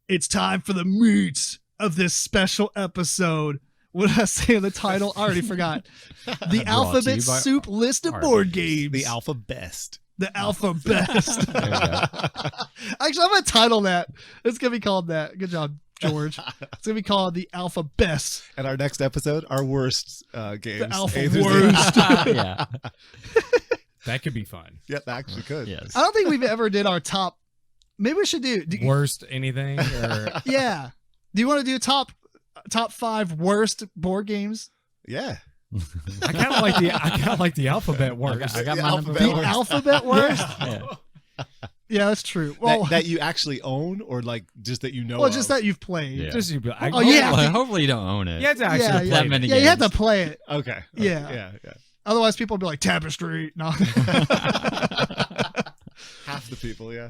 It's time for the meat of this special episode. What did I say in the title? I already forgot. The Alphabet Soup list of board games. The AlphaBEST. The AlphaBEST. Actually, I'm going to title that. It's going to be called that. Good job, George. It's going to be called the AlphaBEST. And our next episode, our worst games. The Alpha Worst. Yeah. That could be fun. Yeah, that actually could. Yes. I don't think we've ever did our top. Maybe we should do Worst anything? Or... Yeah. Do you want to do top 5 worst board games? Yeah. I kind of like the alphabet worst. I got The my number alphabet The four. alphabet worst? Yeah. Yeah, that's true. Well, That you actually own, or like just that you know? well, just that you've played. Yeah. Just Oh, yeah. Hopefully you don't own it. You have to actually Yeah, play that it. many Yeah, you have to games. play it. Okay. Yeah. Yeah. Otherwise, people will be like, Tapestry. No. Half the people, yeah.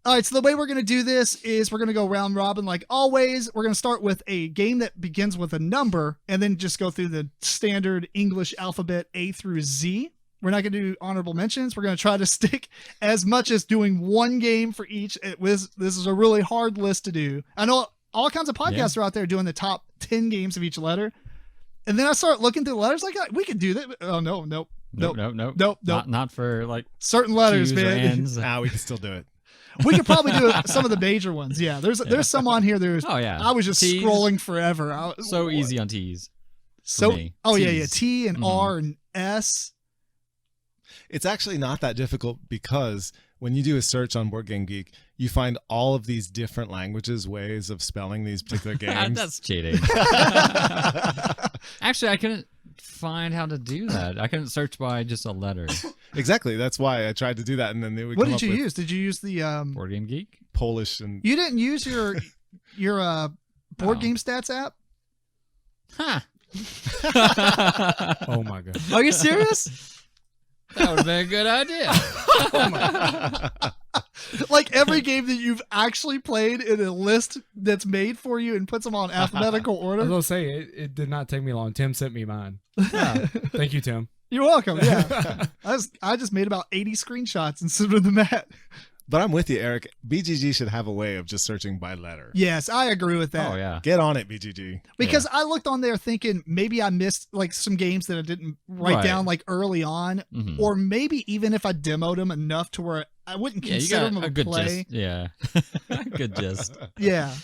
All right, so the way we're going to do this is we're going to go round robin like always. We're going to start with a game that begins with a number and then just go through the standard English alphabet A through Z. We're not going to do honorable mentions. We're going to try to stick as much as doing one game for each. This is a really hard list to do. I know all kinds of podcasts are out there doing the top 10 games of each letter. And then I start looking through the letters like, we could do that. Oh, nope. Not for like Certain letters, Q's or man. N's. We can still do it. We could probably do some of the major ones. Yeah, there's some on here. Oh yeah. I was just T's. scrolling forever. So easy on T's. So me. yeah, T's. T and R and S. It's actually not that difficult because when you do a search on Board Game Geek, you find all of these different ways of spelling these particular games. That's cheating. Actually, I couldn't find how to do that. I couldn't search by just a letter. Exactly. That's why I tried to do that, and then they would What come did up you with use? Did you use the Board Game Geek? Polish and You didn't use your board game stats app? Huh. Oh my god. Are you serious? That would have been a good idea. Like every game that you've actually played in a list that's made for you and puts them on alphabetical I was order. gonna say it did not take me long. Tim sent me mine. Thank you, Tim. You're welcome. Yeah, I just made about 80 screenshots and sent them to Matt. But I'm with you, Eric. BGG should have a way of just searching by letter. Yes, I agree with that. Oh yeah. Get on it, BGG. Because I looked on there thinking maybe I missed like some games that I didn't write Right. down like early on, Mhm. or maybe even if I demoed them enough to where I wouldn't Yeah, you consider got them a a good play. gist. Yeah. Good gist. Yeah.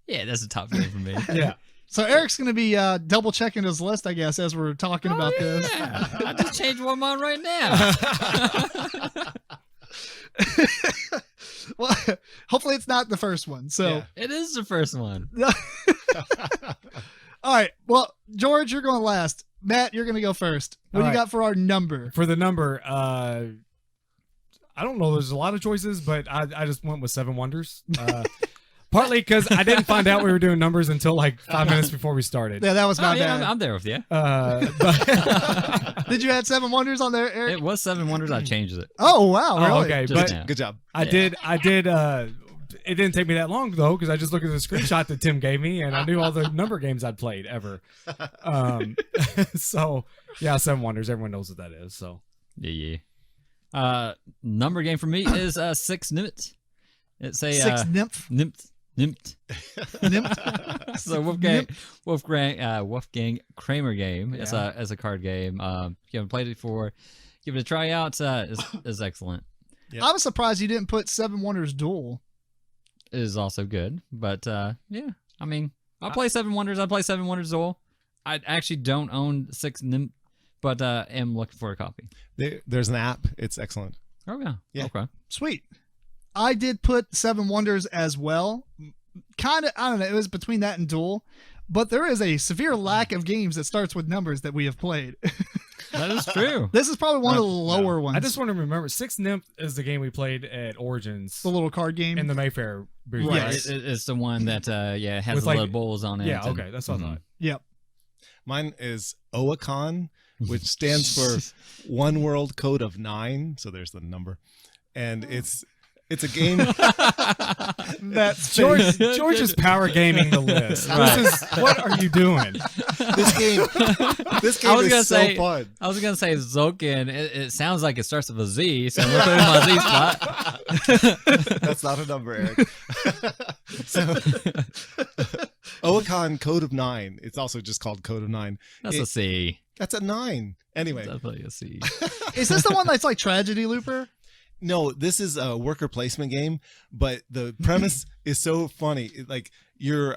Yeah, that's a top game for me. Yeah. So Eric's going to be double checking his list, I guess, as we're talking about this. Yeah. I just changed one of mine right now. Well, hopefully it's not the first one. So, Yeah. It is the first one. all right. Well, George, you're going last. Matt, you're going to go first. What do All you right. got for our number? For the number, I don't know. There's a lot of choices, but I just went with Seven Wonders. Partly because I didn't find out we were doing numbers until like 5 minutes before we started. Yeah, that was my Yeah, bad. I'm there with you. But Did you add 7 Wonders on there, Eric? It was 7 Wonders. I changed it. Oh, wow. Oh, Really? okay. Just But now. Good job. I did. It didn't take me that long though, because I just looked at the screenshot that Tim gave me, and I knew all the number games I'd played ever. So yeah, Seven Wonders. Everyone knows what that is. So Yeah. Number game for me is 6 Nimmt. It's a 6 Nymph. Nimmt. Nymph. So Wolfgang Kramer game. It's a card game. If you haven't played it before, give it a try out. It's excellent. Yep. I was surprised you didn't put 7 Wonders Duel. It is also good. But yeah, I mean, I play 7 Wonders. I play 7 Wonders Duel. I actually don't own 6 Nimmt, but am looking for a copy. There's an app. It's excellent. Oh yeah. Yeah. Okay. Sweet. I did put 7 Wonders as well. Kind of, I don't know, it was between that and Duel. But there is a severe lack of games that starts with numbers that we have played. That is true. This is probably one of the lower ones. I just want to remember, Six Nymph is the game we played at Origins the little card game. in the Mayfair booth. Yeah, Right? it's the one that has With, the like- little bowls on it. Yeah. and- Okay. That's what I thought. Yep. Mine is OACON, which stands for One World Code of 9. So there's the number, and it's a game. That's George is power gaming the list. Right. This is what are you doing? This game I was gonna is so say- fun. I was gonna say Zokin. It sounds like it starts with a Z, so I'm gonna put it in my Z spot. That's not a number, Eric. So, Oacon Code of 9. It's also just called Code of 9. That's a C. That's a 9. Anyway. Definitely a C. Is this the one that's like Tragedy Looper? No, this is a worker placement game, but the premise is so funny. Like you're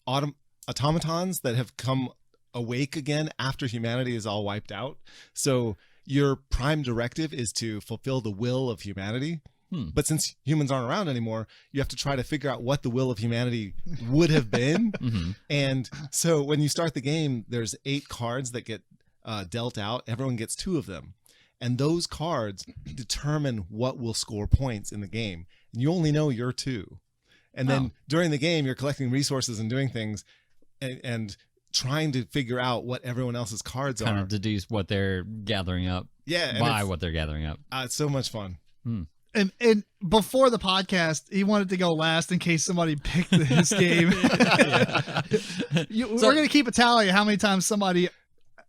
automatons that have come awake again after humanity is all wiped out. So your prime directive is to fulfill the will of humanity. But since humans aren't around anymore, you have to try to figure out what the will of humanity would have been. And so when you start the game, there's 8 cards that get dealt out. Everyone gets 2 of them. And those cards determine what will score points in the game. And you only know your 2. And then during the game, you're collecting resources and doing things and trying to figure out what everyone else's cards Kind are. of deduce what they're gathering up. Yeah. And By what they're gathering up. it's so much fun. And before the podcast, he wanted to go last in case somebody picked this game. We're going to keep a tally of how many times somebody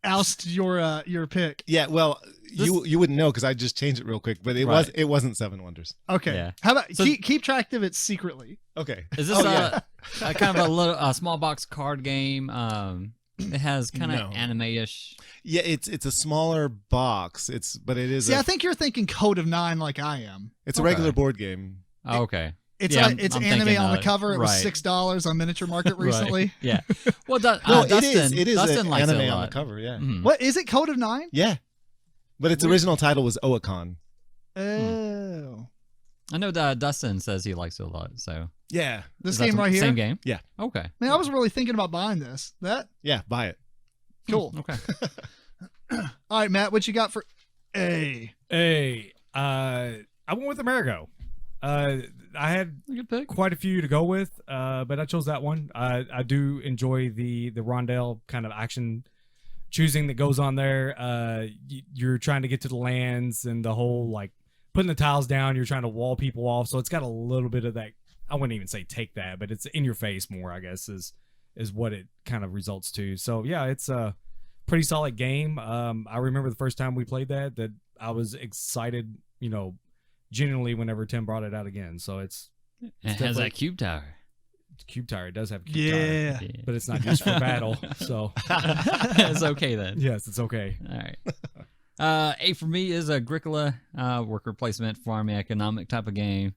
ousted your pick. Yeah, well, you wouldn't know because I just changed it real quick, but it wasn't 7 Wonders. Okay. Yeah. How about keep track of it secretly? Okay. Is this a kind of a small box card game? It has kind of anime-ish. Yeah, it's a smaller box. But it is. See, I think you're thinking Code of 9 like I am. It's a regular board game. Oh, okay. It's Yeah, it's I'm anime thinking, on the cover. It was right. $6 on Miniature Market recently. Right. Yeah. Well, No, Dustin, it is Dustin an likes anime it a on lot. the cover. Yeah. Mhm. What is it? Code of 9? Yeah, but its original title was Oacon. Oh, I know that Dustin says he likes it a lot. So Yeah. this Is that game the right here. Same game. Yeah. Okay. Man, I was really thinking about buying this. Yeah. Buy it. Cool. Okay. All right, Matt, what you got for A? I went with Amerigo. I had Good pick. quite a few to go with, but I chose that one. I do enjoy the rondel kind of action choosing that goes on there. You're trying to get to the lands and the whole like putting the tiles down. You're trying to wall people off, so it's got a little bit of that. I wouldn't even say take that, but it's in your face more, I guess, is what it kind of results to. So yeah, it's a pretty solid game. I remember the first time we played that I was excited, genuinely whenever Tim brought it out again. So It has that cube tower. Cube Tower. It does have Cube Tower, Yeah. but it's not used for battle. So It's okay then. yes, it's okay. All right. A for me is Agricola, worker placement, farming, economic type of game.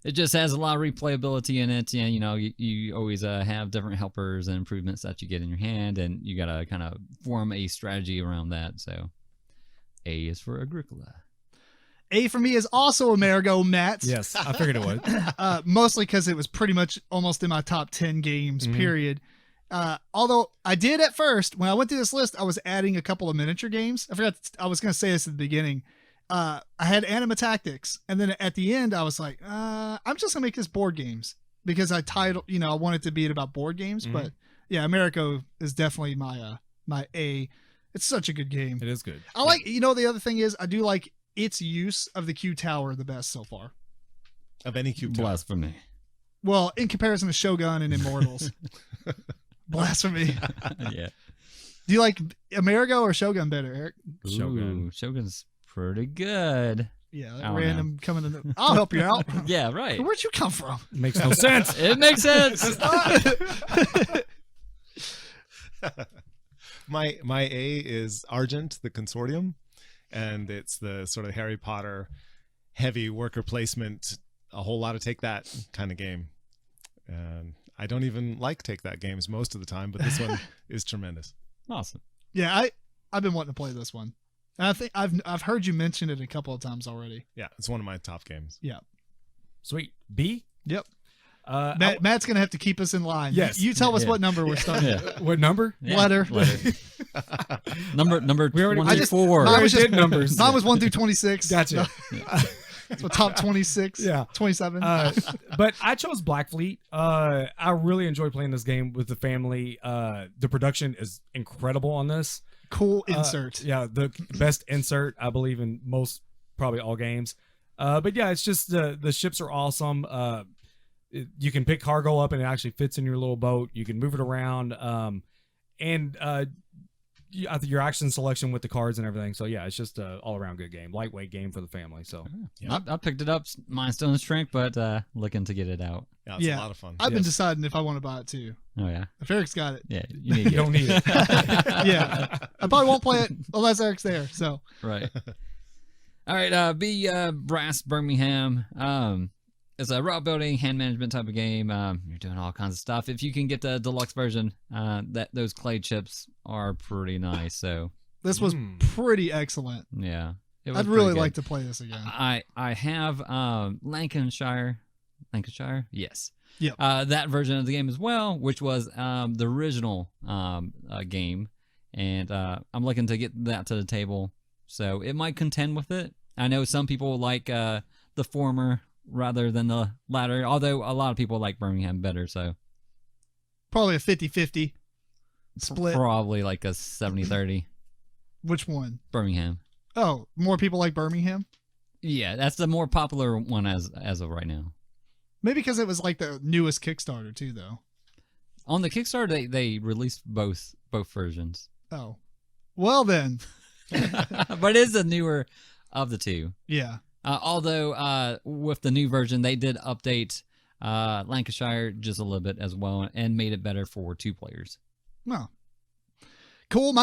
It just has a lot of replayability in it, and you always have different helpers and improvements that you get in your hand, and you gotta kind of form a strategy around that. So, A is for Agricola. A for me is also Amerigo, Matt. Yes, I figured it would. Mostly because it was pretty much almost in my top 10 games, period. Although I did at first, when I went through this list, I was adding a couple of miniature games. I was going to say this at the beginning. I had Anima Tactics, and then at the end, I was like, I'm just going to make this board games because I wanted to be about board games. But yeah, Amerigo is definitely my A. It's such a good game. It is good. I like, the other thing is I do like its use of the Q Tower the best so far. Of any cube tower. Blasphemy. Well, in comparison to Shogun and Immortals. Blasphemy. Yeah. Do you like Amerigo or Shogun better, Eric? Shogun. Ooh, Shogun's pretty good. Yeah, I that don't random coming in. I'll help you out. Yeah, right. Where'd you come from? Makes no sense. It makes sense. My A is Argent, the Consortium, and it's the sort of Harry Potter heavy worker placement, a whole lot of take that kind of game. And I don't even like take that games most of the time, but this one is tremendous. Awesome. Yeah, I've been wanting to play this one. And I think I've heard you mention it a couple of times already. Yeah, it's one of my top games. Yeah. Sweet. B? Yep. I- Matt's gonna have to keep us in line. Yes. You tell us Yeah. what number we're starting. Yeah. what number? Yeah. Letter. Number We already- 24. Mine was did numbers. Mine was 1 through 26. Gotcha. So top 26. Yeah. 27. But I chose Black Fleet. I really enjoyed playing this game with the family. The production is incredible on this. Cool insert. Yeah, the best insert, I believe, in most, probably all games. But yeah, it's just the ships are awesome. You can pick cargo up and it actually fits in your little boat. You can move it around. And your action selection with the cards and everything. So yeah, it's just a all around good game, lightweight game for the family. So I picked it up. Mine's still in strength, but looking to get it out. Yeah, it's a lot of fun. I've been deciding if I want to buy it too. Oh yeah, If Eric's got it, yeah. You need you don't need it. yeah, I probably won't play it unless Eric's there. So right. All right. Brass Birmingham. It's a route building, hand management type of game. You're doing all kinds of stuff. If you can get the deluxe version, those clay chips are pretty nice. So this was pretty excellent. yeah, I'd really like to play this again. I have Lancashire, yes. Yep. That version of the game as well, which was the original game, and I'm looking to get that to the table. So it might contend with it. I know some people like the former rather than the latter, although a lot of people like Birmingham better. So Probably a 50-50 split. probably like a 70-30 Which one? Birmingham. Oh, more people like Birmingham? Yeah, that's the more popular one as of right now. Maybe because it was like the newest Kickstarter too, though. On the Kickstarter, they released both versions, Oh, well then, but it is the newer of the two. yeah. Although with the new version, they did update Lancashire just a little bit as well and made it better for 2 players. Well, cool.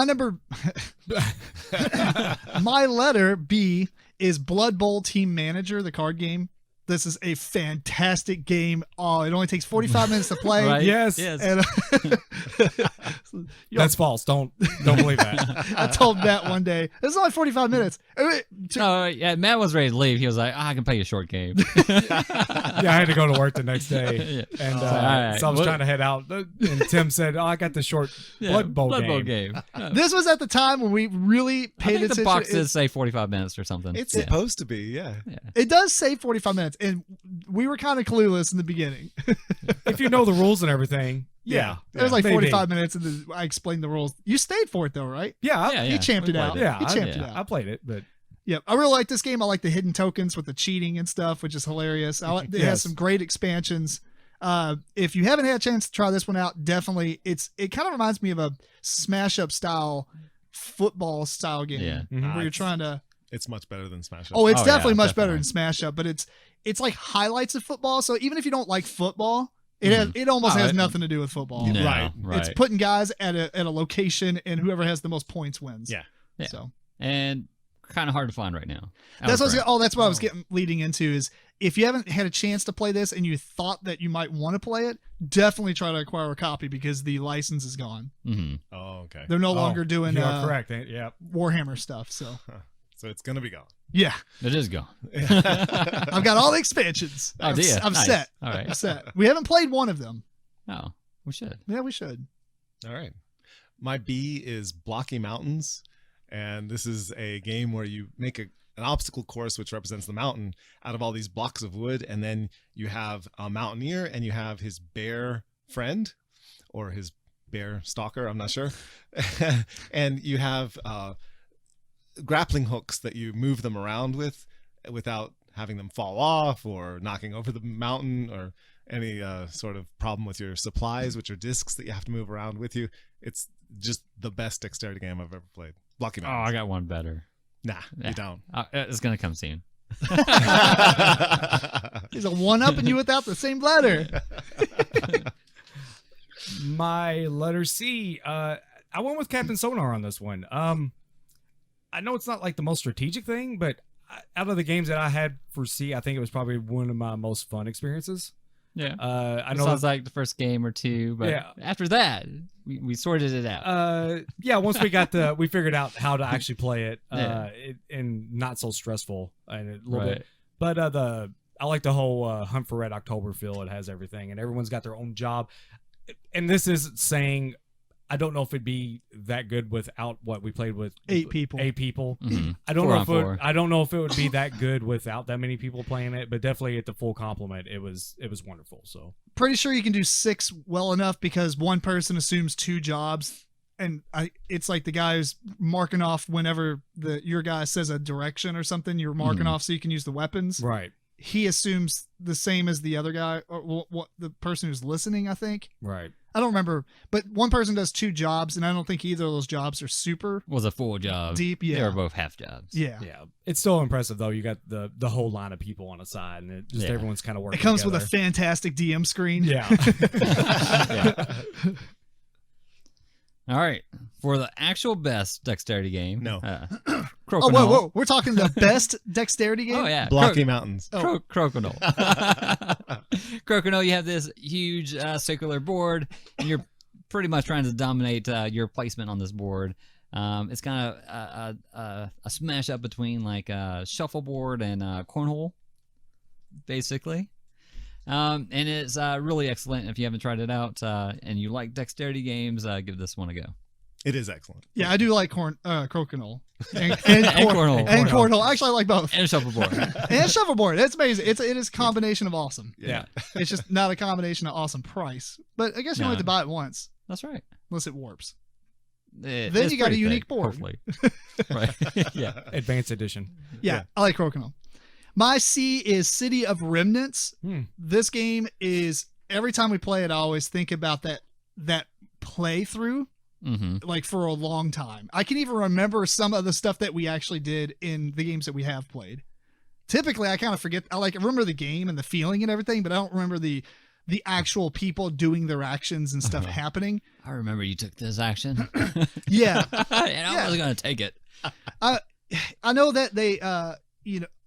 My letter B is Blood Bowl Team Manager, the card game. This is a fantastic game. Oh, it only takes 45 minutes to play. Right? Yes. And, That's false. Don't believe that. I told Matt one day, it's only 45 minutes. No, yeah, Matt was ready to leave. He was like, I can play a short game. Yeah, I had to go to work the next day, Yeah. and All right. so I was Well- trying to head out. And Tim said, "Oh, I got the short Blood Bowl game." This was at the time when we really I paid think attention. the box did say 45 minutes or something. It's Yeah. supposed to be, yeah. It does say 45 minutes, and we were kind of clueless in the beginning. If you know the rules and everything, yeah, It was like maybe. 45 minutes, and then I explained the rules. You stayed for it, though, right? Yeah, Yeah, He champed we it out. played yeah, He champed it yeah. out. I played it, but Yep. I really like this game. I like the hidden tokens with the cheating and stuff, which is hilarious. It has Yes. some great expansions. If you haven't had a chance to try this one out, definitely. It kind of reminds me of a smash up style football style game Yeah. Mhm. where you're trying to. It's much better than Smash Up. Oh, it's Oh, definitely yeah, much better definitely. than Smash Up, but it's like highlights of football. So even if you don't like football, it almost Oh, has it- nothing to do with football. No, Right. It's putting guys at a location, and whoever has the most points wins. Yeah. Yeah. So And kind of hard to find right now. that's what Outbreak. that's what I was leading into is if you haven't had a chance to play this and you thought that you might want to play it, definitely try to acquire a copy because the license is gone. Mhm. Oh, okay. They're no longer doing You are correct. Yeah, Warhammer stuff. So So it's going to be gone. yeah, It is gone. I've got all the expansions. Oh, dear. I'm Nice. set. All right. I'm set. We haven't played one of them. Oh, we should. Yeah, we should. All right. My B is Blocky Mountains. And this is a game where you make an obstacle course, which represents the mountain, out of all these blocks of wood. And then you have a mountaineer and you have his bear friend or his bear stalker. I'm not sure. And you have grappling hooks that you move them around with without having them fall off or knocking over the mountain or any sort of problem with your supplies, which are discs that you have to move around with you. It's just the best dexterity game I've ever played. Blocky Oh, Mountains. I got one better. Nah, Yeah. you don't. It's gonna come soon. He's a one-upping you without the same letter. my letter C. I went with Captain Sonar on this one. I know it's not like the most strategic thing, but out of the games that I had for C, I think it was probably one of my most fun experiences. Yeah. I It know. sounds like the first game or two, but Yeah. after that, we sorted it out. Yeah, once we figured out how to actually play it, Yeah. and not so stressful and a little Right. bit. But I like the whole Hunt for Red October feel. It has everything, and everyone's got their own job. And this is saying, I don't know if it'd be that good without what we played with 8 people. 8 people. Mhm. I don't 4 know on if 4. I don't know if it would be that good without that many people playing it, but definitely at the full complement, it was wonderful. So Pretty sure you can do 6 well enough because one person assumes 2 jobs, and it's like the guy who's marking off whenever your guy says a direction or something. You're marking Mhm. off so you can use the weapons. right, he assumes the same as the other guy, or what the person who's listening, I think. Right. I don't remember, but one person does 2 jobs, and I don't think either of those jobs are super Was a full job. deep. They Yeah. were both half jobs. Yeah. Yeah. It's still impressive though. You got the whole line of people on the side, and it just Yeah. everyone's kind of working. It comes together. with a fantastic DM screen. Yeah. All right. For the actual best dexterity game. No. Oh, Crokinole. whoa. We're talking the best dexterity game? Oh, yeah. Blocky Mountains. Crokinole. Crokinole, you have this huge circular board, and you're pretty much trying to dominate your placement on this board. It's kind of a smash up between like shuffleboard and cornhole, basically. And it's really excellent. If you haven't tried it out and you like dexterity games, give this one a go. It is excellent. Yeah, I do like crokinole. And cornhole. And cornhole. Actually, I like both. And shuffleboard. And shuffleboard. It's amazing. It is a combination of awesome. Yeah. It's just not a combination of awesome price. But I guess you only have to buy it once, That's right. unless it warps. Then you got a unique board. Hopefully. Right. Yeah. Advanced edition. Yeah, I like crokinole. My C is City of Remnants. This game is, every time we play it, I always think about that playthrough. Mm-hmm. Like for a long time. I can even remember some of the stuff that we actually did in the games that we have played. Typically, I kind of forget. I remember the game and the feeling and everything, but I don't remember the actual people doing their actions and stuff happening. I remember you took this action. Yeah. And I was going to take it. I know that they,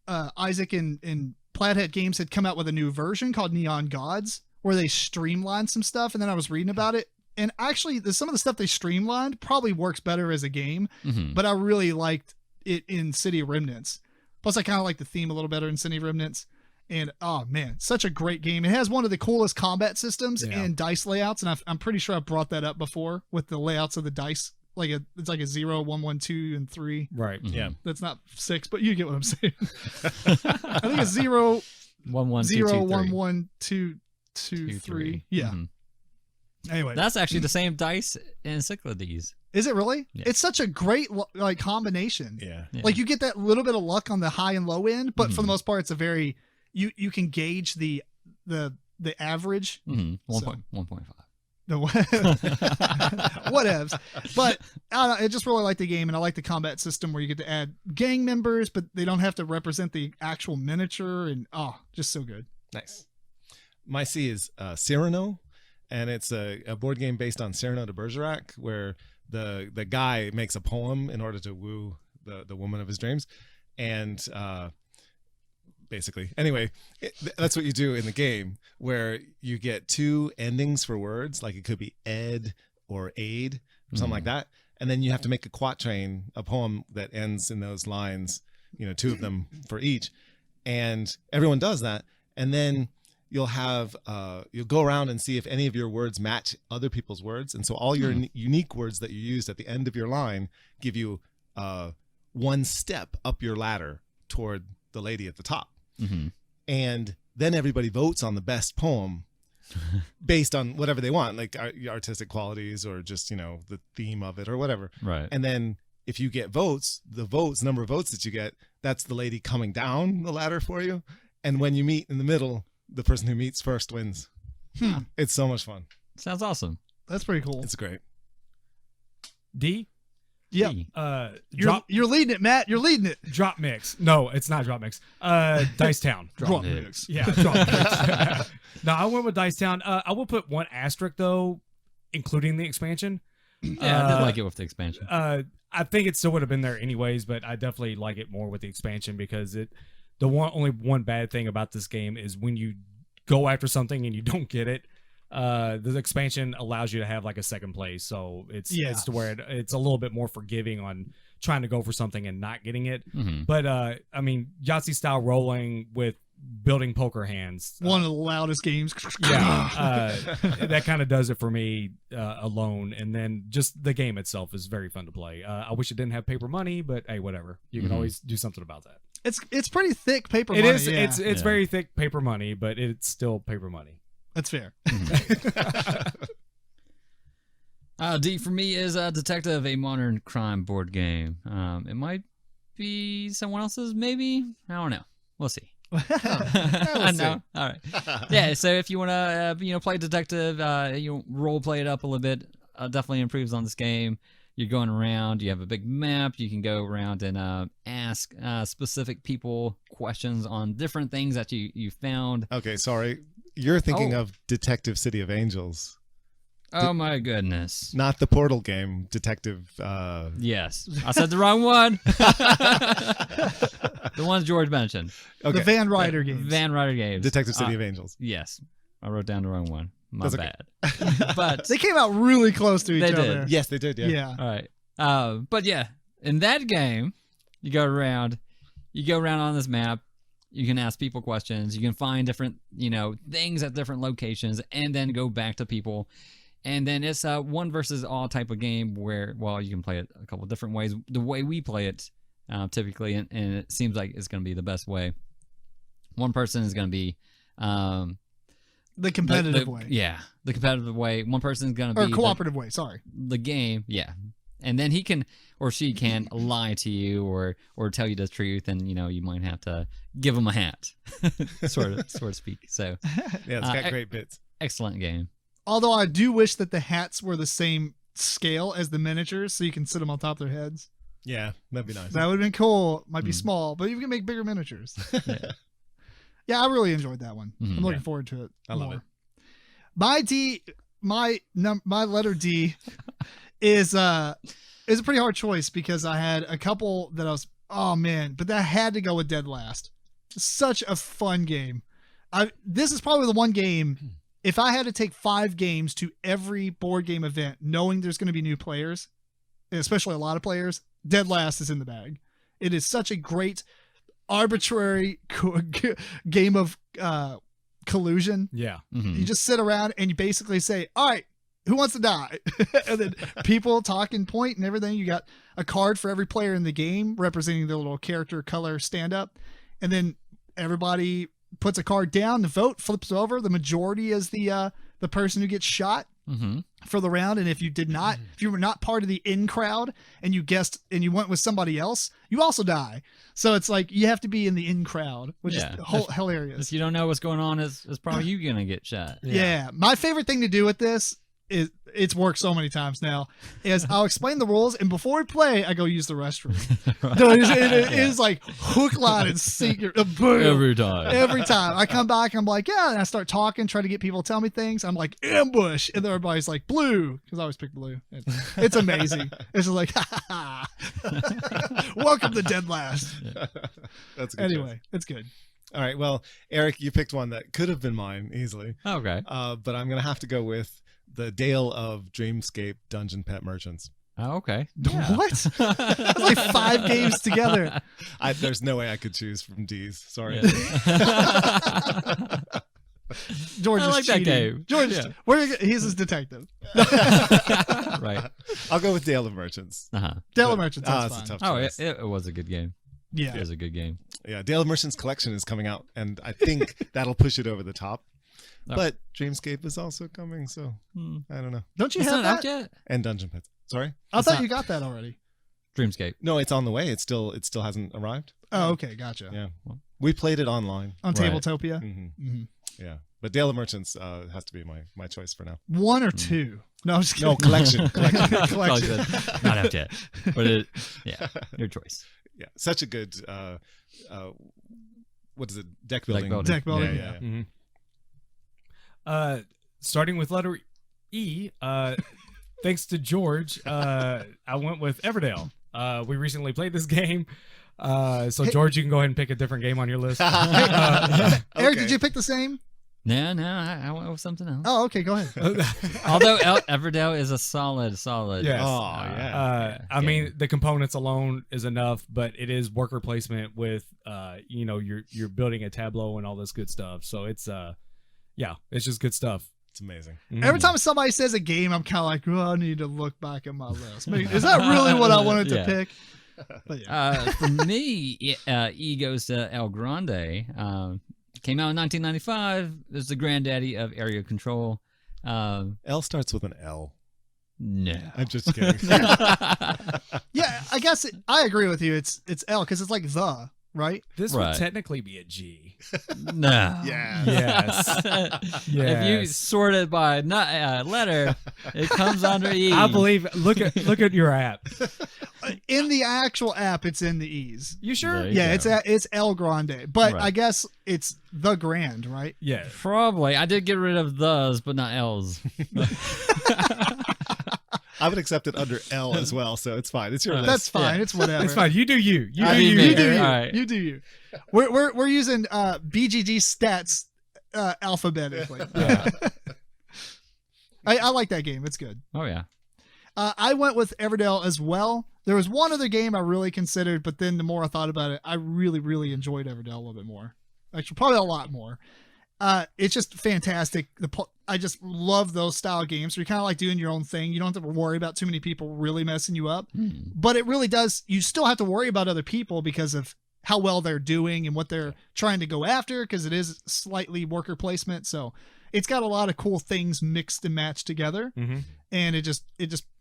Isaac and Plathead Games had come out with a new version called Neon Gods, where they streamlined some stuff, and then I was reading about it. And actually, some of the stuff they streamlined probably works better as a game, but I really liked it in City of Remnants. Plus, I kind of like the theme a little better in City of Remnants. And, oh, man, such a great game. It has one of the coolest combat systems and dice layouts, and I'm pretty sure I brought that up before with the layouts of the dice. It's like a 0, 1, 1, 2, and 3. Right. Yeah. That's not 6, but you get what I'm saying. I think it's 0, 1, 1, 2, 0, 2, 1, 3. 1, 2, 2, 3. Yeah. Mhm. Anyway, That's actually the same dice in Cyclades. is it really? Yeah. It's such a great combination. Yeah. Yeah. Like you get that little bit of luck on the high and low end, but for the most part, it's a very you can gauge the average. Mm-hmm. So- 1.5. The whatevs. But I just really like the game, and I like the combat system where you get to add gang members, but they don't have to represent the actual miniature, and just so good. Nice. My C is Cyrano, and it's a board game based on Cyrano de Bergerac, where the guy makes a poem in order to woo the woman of his dreams, and basically, anyway, that's what you do in the game, where you get 2 endings for words, like it could be ed or aid or something like that, and then you have to make a quatrain, a poem that ends in those lines, 2 of them for each, and everyone does that, and then you'll go around and see if any of your words match other people's words, and so all your unique words that you used at the end of your line give you 1 step up your ladder toward the lady at the top. Mm-hmm. And then everybody votes on the best poem based on whatever they want, like artistic qualities or just the theme of it or whatever. Right. And then if you get votes, number of votes that you get, that's the lady coming down the ladder for you. And when you meet in the middle, the person who meets first wins. It's so much fun. Sounds awesome. That's pretty cool. It's great. D. Yeah. D. You're leading it, Matt. You're leading it. Drop mix. No, it's not drop mix. Dice Town. Drop mix. mix. Yeah, drop mix. No, I went with Dice Town. I will put 1 asterisk though, including the expansion. Yeah, I did like it with the expansion. I think it still would have been there anyways, but I definitely like it more with the expansion because only one bad thing about this game is when you go after something and you don't get it, the expansion allows you to have like a second place, so it's to where it's a little bit more forgiving on trying to go for something and not getting it. Mm-hmm. But I mean, Yahtzee style rolling with building poker hands, One of the loudest games. that kind of does it for me alone. And then just the game itself is very fun to play. I wish it didn't have paper money, but hey, whatever. You can always do something about that. It's pretty thick paper It money. is. Yeah. It's very thick paper money, but it's still paper money. That's fair. D for me is Detective, a modern crime board game. It might be someone else's, maybe. I don't know. We'll see. I know. All right. Yeah. So if you want to, play detective, role play it up a little bit. Definitely improves on this game. You're going around. You have a big map. You can go around and ask specific people questions on different things that you found. Okay, sorry. You're thinking of Detective City of Angels. Oh my goodness! Not the Portal game, Detective. Yes, I said the wrong one. The ones George mentioned. Okay. The Van Ryder games. Van Ryder games. Detective City of Angels. Yes, I wrote down the wrong one. My That's bad. But They came out really close to each They other. did. Yes, they did. Yeah. Yeah. all right. But yeah, in that game, you go around on this map. You can ask people questions. You can find different, things at different locations, and then go back to people. And then it's a one versus all type of game where, you can play it a couple different ways. The way we play it, typically, and it seems like it's going to be the best way. One person is going to be The competitive way. Yeah, the competitive way. One person is going to Or be cooperative way, sorry. the game. Yeah, and then he can or she can lie to you or tell you the truth, and you might have to give them a hat, sort of speak. So Yeah, it's got great bits. excellent game. Although I do wish that the hats were the same scale as the miniatures so you can sit them on top of their heads. Yeah, that'd be nice. That would have been cool. Might be small, but you can make bigger miniatures. Yeah, I really enjoyed that one. I'm looking forward to it. I love it. My letter D is a pretty hard choice because I had a couple that I was, but that had to go with Dead Last. Such a fun game. This is probably the one game, if I had to take 5 games to every board game event, knowing there's going to be new players, especially a lot of players, Dead Last is in the bag. It is such a great arbitrary game of collusion. Yeah. You just sit around and you basically say, all right, who wants to die? And then people talk and point and everything. You got a card for every player in the game representing their little character color stand up. And then everybody puts a card down, the vote flips over. The majority is the person who gets shot for the round. And if you did not, if you were not part of the in crowd and you guessed and you went with somebody else, you also die. So it's like you have to be in the in crowd, which is hilarious. If you don't know what's going on, it's probably you gonna get shot. Yeah. My favorite thing to do with this is, it's worked so many times now, is I'll explain the rules, and before we play, I go use the restroom. It is like hook, line, and sinker. Boom. Every time. Every time. I come back, I'm like, yeah, and I start talking, try to get people to tell me things. I'm like, ambush. And then everybody's like, blue, because I always pick blue. It's amazing. It's just like, ha ha. Welcome to Dead Last. That's a good Anyway, choice. it's good. All right. Well, Eric, you picked one that could have been mine easily. Okay. But I'm going to have to go with the Dale of Dreamscape Dungeon Pet Merchants. Oh, okay. What? That's like 5 games together. There's no way I could choose from D's. Sorry. Yeah. George I is like that cheating. game. George, Yeah. he's his detective. Right. I'll go with Dale of Merchants. Dale of Merchants, that's It's a fine. tough Oh, choice. it was a good game. Yeah. It was a good game. Yeah, Dale of Merchants Collection is coming out, and I think that'll push it over the top. Oh. But Dreamscape is also coming, so I don't know. Don't you It's have not that? out yet? And Dungeon Pets. Sorry? I thought you got that already. Dreamscape. No, it's on the way. It still hasn't arrived. Oh, okay. Gotcha. Yeah. We played it online. On Right. Tabletopia. hmm Yeah. But Dale of Merchants has to be my choice for now. 1 or 2? No, I'm just kidding. No, collection. Collection. Probably good. Not out yet. But your choice. Yeah. Such a good what is it? Deck building. building. Deck building, Yeah. Mm-hmm. Starting with letter E, thanks to George, I went with Everdale. We recently played this game. So George, you can go ahead and pick a different game on your list. Eric, Okay. did you pick the same? No, I went with something else. Oh, okay. Go ahead. Although Everdale is a solid. Yes. Oh, yeah. I mean, the components alone is enough, but it is worker placement with, you're building a tableau and all this good stuff. So it's, it's just good stuff. It's amazing. Every time somebody says a game, I'm kind of like, I need to look back at my list. Is that really what I wanted to pick? But yeah. For me, E goes to El Grande. Came out in 1995. It was the granddaddy of area control. L starts with an L. No. I'm just kidding. Yeah, I guess I agree with you. It's L because it's like the. right? This Right. would technically be a G. No. Yeah. Yes. If you sort it by letter, it comes under E. I believe. Look at your app. In the actual app, it's in the E's. You sure? There you Yeah, go. it's El Grande, but Right. I guess it's the Grand, right? Yeah. Probably. I did get rid of those, but not L's. I would accept it under L as well, so it's fine. It's your list. That's fine. Yeah. It's whatever. It's fine. You do you. You I do mean, you. me. You do you. All right. You do you. We're using BGG stats alphabetically. Yeah. I like that game. It's good. Oh, yeah. I went with Everdell as well. There was one other game I really considered, but then the more I thought about it, I really, really enjoyed Everdell a little bit more. Actually, probably a lot more. It's just fantastic. I just love those style games where you're kind of like doing your own thing. You don't have to worry about too many people really messing you up. But it really does. You still have to worry about other people because of how well they're doing and what they're trying to go after, because it is slightly worker placement. So it's got a lot of cool things mixed and matched together. Mm-hmm. And it just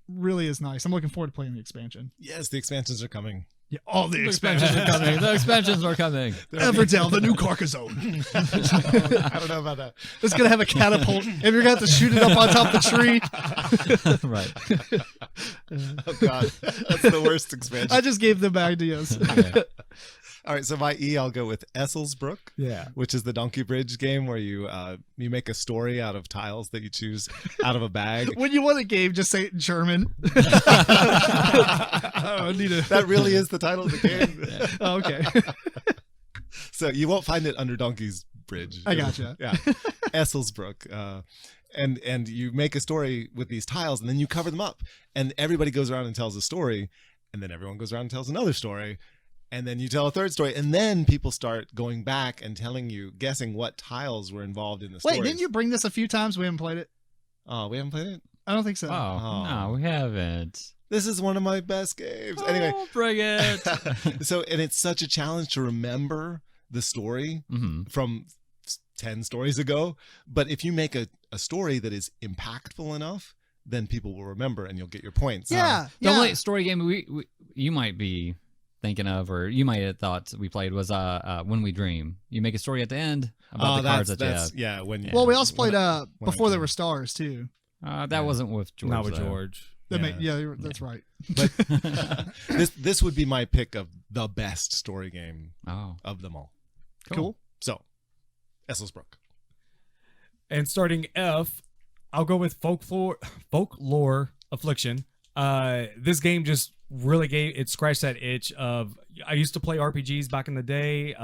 really is nice. I'm looking forward to playing the expansion. Yes, the expansions are coming. Yeah, all the The expansions are coming. The expansions are coming. Everdell, the new Carcassonne. I don't know about that. It's gonna have a catapult, and you're gonna have to shoot it up on top of the tree. Right. Oh God, that's the worst expansion. I just gave them ideas. Okay. All right, so my E, I'll go with Esselsbrook, Yeah. which is the Donkey Bridge game where you make a story out of tiles that you choose out of a bag. When you want a game, just say it in German. I need a... That really is the title of the game. Oh, okay. So you won't find it under Donkey's Bridge. I gotcha. Yeah, Esselsbrook. And you make a story with these tiles, and then you cover them up, and everybody goes around and tells a story, and then everyone goes around and tells another story, and then you tell a third story, and then people start going back and telling you, guessing what tiles were involved in the story. Wait, didn't you bring this a few times? We haven't played it. Oh, we haven't played it? I don't think so. Oh, no, we haven't. This is one of my best games. Anyway, Oh, bring it. so, and it's such a challenge to remember the story from 10 stories ago. But if you make a story that is impactful enough, then people will remember and you'll get your points. Yeah, The yeah. only story game you might be thinking of, or you might have thought we played, was When We Dream. You make a story at the end about the cards that you have. Yeah. Well, we also played when I Before There Dream. Were Stars too. That wasn't with George. Not with though. George. That's right. But this would be my pick of the best story game Oh, of them all. Cool. So, Esselsbrook. And starting F, I'll go with Folklore Affliction. This game just really scratched that itch of, I used to play RPGs back in the day.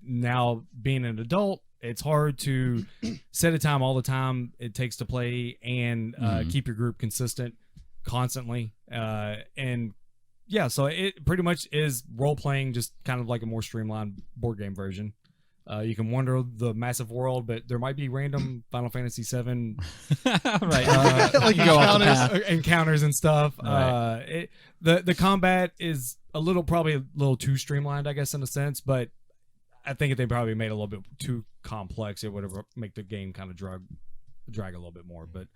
Now being an adult, it's hard to set a time all the time it takes to play and keep your group consistent constantly. And yeah, so it pretty much is role playing, just kind of like a more streamlined board game version. You can wander the massive world, but there might be random Final Fantasy VII right. Like You go off the encounters. path. encounters and stuff. Right. The combat is probably a little too streamlined, I guess, in a sense, but I think if they probably made it a little bit too complex, it would have make the game kind of drag a little bit more. But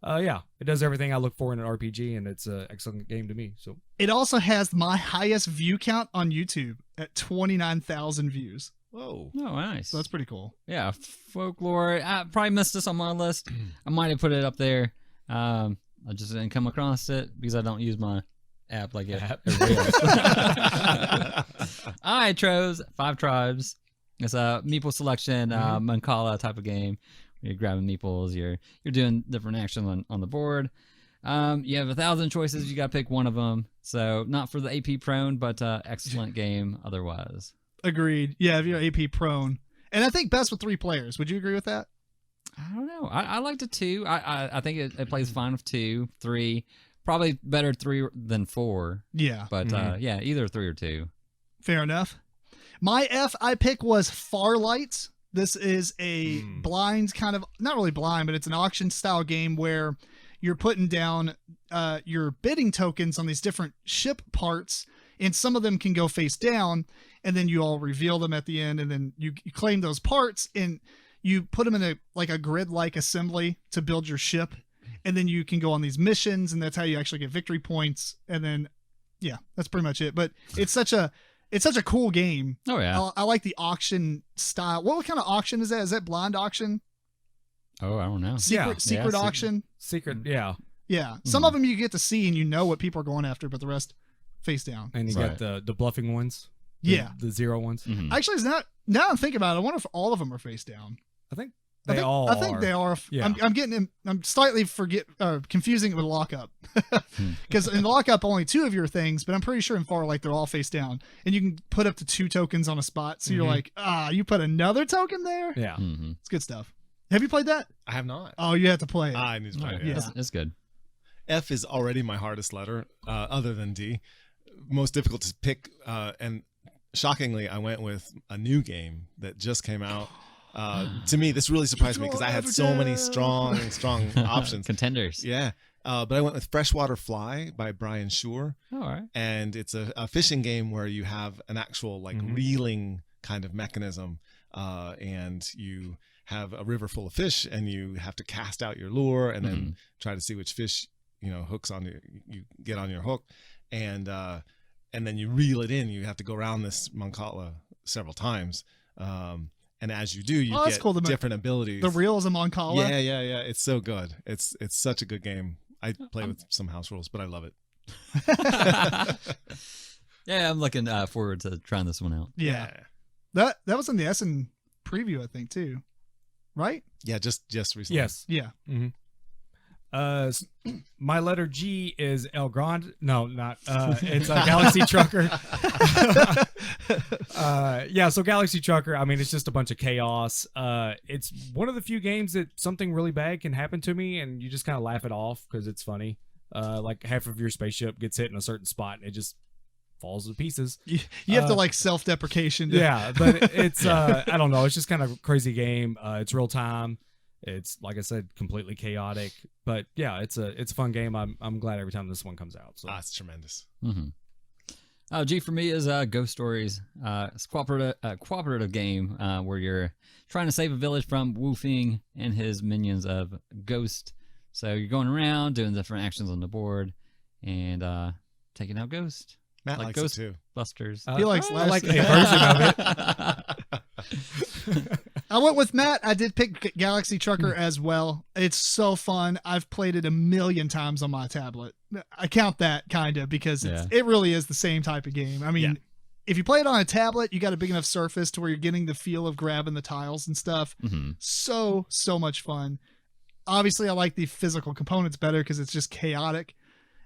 yeah, it does everything I look for in an RPG, and it's an excellent game to me. So It also has my highest view count on YouTube at 29,000 views. Whoa. Oh, nice. So that's pretty cool. Yeah, Folklore. I probably missed this on my list. I might have put it up there. I just didn't come across it because I don't use my app like everybody else. All right, Tros, 5 tribes. It's a Meeple selection, Mancala type of game. You're grabbing meeples. You're doing different action on the board. You have 1,000 choices. You got to pick one of them. So not for the AP prone, but excellent game otherwise. Agreed. Yeah, if you're AP prone. And I think best with 3 players. Would you agree with that? I don't know. I liked it 2. I think it plays fine with 2, 3. Probably better 3 than 4. Yeah. But yeah, either 3 or 2. Fair enough. My F I pick was Farlight. This is a blind kind of, not really blind, but it's an auction style game where you're putting down your bidding tokens on these different ship parts, and some of them can go face down, and then you all reveal them at the end, and then you claim those parts, and you put them in a grid-like assembly to build your ship, and then you can go on these missions, and that's how you actually get victory points, and then, yeah, that's pretty much it. But it's such a it's such a cool game. Oh yeah. I like the auction style. What kind of auction is that? Is that blind auction? Oh, I don't know. Secret auction? Secret, yeah. Yeah. Some of them you get to see and you know what people are going after, but the rest face down. And you got the bluffing ones. The 0 ones. Mhm. Actually, it's not. Now I'm thinking about it. I wonder if all of them are face down. I think I think they are. Yeah. I'm slightly confusing it with lockup because in lockup only 2 of your things, but I'm pretty sure in Farlight they're all face down, and you can put up to 2 tokens on a spot. So you're like, you put another token there. Yeah, it's good stuff. Have you played that? I have not. Oh, you have to play it. I need to play it. Yeah. It's good. F is already my hardest letter, other than D. Most difficult to pick, and shockingly, I went with a new game that just came out. To me, this really surprised me because I had so many strong options. Contenders. Yeah. But I went with Freshwater Fly by Brian Shore. All right. And it's a fishing game where you have an actual reeling kind of mechanism, and you have a river full of fish, and you have to cast out your lure and then try to see which fish hooks on you get on your hook, and then you reel it in. You have to go around this Mancala several times, and as you do, you get cool. Different abilities. The reel is a Mancala. Yeah. It's so good. It's such a good game. I play with some house rules, but I love it. Yeah, I'm looking forward to trying this one out. Yeah. That was in the Essen preview, I think, too. Right? Yeah, just recently. Yes. Yeah. My letter G is El Grande. No, not. It's a Galaxy Trucker. So Galaxy Trucker, I mean, it's just a bunch of chaos. It's one of the few games that something really bad can happen to me, and you just kind of laugh it off because it's funny. Like half of your spaceship gets hit in a certain spot, and it just falls to pieces. You have to like self-deprecation. Yeah, but it's I don't know. It's just kind of a crazy game. It's real time. It's like I said, completely chaotic. But yeah, it's a fun game. I'm glad every time this one comes out. So it's tremendous. G for me is Ghost Stories. It's a cooperative game where you're trying to save a village from Woofing and his minions of Ghost. So you're going around doing different actions on the board and taking out Ghost. Matt like likes it too. Busters. He likes a version of it. I went with Matt. I did pick Galaxy Trucker as well. It's so fun. I've played it 1,000,000 times on my tablet. I count that kind of because it really is the same type of game. I mean, if you play it on a tablet, you got a big enough surface to where you're getting the feel of grabbing the tiles and stuff. So much fun. Obviously, I like the physical components better because it's just chaotic.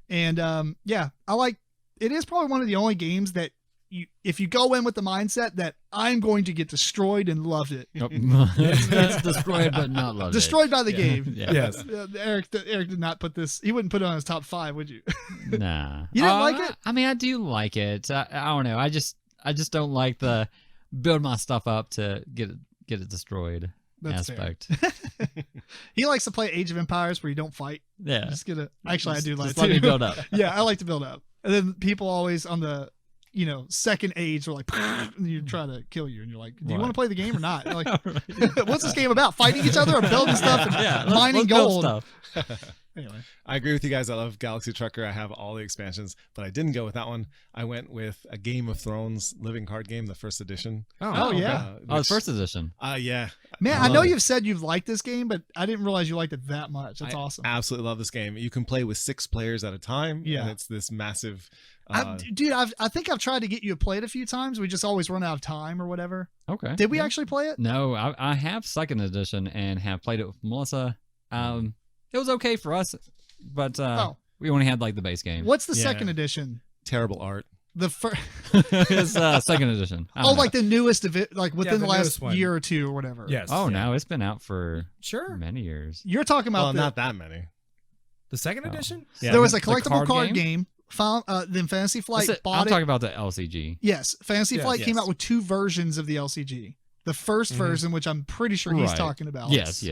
And I like. It is probably one of the only games that if you go in with the mindset that I'm going to get destroyed and loved it. It's destroyed but not loved. Destroyed by the game. Yes. Eric did not put this. He wouldn't put it on his top 5, would you? Nah. You didn't like it? I mean, I do like it. I don't know. I just don't like the build my stuff up to get it destroyed. That's aspect. He likes to play Age of Empires where you don't fight. Yeah. Just get Actually, I do like just to. let me build up. Yeah, I like to build up. And then people always on the, second age are like, and you try to kill you, and you're like, do you want to play the game or not? You're like, what's this game about? Fighting each other or building stuff and mining gold? Anyway, I agree with you guys. I love Galaxy Trucker. I have all the expansions, but I didn't go with that one. I went with a Game of Thrones living card game, the first edition. Oh yeah. The first edition. Yeah. Man, I know you've said you've liked this game, but I didn't realize you liked it that much. That's awesome. Absolutely love this game. You can play with 6 players at a time. Yeah. And it's this massive. I think I've tried to get you to play it a few times. We just always run out of time or whatever. Okay. Did we actually play it? No, I have second edition and have played it with Melissa. It was okay for us, but we only had like the base game. What's the second edition? Terrible art. The first. It's second edition. Like the newest of it, like within the last one. year or 2 or whatever. Yes. Oh, no, it's been out for many years. You're talking about not that many. The second edition? Yeah. There was a collectible card game. Then Fantasy Flight bought I'm talking about the LCG. Yes, Fantasy Flight came out with 2 versions of the LCG. The first version, which I'm pretty sure he's talking about. Yes.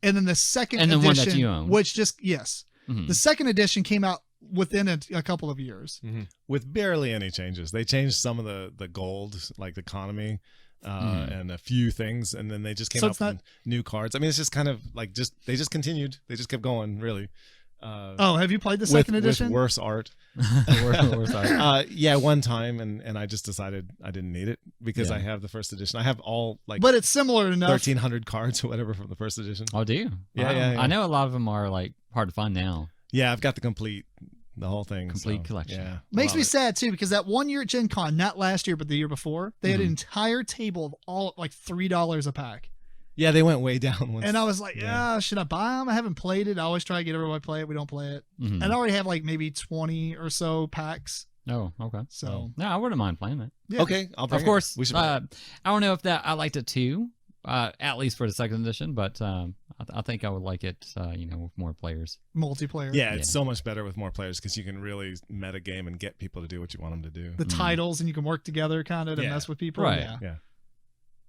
And then the second and the edition, one that you own. which the second edition came out within a couple of years. With barely any changes. They changed some of the gold, like the economy, and a few things, and then they just came out with new cards. I mean, it's just kind of like they just continued. They just kept going, really. Oh, have you played the second edition? With worse art. Worse art. Yeah, one time, and I just decided I didn't need it because Yeah. I have the first edition. I have all like But it's similar enough. 1,300 cards or whatever from the first edition. Oh, do you? Yeah, Wow. yeah. I know a lot of them are like hard to find now. Yeah, I've got the whole thing. Complete so, collection. Yeah, Makes love me it. sad too, because that 1 year at Gen Con, not last year, but the year before, they had an entire table of all like $3 a pack. Yeah, they went way down once. And I was like, Yeah. should I buy them? I haven't played it. I always try to get everybody to play it. We don't play it. Mhm. And I already have like maybe 20 or so packs. Oh, okay. So No, I wouldn't mind playing it. yeah. Okay, I'll bring Of course, it. We should play it. I don't know if that I liked it too, at least for the second edition, but I think I would like it, with more players. Multiplayer. Yeah, it's Yeah. so much better with more players because you can really meta game and get people to do what you want them to do. The titles, and you can work together kind of to Yeah. mess with people. Right. Yeah. Yeah,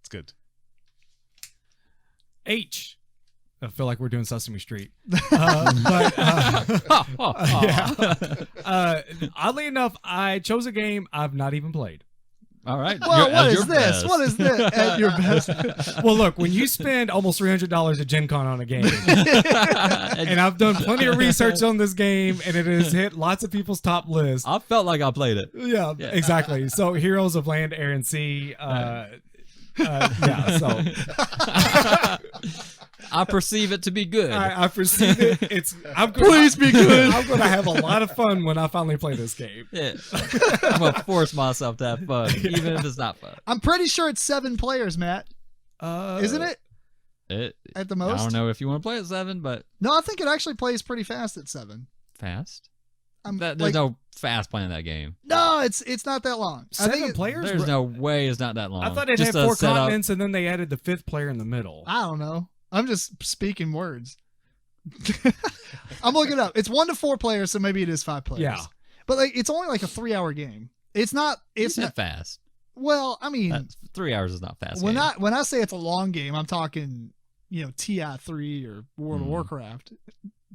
it's good. H. I feel like we're doing Sesame Street. Oddly enough, I chose a game I've not even played. All right. Well, what At is your this? best. What is this? At your best. Well, look, when you spend almost $300 at Gen Con on a game, and I've done plenty of research on this game, and it has hit lots of people's top lists. I felt like I played it. Yeah, Yeah. exactly. So, Heroes of Land, Air, and Sea. So I perceive it to be good. I perceive it. Please be good. I'm going to have a lot of fun when I finally play this game. Yeah. I'm gonna force myself to have fun, even if it's not fun. I'm pretty sure it's 7 players, Matt. Isn't it? At the most? I don't know if you want to play at 7, but No, I think it actually plays pretty fast at 7. fast. I'm There's like, no fast playing that game. no, it's not that long. I 7 think players? There's no way it's not that long. I thought it Just had a 4 setup. continents, and then they added the 5th player in the middle. I don't know. I'm just speaking words. I'm looking it up. It's 1 to 4 players, so maybe it is 5 players. Yeah. But like it's only like a 3-hour game. It's not. You It's said not. fast. Well, I mean, 3 hours is not fast. when game. I say it's a long game, I'm talking, TI3 or World of Warcraft,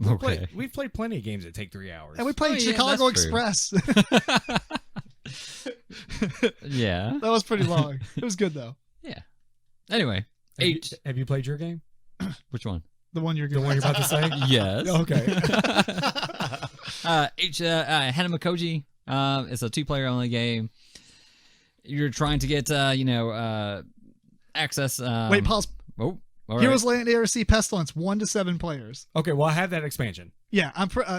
Okay. We've played plenty of games that take 3 hours. and we played Oh, yeah, Chicago that's true. Express. Yeah. That was pretty long. It was good though. Anyway, H. Have you played your game? Which one? The one you're The going. one you're about to say? Yes. Okay. H. Hanamakoji. It's a 2-player only game. You're trying to get, access. Wait, pause. Oh, all right. Heroes Land Air Sea Pestilence, 1 to 7 players. Okay, well, I have that expansion. Yeah,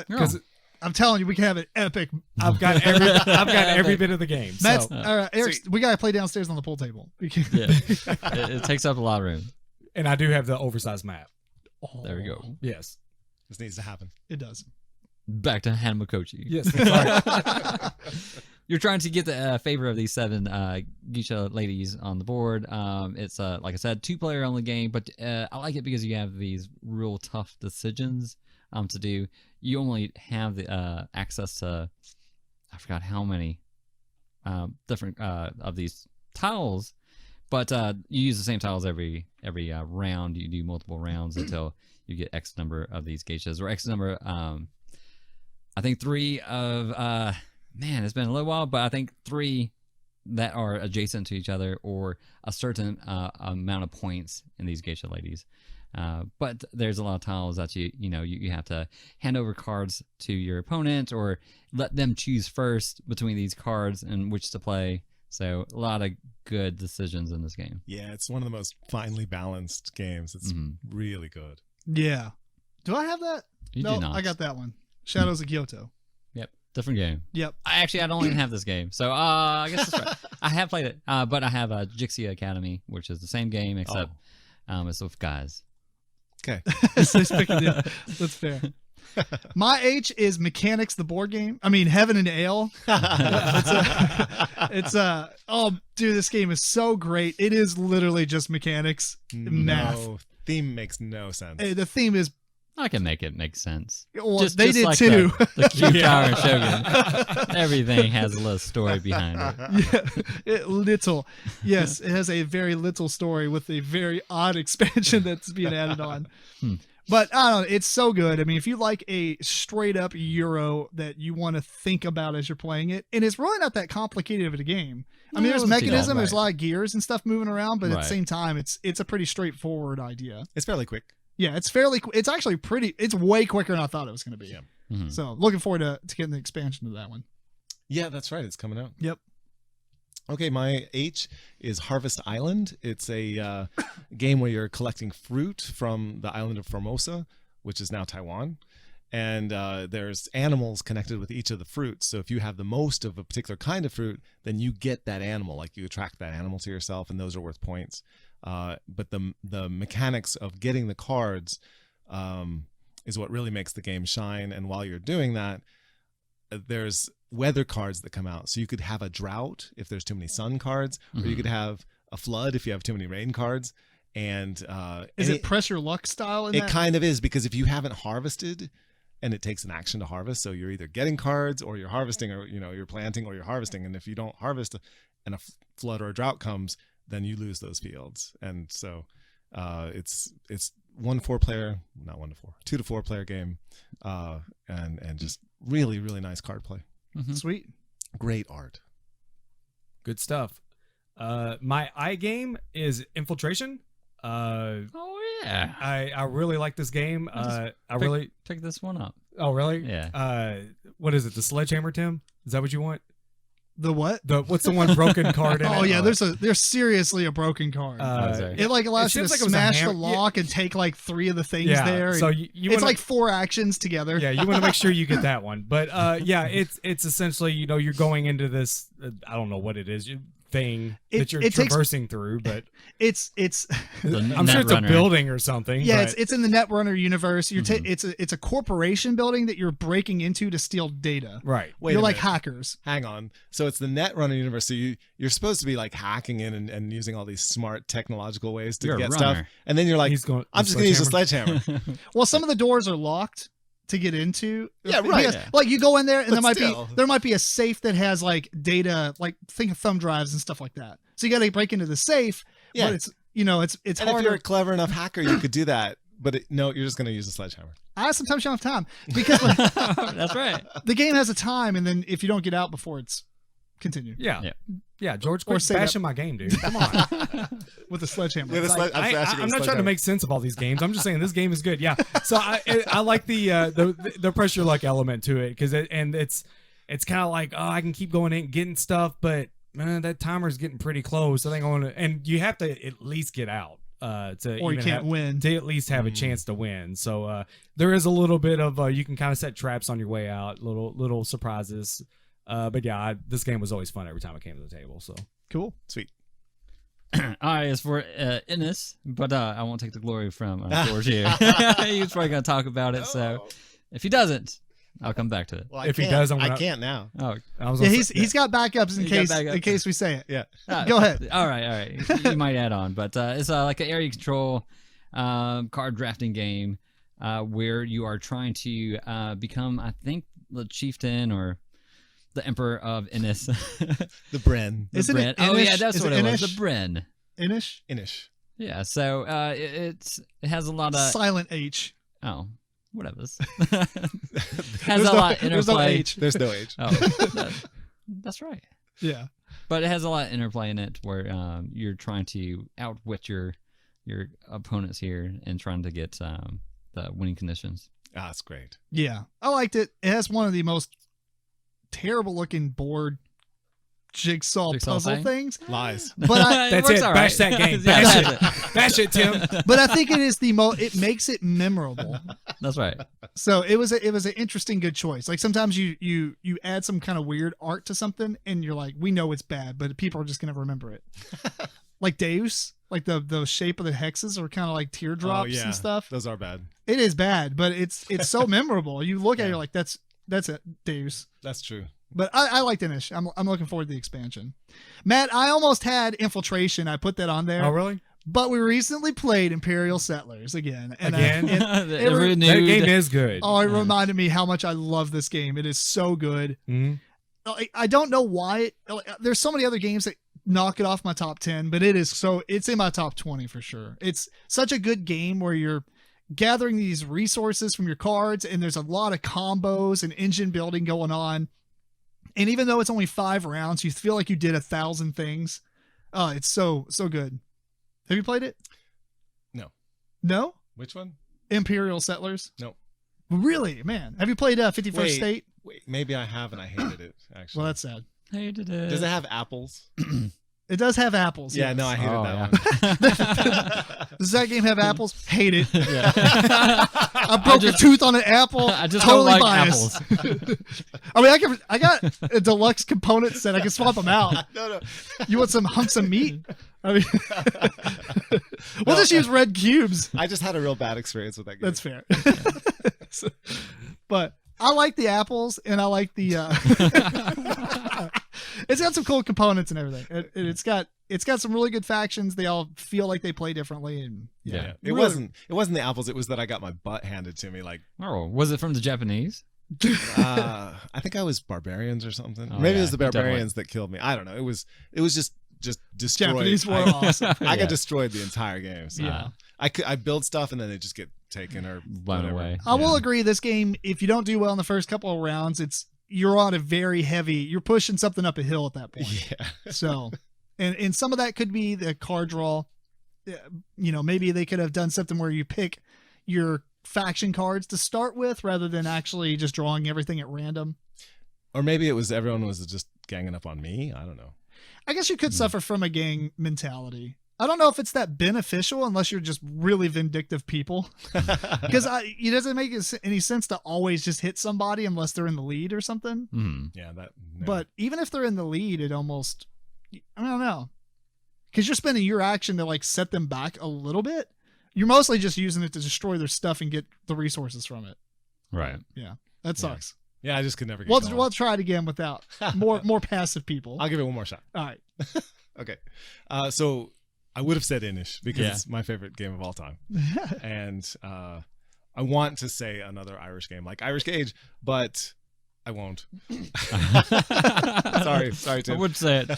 Because I'm telling you, we can have an epic. I've got every bit of the game. Matt's, So, Eric, we gotta play downstairs on the pool table. We can- Yeah. it takes up a lot of room. and I do have the oversized map. There we go. Yes. This needs to happen. It does. Back to Hanamakoji. Yes. That's right. You're trying to get the favor of these 7 geisha ladies on the board. It's like I said, 2-player only game, but I like it because you have these real tough decisions to do. You only have the access to, I forgot how many different of these tiles, but you use the same tiles every round. You do multiple rounds until you get X number of these geishas, or X number. I think 3 of man, it's been a little while, but I think 3 that are adjacent to each other, or a certain amount of points in these geisha ladies. But there's a lot of tiles that you have to hand over cards to your opponent, or let them choose first between these cards and which to play. So a lot of good decisions in this game. Yeah, it's one of the most finely balanced games. It's really good. Yeah. Do I have that? You no, do not. I got that one. Shadows of Kyoto. Yep, different game. Yep. I don't even have this game, so I guess that's right. I have played it, but I have Jixia Academy, which is the same game except it's with guys. Okay. That's fair. My H is Mechanics, the board game. I mean, Heaven and Ale. Oh, dude, this game is so great. It is literally just mechanics, math. No, theme makes no sense. Hey, the theme is, I can make it make sense. well, Just they did like too. The Q Tower and Shogun. Everything has a little story behind it. Yeah, little. Yes, it has a very little story with a very odd expansion that's being added on. But I don't know, it's so good. I mean, if you like a straight up Euro that you want to think about as you're playing it, and it's really not that complicated of a game. I mean, there's mechanism, there's a lot of gears and stuff moving around, but at the same time, it's a pretty straightforward idea. It's fairly quick. Yeah, it's it's actually pretty. It's way quicker than I thought it was going to be. Yeah. Mhm. So looking forward to getting the expansion of that one. Yeah, that's right. It's coming out. Yep. Okay, my H is Harvest Island. It's a game where you're collecting fruit from the island of Formosa, which is now Taiwan. And there's animals connected with each of the fruits. So if you have the most of a particular kind of fruit, then you get that animal. Like you attract that animal to yourself, and those are worth points. But the mechanics of getting the cards is what really makes the game shine. And while you're doing that, there's weather cards that come out. So you could have a drought if there's too many sun cards, or you could have a flood if you have too many rain cards. And Is it press your luck style? In it that? kind of is, because if you haven't harvested, and it takes an action to harvest, so you're either getting cards or you're harvesting, or you're planting or you're harvesting. And if you don't harvest and a flood or a drought comes, then you lose those fields. And so it's 2 to 4 player game, and just really, really nice card play. Mhm. Sweet. Great art. Good stuff. My I game is Infiltration. Oh yeah. I really like this game. I really Pick this one up. Oh really? Yeah. What is it? The Sledgehammer, Tim? Is that what you want? The what? What's the one broken card in Oh it? yeah, there's seriously a broken card. sorry. It like allows you to seems like it was a smash the ham- lock and take like 3 of the things Yeah. there. So and you it's wanna, like 4 actions together. yeah, you want to make sure you get that one. But yeah, it's essentially you're going into this I don't know what it is thing that you're it takes- traversing through, but It's I'm sure it's a building or something. yeah, but, it's in the Netrunner universe. You're Mhm. it's a corporation building that you're breaking into to steal data. right. Wait You're a like minute. hackers. Hang on. So it's the Netrunner universe. So you're supposed to be like hacking in and using all these smart technological ways to You're a get stuff. runner. And then you're like, He's going. I'm just going to use a sledgehammer. Well, some of the doors are locked to get into. Yeah, right. Because, Yeah. like you go in there and But there might be a safe that has like data, like think of thumb drives and stuff like that. So you got to break into the safe. Yeah. But it's And if harder. you're a clever enough hacker, you could do that. But no, you're just going to use a sledgehammer. Sometimes you don't have time because That's right. the game has a time, and then if you don't get out before it's continued Yeah. Yeah. Yeah. George, Or quit say that- bashing my game, dude. Come on. with a sledgehammer. With a It's sled- I'm flashing with I'm a not trying to sledgehammer. make sense of all these games. I'm just saying this game is good. Yeah. So I like the pressure luck element to it because it's kind of like, oh, I can keep going in and getting stuff, but man, that timer's getting pretty close. I think I want to, and you have to at least get out to Or you even can't win. to at least have a chance to win. So there is a little bit of you can kind of set traps on your way out, little surprises. But yeah, this game was always fun every time I came to the table. So Cool. Sweet. All right, as for Innis, but I won't take the glory from George here. He's probably going to talk about it. So if he doesn't, I'll come back to it. Well, If he does, I'm I gonna- can't now. Oh, I was Yeah, gonna he's say- he's got backups in He's got case backups. we say it. Yeah. Go ahead. All right. You might add on, but it's like an area control card drafting game where you are trying to become, I think, the chieftain or the emperor of Innis. The Bren. The Isn't it Bren. Oh yeah, Inish? that's Is what it it was. Inish? The Bren. Inish? Inish. Yeah. So it has a lot of Silent H. whatever. Has There's a no- lot of there's no interplay. H. There's no age. Oh, that's right. Yeah. But it has a lot of interplay in it where you're trying to outwit your opponents here and trying to get the winning conditions. Ah, that's great. Yeah. I liked it. It has one of the most terrible looking board jigsaw puzzle thing? things. Lies. But I, That's works it. all Bash right. that game. Yeah, Bash that's it. Bash it, Tim. but I think it is it makes it memorable. That's right. So it was an interesting good choice. Like sometimes you add some kind of weird art to something and you're like, we know it's bad, but people are just gonna remember it. Like Deus, like the shape of the hexes are kind of like teardrops and stuff. Those are bad. It is bad, but it's so memorable. You look at it, you're like, that's it, Deus. That's true. But I liked Inish. I'm looking forward to the expansion. Matt, I almost had Infiltration. I put that on there. Oh, really? But we recently played Imperial Settlers again. And Again? It renewed- That game is good. it reminded me how much I love this game. It is so good. Mhm. I don't know why. There's so many other games that knock it off my top 10, but it's in my top 20 for sure. It's such a good game where you're gathering these resources from your cards and there's a lot of combos and engine building going on. And even though it's only 5 rounds, you feel like you did 1,000 things. Oh, it's so good. Have you played it? No. No? Which one? Imperial Settlers? Nope. Really, man. Have you played 51st Wait. State? Wait, maybe I have and I hated it, actually. Well, that's sad. Hated it. Does it have apples? It does have apples. Yeah, yes. no, I hated Oh, that one. Does that game have apples? Hate it. Yeah. I broke a tooth on an apple. I just totally don't like biased. apples. I mean, I got a deluxe component set. I can swap them out. No. You want some hunks of meat? I mean, we'll just use red cubes. I just had a real bad experience with that game. That's fair. But I like the apples, and I like the. It's got some cool components and everything. It's got some really good factions. They all feel like they play differently, and Yeah. It Really- wasn't the apples. It was that I got my butt handed to me. Like, Oh, was it from the Japanese? I think I was barbarians or something. Oh, Maybe it yeah, was the barbarians that killed me. I don't know. It was just destroyed. Japanese were I awesome. got Yeah. destroyed the entire game. So Yeah. I build stuff and then they just get taken or Blown whatever. away. I will agree. This game, if you don't do well in the first couple of rounds, you're on a very heavy. You're pushing something up a hill at that point. Yeah. So, and some of that could be the card draw. Maybe they could have done something where you pick your faction cards to start with rather than actually just drawing everything at random. Or maybe it was everyone was just ganging up on me. I don't know. I guess you could suffer from a gang mentality. I don't know if it's that beneficial unless you're just really vindictive people. Because it doesn't make any sense to always just hit somebody unless they're in the lead or something. Yeah, no. But even if they're in the lead, it almost, I don't know. Because you're spending your action to like set them back a little bit. You're mostly just using it to destroy their stuff and get the resources from it. Right. Yeah, that sucks. Yeah, I just could never get going. We'll try it again without more passive people. I'll give it one more shot. All right. Okay. So I would have said Inish because Yeah. it's my favorite game of all time. And I want to say another Irish game like Irish Gauge, but I won't. Sorry, I Tim. would say it,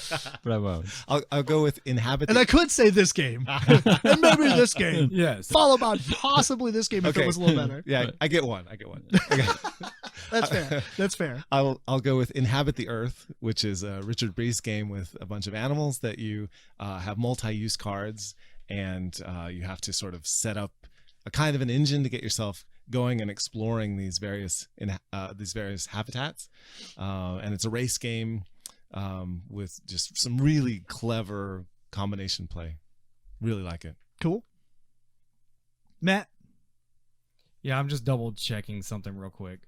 but I won't. I'll go with Inhabit. And I could say this game. And maybe this game. Yes. Followed by possibly this game if it Okay. was a little better. Yeah, I get one. Okay. That's fair. That's fair. I'll go with Inhabit the Earth, which is a Richard Breese game with a bunch of animals that you have multi-use cards, and you have to sort of set up a kind of an engine to get yourself going and exploring these various habitats. And it's a race game with just some really clever combination play. Really like it. Cool. Matt. Yeah, I'm just double checking something real quick.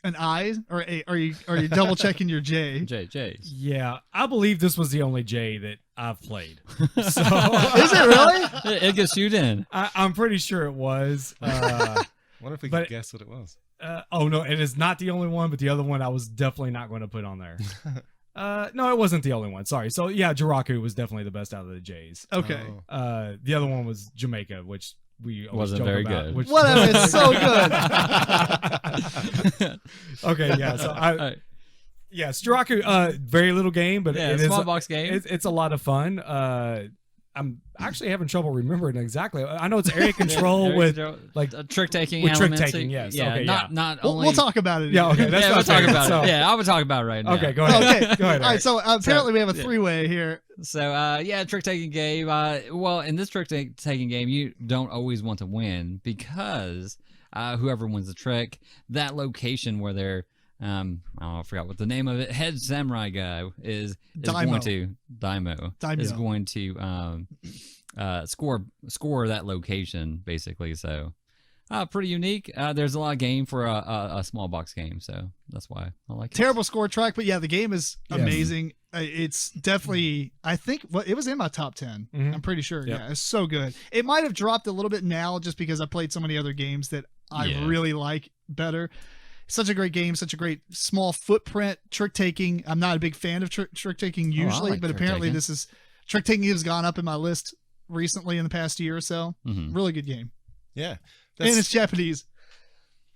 An I or are you double checking your J? J's. Yeah, I believe this was the only J that I've played. So Is it really? It gets shoot in. I'm pretty sure it was. Wonder if we But- could guess what it was. Oh no, it is not the only one, but the other one I was definitely not going to put on there. No, it wasn't the only one. Sorry. So yeah, Jiraku was definitely the best out of the J's. Okay. Oh. The other one was Jamaica, which we always Wasn't joke very about, good. which- Whatever. It's so good. Okay, yeah. So yes, Jiraku, very little game, but Yeah, it is small box game. It's a lot of fun. I'm actually having trouble remembering exactly. I know it's area control with like trick taking. with trick-taking, yes. Yeah, Okay, not We'll, only. we'll talk about it. yeah. Okay, that's Yeah, what we'll I'm talk saying. about So- it. Yeah, I will talk about it right now. Okay, go ahead. Okay. Go ahead. All right. So apparently we have a yeah. three-way here. So yeah, trick taking game. Well, in this trick taking game, you don't always want to win because whoever wins the trick, that location where they're I forgot what the name of it. Head samurai guy is going to Daimo is going to score that location basically. So pretty unique. There's a lot of game for a small box game, so that's why I like it. Terrible score track, but yeah, the game is amazing. It's definitely, I think, it was in my top 10. Mhm. I'm pretty sure. Yep. Yeah, it's so good. It might have dropped a little bit now just because I played so many other games that I really like better. Such a great game, such a great small footprint trick taking. I'm not a big fan of trick taking usually, like but trick apparently taking. this is trick taking has gone up in my list recently in the past year or so. Mhm. Really good game, Yeah. and it's Japanese.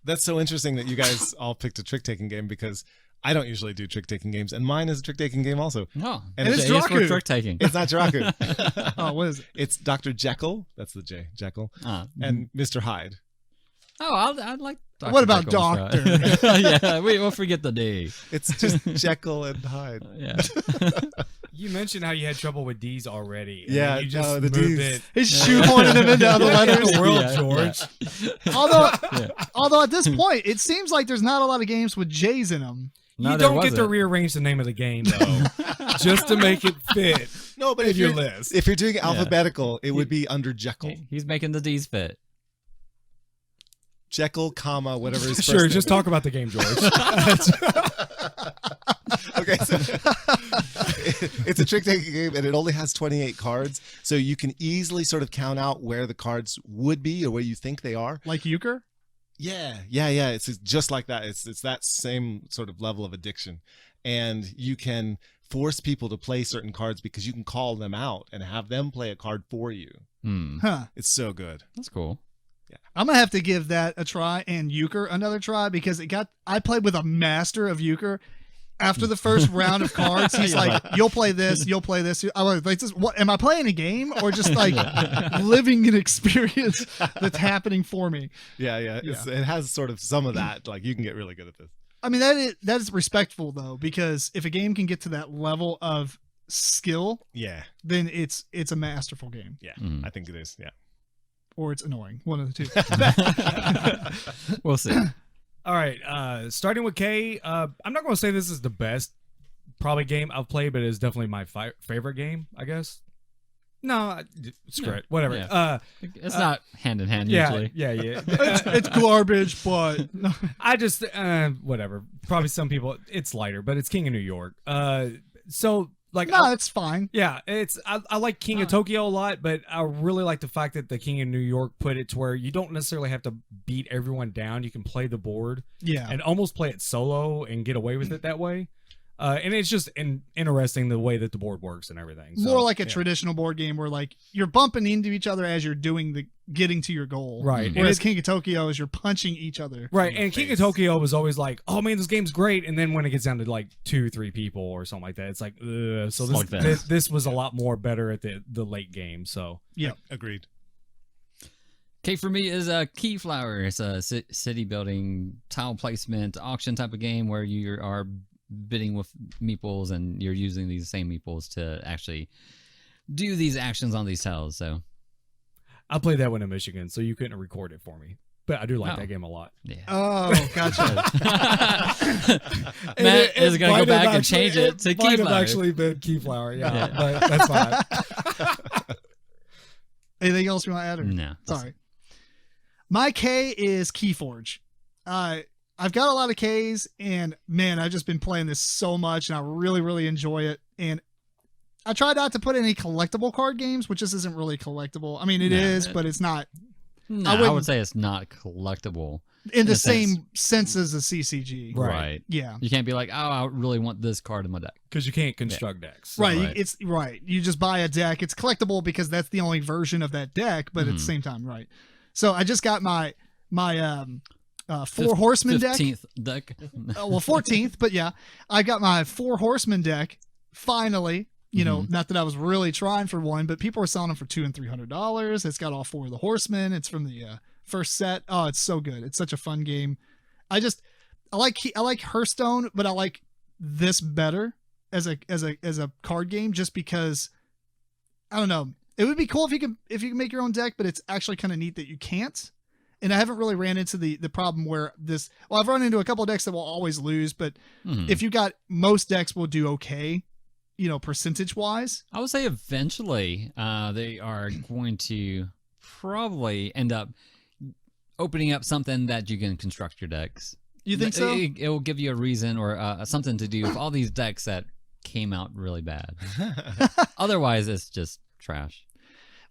That's so interesting that you guys all picked a trick-taking game because I don't usually do trick-taking games, and mine is a trick-taking game also. Oh, And it's J is for Jiraku. trick taking. It's not Jiraku. Oh, what is it? It's Dr. Jekyll. That's the J, Jekyll. Oh, And Mr. Hyde. I Dr. What about Jekyll's Doctor? Yeah, we'll forget the D. It's just Jekyll and Hyde. Yeah. You mentioned how you had trouble with D's already. and Yeah, you just no, the moved Ds. it. He's shoehorning him into other What in letters. the world, Yeah, George? Although at this point, it seems like there's not a lot of games with J's in them. No, You there don't get to wasn't. rearrange the name of the game though, just to make it fit No, but in if your you're, list. if you're doing alphabetical, it would be under Jekyll. He's making the D's fit. Jekyll, comma, whatever his first Sure, name. just talk about the game, George. Okay, so it's a trick-taking game, and it only has 28 cards, so you can easily sort of count out where the cards would be or where you think they are. Like euchre? Yeah. It's just like that. It's that same sort of level of addiction, and you can force people to play certain cards because you can call them out and have them play a card for you. Huh. It's so good. That's cool. I'm gonna have to give that a try and euchre another try because I played with a master of euchre. After the first round of cards, he's like, "You'll play this, you'll play this." I was like, "What? Am I playing a game or just like living an experience that's happening for me?" Yeah. It has sort of some of that. Like you can get really good at this. I mean, that is respectful though, because if a game can get to that level of skill, Yeah. then it's a masterful game, Yeah. Mhm. I think it is. Yeah. or it's annoying. One of the two. We'll see. All right, starting with K. I'm not going to say this is the best probably game I've played, but it's definitely my favorite game, I guess. No, screw it. Whatever. Yeah. It's not hand in hand Yeah, usually. yeah. It's garbage, but I just whatever. Probably some people it's lighter, but it's King of New York. So like no, it's fine. yeah, I like King of Tokyo a lot, but I really like the fact that the King of New York put it to where you don't necessarily have to beat everyone down. You can play the board Yeah, and almost play it solo and get away with it that way. And it's just interesting the way that the board works and everything. So, more like a yeah. traditional board game where like you're bumping into each other as you're doing the getting to your goal. Right. And Whereas it- King of Tokyo is you're punching each other. Right, in the and King of face. Tokyo was always like, "Oh man, this game's great," and then when it gets down to like 2-3 people or something like that, it's like, ugh. So Like that. this was a lot more better at the late game. So Yeah. Agreed. K for me is a Keyflower. It's a city building, tile placement, auction type of game where you are bidding with meeples and you're using these same meeples to actually do these actions on these tiles. So I played that one in Michigan, so you couldn't record it for me, but I do like Oh. that game a lot. yeah. Oh, gotcha. Matt is going to go back and change it to might have Keyflower. actually been Keyflower, yeah, Yeah. but that's fine. Anything else you want to add? Or? No. Sorry. My K is Keyforge. I've got a lot of Ks, and man, I've just been playing this so much, and I really, really enjoy it. And I try not to put any collectible card games, which just isn't really collectible. I mean, it No, is, it- but it's not No, I I, wouldn't- would say it's not collectible. in the a sense. same sense as a CCG. Right. Yeah. You can't be like, oh, I really want this card in my deck. Because you can't construct decks. Right. Right. It's right. You just buy a deck. It's collectible because that's the only version of that deck, but at the Mhm. same time, right. So I just got my Four Horsemen deck. 15th deck. Well, 14th, but yeah, I got my Four Horsemen deck finally. You know, not that I was really trying for one, but people are selling them for $200 and $300. It's got all four of the horsemen. It's from the first set. Oh, it's so good. It's such a fun game. I like Hearthstone, but I like this better as a card game just because I don't know. It would be cool if you can make your own deck, but it's actually kind of neat that you can't. And I haven't really ran into the problem where I've run into a couple of decks that will always lose, but Mhm. if you got most decks will do okay, you know, percentage wise. I would say eventually they are going to probably end up opening up something that you can construct your decks. You think so? It will give you a reason or something to do with all these decks that came out really bad. Otherwise, it's just trash.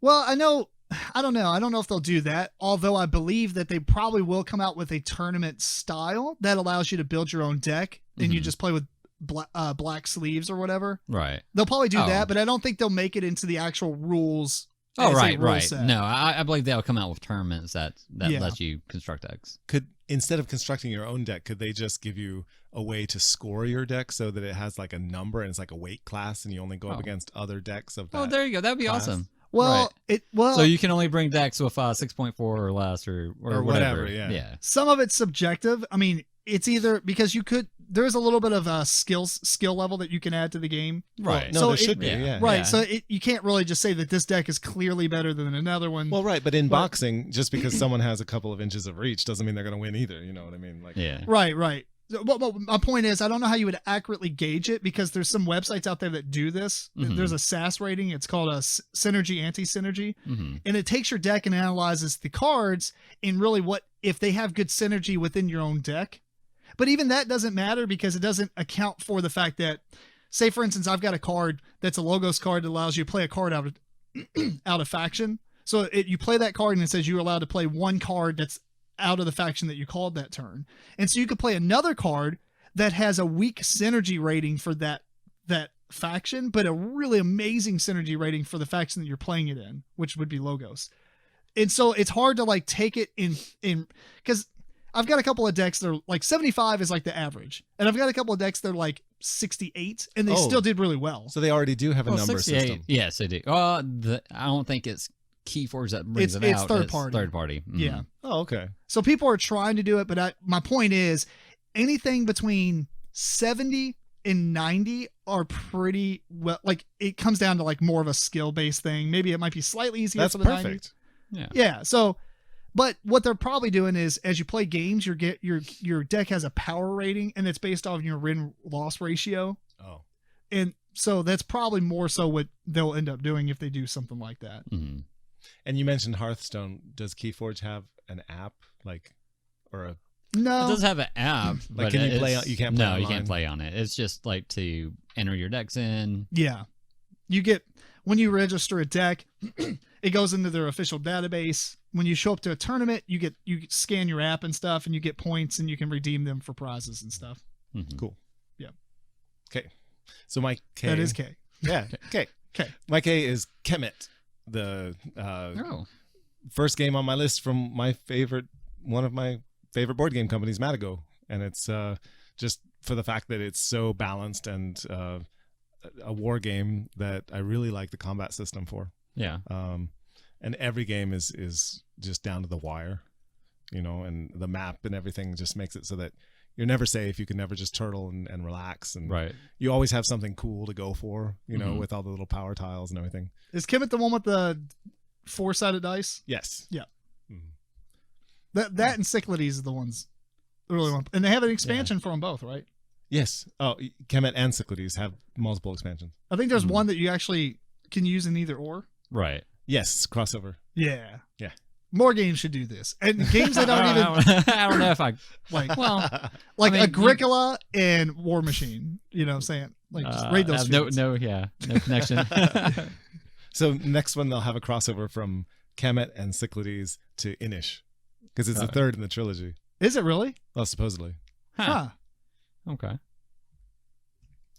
Well, I don't know. I don't know if they'll do that, although I believe that they probably will come out with a tournament style that allows you to build your own deck and you Mhm. just play with black sleeves or whatever. Right. They'll probably do Oh. that, but I don't think they'll make it into the actual rules. Oh, as a right, rule right. set. No, I believe they'll come out with tournaments that Yeah. let you construct decks. Could instead of constructing your own deck, could they just give you a way to score your deck so that it has like a number and it's like a weight class and you only go up Oh. against other decks of that? Oh, there you go. That'd be class. awesome. Well, So you can only bring decks with 6.4 or less, or whatever. Yeah. some of it's subjective. I mean, it's either because there's a little bit of a skill level that you can add to the game. Right. No, So there should be. Yeah. Right. Yeah. So you can't really just say that this deck is clearly better than another one. Well, right, but in boxing, just because someone has a couple of inches of reach doesn't mean they're going to win either. You know what I mean? Like, Yeah. Right. Well, my point is, I don't know how you would accurately gauge it because there's some websites out there that do this. Mhm. There's a SAS rating. It's called a synergy, anti-synergy. Mm-hmm. And it takes your deck and analyzes the cards and really if they have good synergy within your own deck. But even that doesn't matter because it doesn't account for the fact that, say, for instance, I've got a card that's a Logos card that allows you to play a card out of faction. So you play that card and it says you're allowed to play one card that's out of the faction that you called that turn. And so you could play another card that has a weak synergy rating for that faction, but a really amazing synergy rating for the faction that you're playing it in, which would be Logos. And so it's hard to like take it in because I've got a couple of decks that are like 75 is like the average. And I've got a couple of decks that are like 68 and they still did really well. so they already do have a number 68. system. Yes, they do. I don't think it's Keyforge that brings it It's out. third party. Third party. Mhm. Yeah. Oh, okay. So people are trying to do it, but my point is anything between 70 and 90 are pretty well, like it comes down to like more of a skill based thing. Maybe it might be slightly easier That's for the 90. perfect. Yeah. Yeah. So, but what they're probably doing is as you play games, your deck has a power rating and it's based off your win-loss ratio. Oh, And so that's probably more so what they'll end up doing if they do something like that. Mm-hmm. and you mentioned Hearthstone. Does Keyforge have an app or a? No. It does have an app. Like, but can you it's- play on- you can't play No, you online? can't play on it. It's just like to enter your decks in. Yeah. You get, when you register a deck, it goes into their official database. When you show up to a tournament, you scan your app and stuff and you get points and you can redeem them for prizes and stuff. Mhm. Cool. Yeah. Okay. So my K. That is K. Yeah. Okay. Okay. My K is Kemet, the Oh. first game on my list from one of my favorite board game companies, Matago, and it's just for the fact that it's so balanced and a war game that I really like the combat system for. Yeah. And every game is just down to the wire, and the map and everything just makes it so that you're never safe. You can never just turtle and relax, and Right. you always have something cool to go for, Mhm. with all the little power tiles and everything. Is Kemet the one with the 4-sided dice? Yes. Yeah. Mhm. That and Cyclades are the ones I really want. And they have an expansion for them both, right? Yes. Oh, Kemet and Cyclades have multiple expansions. I think there's one that you actually can use in either or. Right. Yes, crossover. Yeah. Yeah. More games should do this. And games that don't even I don't know if I. like Well, like I mean, Agricola and War Machine. You know what I'm saying? Like just raid those fields. no connection. So next one they'll have a crossover from Kemet and Cyclades to Inish, because it's the third in the trilogy. Is it really? Well, supposedly. Huh. Okay.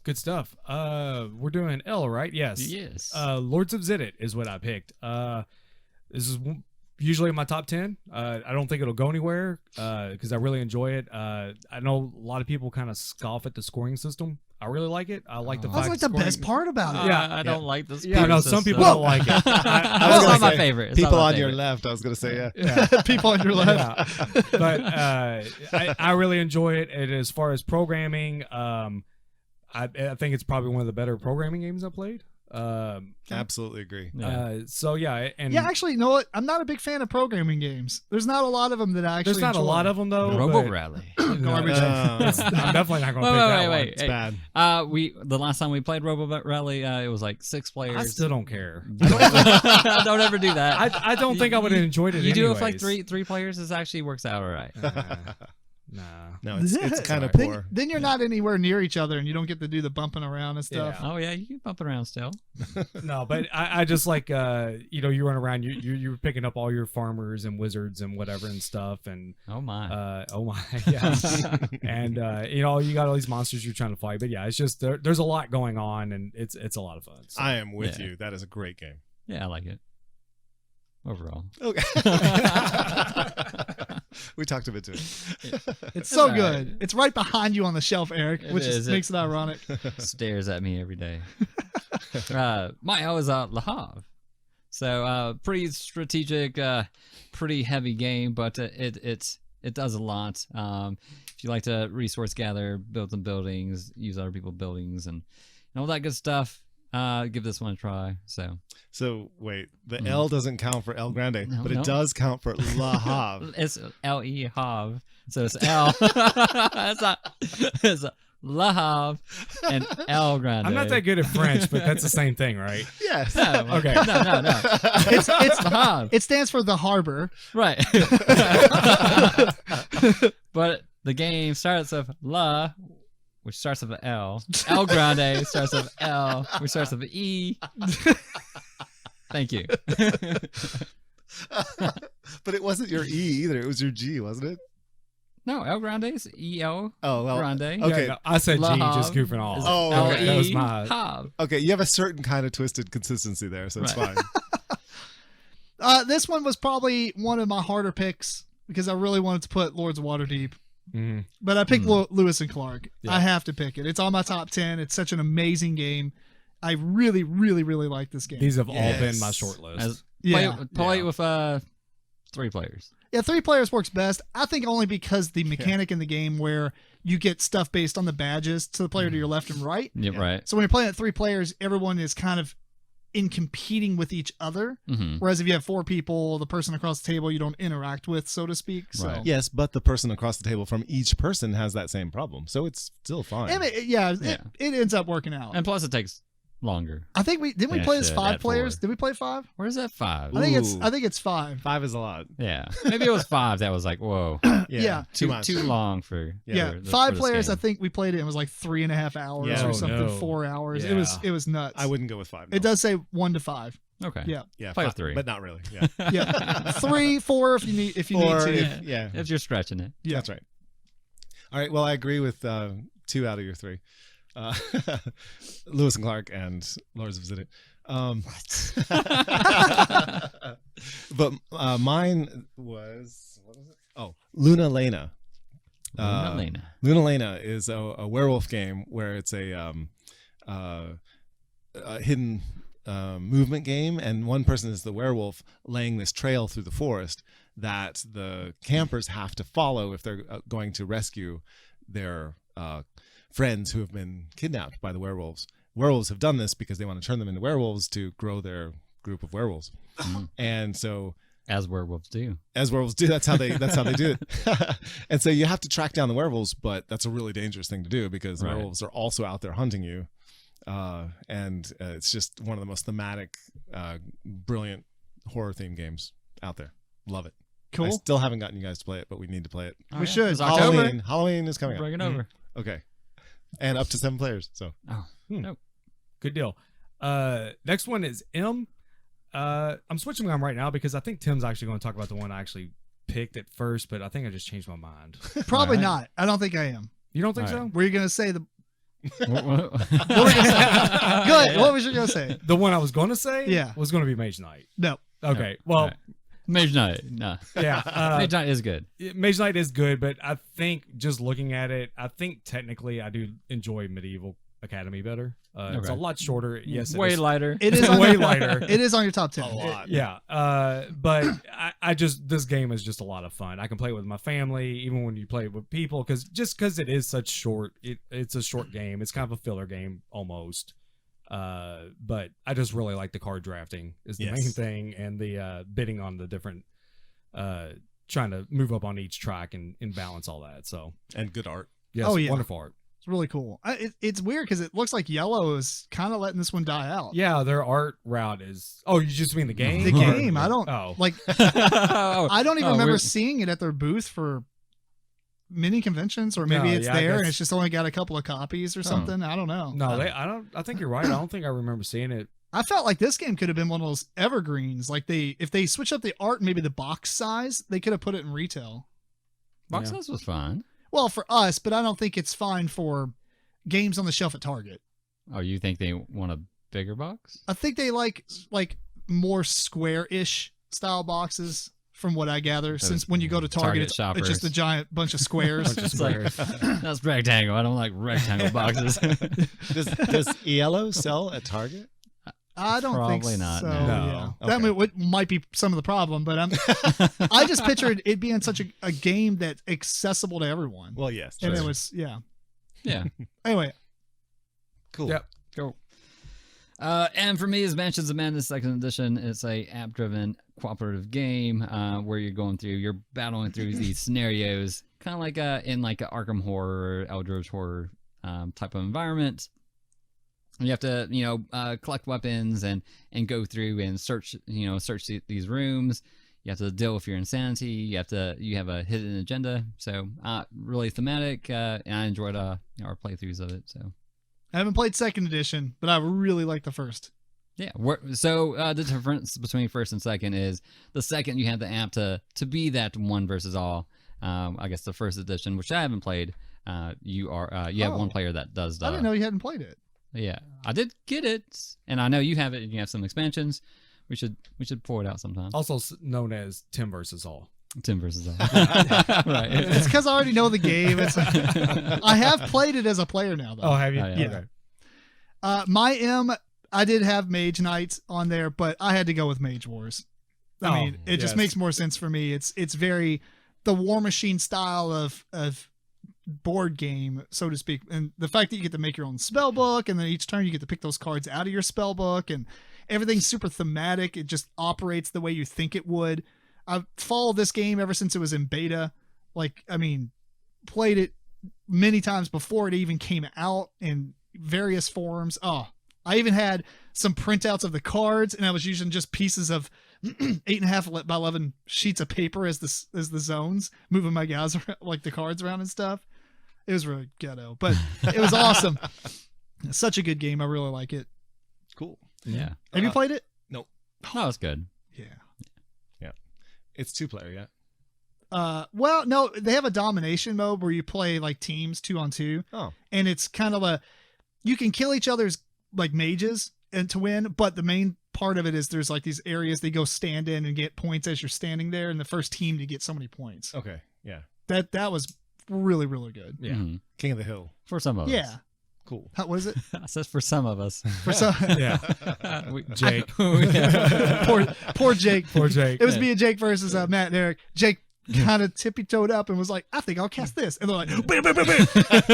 Good stuff. We're doing L, right? Yes. Yes. Lords of Zidit is what I picked. This is usually in my top 10. I don't think it'll go anywhere because I really enjoy it. I know a lot of people kind of scoff at the scoring system. I really like it. I like the That's fact like the scoring- best part about it. Yeah. I don't like this. Yeah, no, some people don't like it. I was It's gonna not my say, favorite. It's not People my on your favorite. left. I was gonna say, yeah. Yeah. People on your left. Yeah. But I really enjoy it. And as far as programming, I think it's probably one of the better programming games I played. Absolutely agree. Yeah. So yeah, and Yeah, actually, you know what? I'm not a big fan of programming games. There's not a lot of them that I actually there's not enjoy. a lot of them though. Robo but- Rally. Garbage. I'm definitely not going to pick that one. Wait. It's Hey, bad. the last time we played Robo Rally, it was like 6 players. I still don't care. Don't ever do that. I don't think I would have enjoyed it. You do it with like anyways. three players. This actually works out all right. Nah. No, it's kind of Then- poor. Then you're not anywhere near each other, and you don't get to do the bumping around and stuff. Yeah. Oh yeah, you can bump it around still. No, but I just like you run around, you're picking up all your farmers and wizards and whatever and stuff, and Oh my. yeah, and you got all these monsters you're trying to fight, but yeah, it's just there's a lot going on, and it's a lot of fun. So. I am with Yeah. you. That is a great game. Yeah, I like it. Overall. Okay. We talked a bit to it. It's so All right. good. It's right behind you on the shelf, Eric, It which is. makes it ironic. Stares at me every day. My O is Le Havre. So pretty strategic, pretty heavy game, but it does a lot. If you like to resource gather, build some buildings, use other people's buildings, and all that good stuff, give this one a try. So wait, the L doesn't count for El Grande, No, but no. it does count for La Havre. It's L-E Hav. So it's L. It's La Havre and El Grande. I'm not that good at French, but that's the same thing, right? Yes. No, Okay. No. It's La Havre. it stands for the harbor. Right. But the game starts with La, which starts with an L. El Grande starts with L, which starts with an E. Thank you. But it wasn't your E either. It was your G, wasn't it? No, El Grande is E-L Oh, well. Grande. Okay. Yeah, no, I said G, La just Havre goofing off. is Oh, L-E okay. That was my- Havre. Okay, you have a certain kind of twisted consistency there, so it's Right. fine. This one was probably one of my harder picks because I really wanted to put Lords of Waterdeep. Mhm. But I picked Lewis and Clark. Yeah. I have to pick it. It's on my top 10. It's such an amazing game. I really, really, really like this game. These have all Yes. been my short list. As Yeah. play Yeah. it with 3 players. Yeah, 3 players works best. I think only because the mechanic in the game where you get stuff based on the badges to the player to your left and right. Yeah, Yeah. right. So when you're playing at 3 players, everyone is kind of in competing with each other. Mm-hmm. Whereas if you have 4 people, the person across the table you don't interact with, so to speak. So Right. Yes, but the person across the table from each person has that same problem, so it's still fine. And it ends up working out. And plus, it takes longer. I think we Yeah, play this shit, 5 at players? 4. Did we play 5? Where's that 5? I think Ooh. it's 5. 5 is a lot. Yeah, maybe it was 5. That was like, whoa, Yeah. Too much. too long for Yeah, for 5 this players. game. I think we played it. It was like 3.5 hours Yeah. or Oh, something. no. 4 hours. Yeah. It was nuts. I wouldn't go with 5. No. It does say 1 to 5. Okay. Yeah, Yeah, Play with 5, 3. but not really. Yeah. yeah. 3, 4 if you need Or to. if- yeah. If you're stretching it. Yeah. That's right. All right. Well, I agree with 2 out of your 3. Lewis and Clark and Lords of Zidit. But mine was, what was it? Oh, Luna Lena. Lena. Luna Lena is a werewolf game where it's a hidden movement game, and one person is the werewolf laying this trail through the forest that the campers have to follow if they're going to rescue their friends who have been kidnapped by the werewolves. Werewolves have done this because they want to turn them into werewolves to grow their group of werewolves. And so As werewolves do. as werewolves do, that's how they do it. And so you have to track down the werewolves, but that's a really dangerous thing to do because Right. werewolves are also out there hunting you. And it's just one of the most thematic, brilliant horror themed games out there. Love it. I Cool. still haven't gotten you guys to play it, but we need to play it. Oh, We yeah. should. It's October. Halloween is coming up. Bring it over. Okay. And up to 7 players. So Good deal. Next one is M. I'm switching them right now because I think Tim's actually going to talk about the one I actually picked at first, but I think I just changed my mind. Probably All right. not. I don't think I am. You don't think All so? Were you going to say the... What? Good. What was you going to say? The one I was going to say Yeah. was going to be Mage Knight. No. Okay. Well, All right. Mage Knight. No. yeah. Mage Knight is good. Mage Knight is good, but I think just looking at it, I think technically I do enjoy Medieval Academy better. It's a Okay. lot shorter. Yes, it Way is. lighter. It is It's on way your- lighter. It is on your top 10. a lot. Yeah, but I just this game is just a lot of fun. I can play it with my family, even when you play it with people, because it is such short. It's a short game. It's kind of a filler game almost. But I just really like the card drafting is the Yes. main thing, and the bidding on the different, trying to move up on each track and balance all that. So and good art. yes, Oh, yeah. wonderful art. It's really cool. It's weird because it looks like Yellow is kind of letting this one die out. Yeah, their art route is. Oh, you just mean the game? The game. I don't Oh, like. Oh, I don't even oh, remember we're- seeing it at their booth for mini conventions, or maybe No, it's yeah, I there and guess- it's just only got a couple of copies or something. I don't know. no, I don't. I think you're right. I don't think I remember seeing it. I felt like this game could have been one of those evergreens. Like if they switch up the art, and maybe the box size, they could have put it in retail. Box Yeah. size was fine. Well, for us, but I don't think it's fine for games on the shelf at Target. Oh, you think they want a bigger box? I think they like more square-ish style boxes, from what I gather. Since when you go to Target, Target it's just a shoppers. giant bunch of squares. Bunch of It's like, squares. that's rectangle. I don't like rectangle boxes. Does Yellow sell at Target? I don't think Probably not, so. no. Yeah. Okay. That might be some of the problem, but I just pictured it being such a game that's accessible to everyone. Well, yes. and sure. it was, yeah. Yeah. Anyway, cool. Yep. Cool. And for me, is Mansions of Madness Second Edition. It's a app-driven cooperative game where you're battling through these scenarios, kind of like in like an Arkham Horror, or Eldritch Horror type of environment. You have to collect weapons and go through and search these rooms. You have to deal with your insanity. You have a hidden agenda. So really thematic, and I enjoyed our playthroughs of it. So. I haven't played second edition, but I really like the first. Yeah. So the difference between first and second is the second you have the app to be that one versus all. I guess the first edition, which I haven't played, you have one player that does I didn't know you hadn't played it. Yeah, I did get it, and I know you have it. And you have some expansions. We should pull it out sometime. Also known as Tim versus All. Tim versus all. Right. It's because I already know the game. I have played it as a player now, though. Oh, have you? Oh, yeah. Okay. My I did have Mage Knight on there, but I had to go with Mage Wars. I mean, it just yes. makes more sense for me. It's very the War Machine style of board game, so to speak, and the fact that you get to make your own spell book, and then each turn you get to pick those cards out of your spell book, and everything's super thematic. It just operates the way you think it would. I've followed this game ever since it was in beta. Played it many times before it even came out in various forms. Oh, I even had some printouts of the cards, and I was using just pieces of 8.5 by 11 sheets of paper as the zones, moving my guys around, like the cards around and stuff. It was really ghetto, but it was awesome. Such a good game. I really like it. Cool. Yeah. Have you played it? Nope. No, it's good. Yeah. It's 2-player, yeah. Well, no, they have a domination mode where you play like teams 2-on-2. Oh. And it's kind of you can kill each other's like mages and to win, but the main part of it is there's like these areas they go stand in and get points as you're standing there, and the first team to get so many points. Okay. Yeah. That was really, really good. Yeah. Mhm. King of the Hill. For some of us. Yeah. Cool. What is it? I says for some of us. For some, Yeah. Jake. Yeah. poor Jake. Poor Jake. It was me and Jake versus Matt and Eric. Jake kind of tippy-toed up and was like, I think I'll cast this. And they're like, bam, bam, bam,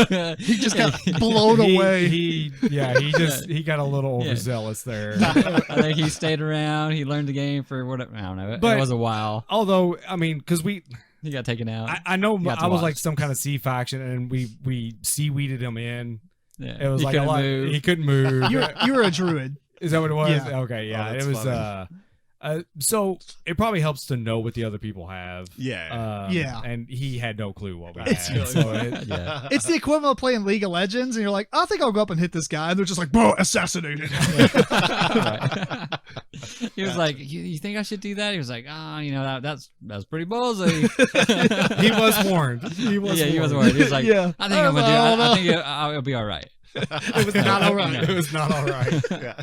bam. He just got blown away. He got a little overzealous there. I think he stayed around. He learned the game for whatever. I don't know. But- it was a while. Although, I mean, because He got taken out. I know You got to I was watch. like some kind of C faction, and we seaweeded him in. Yeah. It was He like a couldn't lot. move. He couldn't move. You were a druid. Is that what it was? Yeah. Okay, yeah. Oh, that's It was funny. so it probably helps to know what the other people have. Yeah. Yeah. And he had no clue what we It's had. really So funny. it- Yeah. It's the equivalent of playing League of Legends, and you're like, I think I'll go up and hit this guy. And they're just like, bro, assassinated. Right. He was like, you think I should do that? He was like, that's pretty ballsy. he was warned. He was He was worried. He was like, Yeah. I think I'm gonna do I it. don't I know. think it'll be all right. It was not all right. It was not all right. Yeah.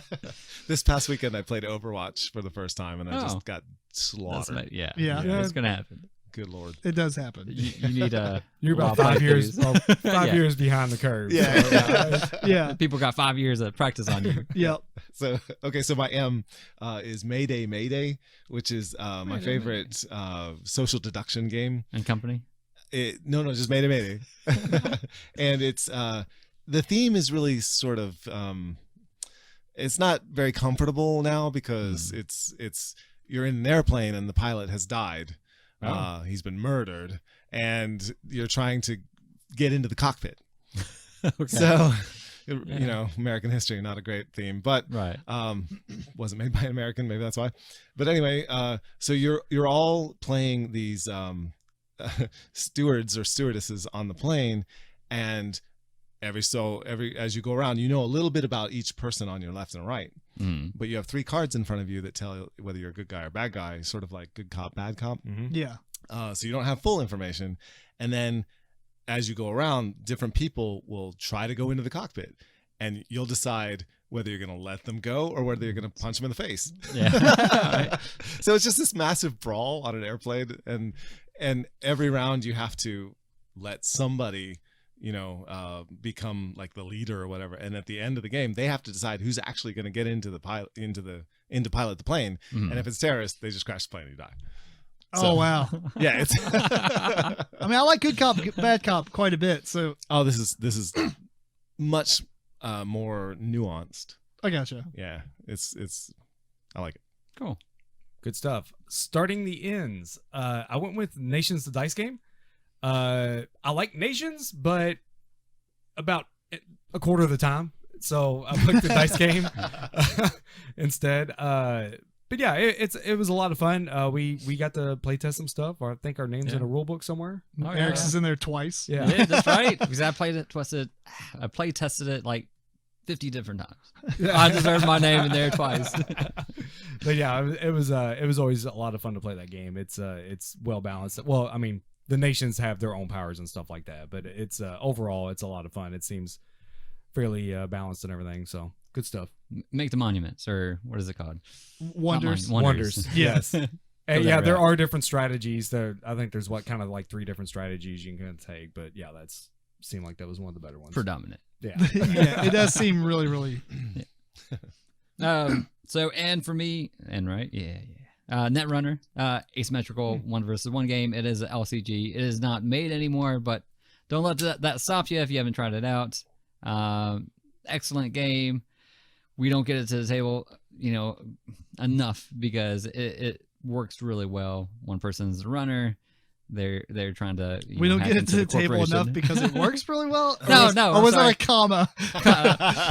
This past weekend, I played Overwatch for the first time, and I Oh. just got That's slaughtered. yeah. Yeah. It's gonna happen. Good Lord. It does happen. You need a. You're about lot of 5 years, playthroughs. five Yeah. years behind the curve. Yeah. So, Yeah. People got 5 years of practice on you. Yep. So my M is Mayday Mayday, which is my Mayday, favorite social deduction game. And company. No, just Mayday Mayday. And it's the theme is really sort of it's not very comfortable now because it's you're in an airplane and the pilot has died. Oh. He's been murdered, and you're trying to get into the cockpit. Okay. So, American history, not a great theme, but Right. wasn't made by an American, maybe that's why. But anyway, so you're all playing these stewards or stewardesses on the plane, and as you go around, you know a little bit about each person on your left and right. Mm. But you have 3 cards in front of you that tell whether you're a good guy or bad guy, sort of like good cop, bad cop. mhm. Yeah. So you don't have full information. And then as you go around, different people will try to go into the cockpit, and you'll decide whether you're going to let them go or whether you're going to punch them in the face. Yeah. Right. So it's just this massive brawl on an airplane, and every round you have to let somebody become like the leader or whatever. And at the end of the game, they have to decide who's actually going to get into the pilot the plane. Mhm. And if it's terrorists, they just crash the plane and you die. Oh wow. Yeah, it's. I mean, I like good cop, bad cop quite a bit. So Oh, this is much more nuanced. I gotcha. Yeah, it's. I like it. Cool. Good stuff. Starting the ends. I went with Nations, the dice game. I like Nations, but about a quarter of the time. So I picked the dice game instead. But yeah, it was a lot of fun. We got to play test some stuff. I think our name's in a rule book somewhere. Oh, Eric's is in there twice. Yeah. Yeah, that's right. Because I play tested it like 50 different times. I deserve my name in there twice. But yeah, it was always a lot of fun to play that game. It's well balanced. Well, I mean, the nations have their own powers and stuff like that, but it's overall it's a lot of fun. It seems fairly balanced and everything. So good stuff. Make the monuments, or what is it called? Wonders. Wonders. Yes. And yeah, that there route. are different strategies. I think there's kind of like 3 different strategies you can take. But yeah, that's seemed like that was one of the better ones. Predominant. Yeah. Yeah, it does seem really, really. So, and for me, right? Yeah. Netrunner, asymmetrical 1 versus 1 game. It is an LCG. It is not made anymore, but don't let that stop you if you haven't tried it out. Excellent game. We don't get it to the table, enough because it works really well. One person's the runner. They're trying to. We don't hack get it into to the table corporation. enough because it works really well. No, Or was I'm that a comma?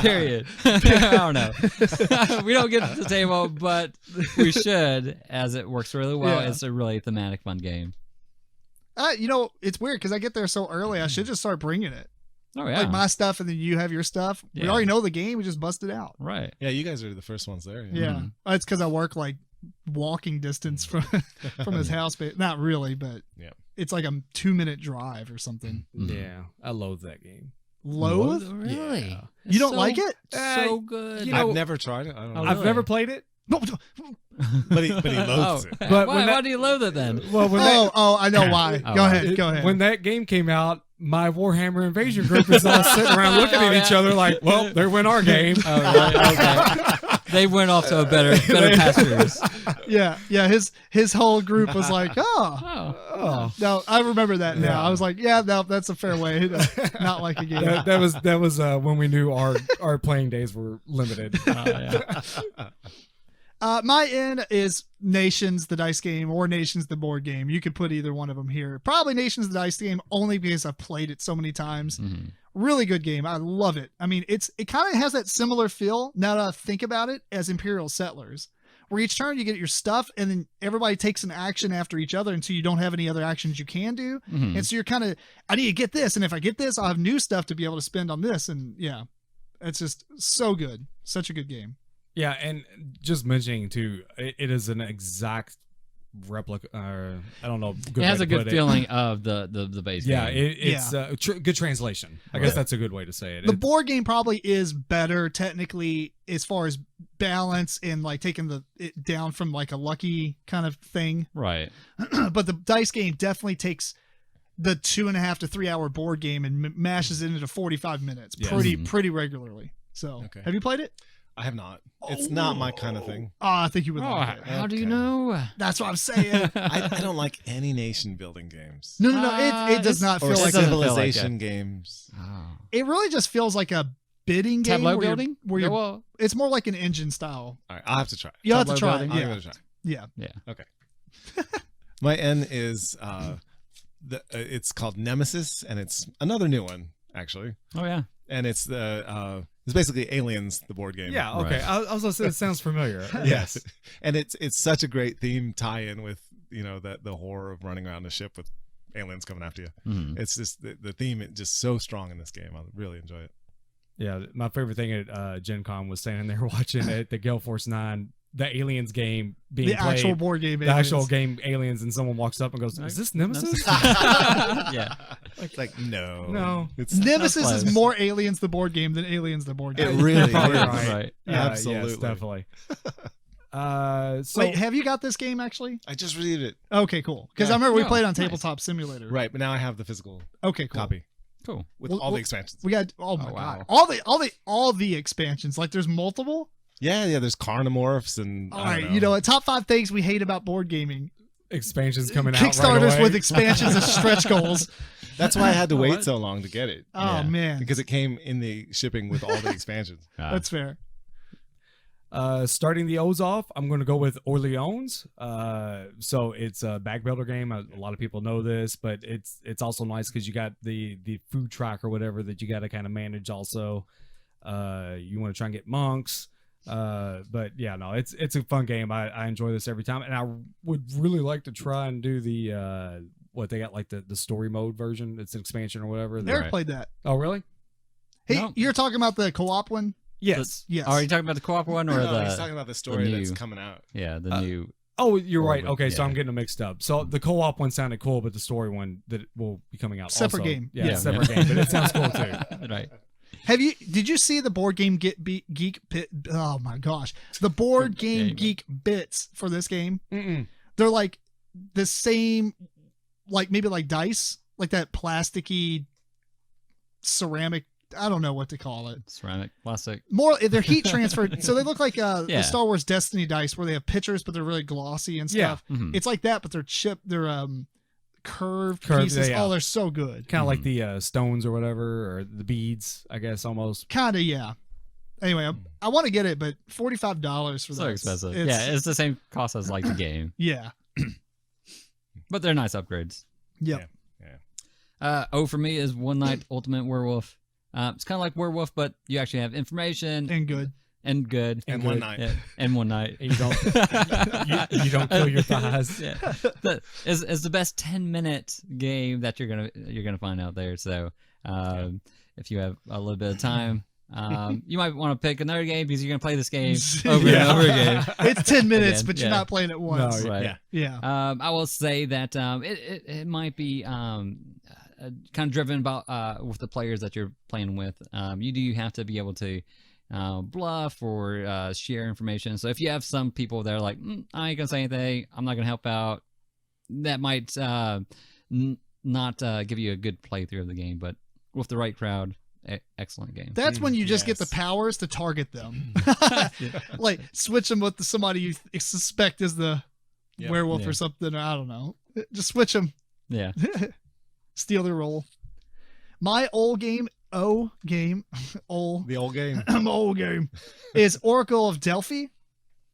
Period. I don't know. We don't get to the table, but we should, as it works really well. Yeah. It's a really thematic, fun game. It's weird because I get there so early. I should just start bringing it. Oh yeah, Like my stuff, and then you have your stuff. We Yeah. already know the game. We just bust it out. right. Yeah, you guys are the first ones there. Yeah, Mhm. It's because I work like walking distance from his house, but not really. But Yeah. it's like a 2-minute drive or something. Mhm. Yeah. I loathe that game. Loathe? Really? Yeah. You don't So- like it? So good. you know- I've never tried it. I don't know. Oh, I've really? never played it. No. But he loathes it. But why, when that- why do you loathe it then? Well, when I know why. Oh, Go wow. ahead. Go ahead. When that game came out, my Warhammer Invasion group is all sitting around looking at each other like, well, there went our game. Oh, really? Okay. They went off to a better pastures. yeah. His whole group was like, oh. Oh. No, I remember that now. Yeah. I was like, yeah, no, that's a fair way to not like a game. That was when we knew our playing days were limited. Yeah. My end is Nations, the dice game, or Nations, the board game. You could put either one of them here. Probably Nations, the dice game, only because I've played it so many times. Mhm. Really good game. I love it. I mean, it kind of has that similar feel, now that I think about it, as Imperial Settlers, where each turn you get your stuff, and then everybody takes an action after each other until you don't have any other actions you can do. Mhm. And so you're kind of, I need to get this, and if I get this, I'll have new stuff to be able to spend on this. And yeah, it's just so good. Such a good game. Yeah, and just mentioning too, it is an exact replica. I don't know. It has a good feeling of the base Yeah, game. it's good translation. I guess that's a good way to say it. The board game probably is better technically as far as balance and like taking it down from like a lucky kind of thing. Right. But the dice game definitely takes the 2.5 to 3 hour board game and mashes it into 45 minutes Yes. pretty regularly. So Okay. have you played it? I have not. It's not my kind of thing. Oh, I think you would Oh, like it. how do you Okay. know? That's what I'm saying. I don't like any nation building games. No. It does It's- not Or feel like doesn't a, feel like civilization games. Oh. it really just feels like a bidding game. Tableau where you're- building? Where Yeah, you're, well, it's more like an engine style. All right, I'll have to try. You have to Tableau try it. building? I'm Yeah. gonna try. Yeah. yeah. My N is it's called Nemesis, and it's another new one actually, Oh yeah. and it's basically Aliens, the board game. Yeah. Okay. Right. I was gonna say it sounds familiar. Yes, and it's such a great theme tie-in with the horror of running around a ship with aliens coming after you. Mhm. It's just the theme is just so strong in this game. I really enjoy it. Yeah. My favorite thing at Gen Con was standing there watching at the Gale Force 9, the Aliens game being The played. actual board game. The actual game Aliens, and someone walks up and goes, "Is this Nemesis?" Yeah. It's like no, No. It's Nemesis That's is close. more Aliens the board game than Aliens the board It game. really is. Probably right. Right. Yeah, Absolutely. yes, definitely. So Wait, have you got this game actually? I just read it. Okay, cool. Because Yeah. I remember we Oh, played on nice. Tabletop Simulator. Right, but now I have the physical Okay, cool. copy. Cool. with Well, all well, the expansions. We got oh my wow. god, all the expansions. Like there's multiple. Yeah. There's carnomorphs and All I right, don't you know what? Top 5 things we hate about board gaming. Expansions coming out. Kickstarters right away. with expansions and stretch goals. That's why I had to Oh, wait what? so long to get it. Oh Yeah. man, Because it came in the shipping with all the expansions. that's fair. Starting the O's off, I'm going to go with Orleans. So it's a bag builder game. A lot of people know this, but it's also nice because you got the food truck or whatever that you got to kind of manage. Also, you want to try and get monks. But yeah, no, it's a fun game. I enjoy this every time, and I would really like to try and do the what they got, like the story mode version. It's an expansion or whatever. Eric played that. Oh, really? Hey, No. you're talking about the co-op one? Yes. Yes. Oh, are you talking about the co-op one or No, he's the? talking about the story that's new- coming out. Yeah, the new. Oh, you're right. Or- Okay, so yeah. I'm getting them mixed up. So the co-op one sounded cool, but the story one that will be coming out Separate also. game. Yeah, Yeah. separate game, but it sounds cool too. Right. Did you see the board game geek bit? Oh my gosh, the board game Game. geek bits for this game. Mm-mm. They're like the same, like maybe like dice, like that plasticky ceramic. I don't know what to call it. Ceramic, plastic. More, they're heat transferred, so they look like the Yeah. Star Wars Destiny dice, where they have pictures, but they're really glossy and Yeah. stuff. Mhm. It's like that, but they're curved Curved, pieces. yeah. Oh, they're so good. Kind of like the stones or whatever, or the beads, I guess almost. Kind of, yeah. Anyway, I want to get it, but $45 for So this. expensive. It's- Yeah, it's the same cost as like the game, yeah. but they're nice upgrades. Yep. O for me is One Night Ultimate Werewolf. It's kind of like Werewolf, but you actually have information And good. and good. And good. one night. Yeah, and one night. You don't you don't kill your thighs. Yeah, it's the best 10-minute game that you're gonna find out there. So if you have a little bit of time, you might want to pick another game because you're gonna play this game over Yeah. and over again. It's 10 minutes, Again, but you're yeah. not playing it once. No, Right. Yeah. Yeah. I will say that it might be kind of driven about with the players that you're playing with. You do have to be able to bluff or share information. So if you have some people that are like, I ain't gonna say anything, I'm not gonna help out, that might not give you a good playthrough of the game. But with the right crowd, excellent game. That's when you just get the yes. powers to target them. Like, switch them with somebody you suspect is the Yep. werewolf Yeah. or something. I don't know. Just switch them. Yeah. Steal their role. My old game, old, The old game. old game, is Oracle of Delphi.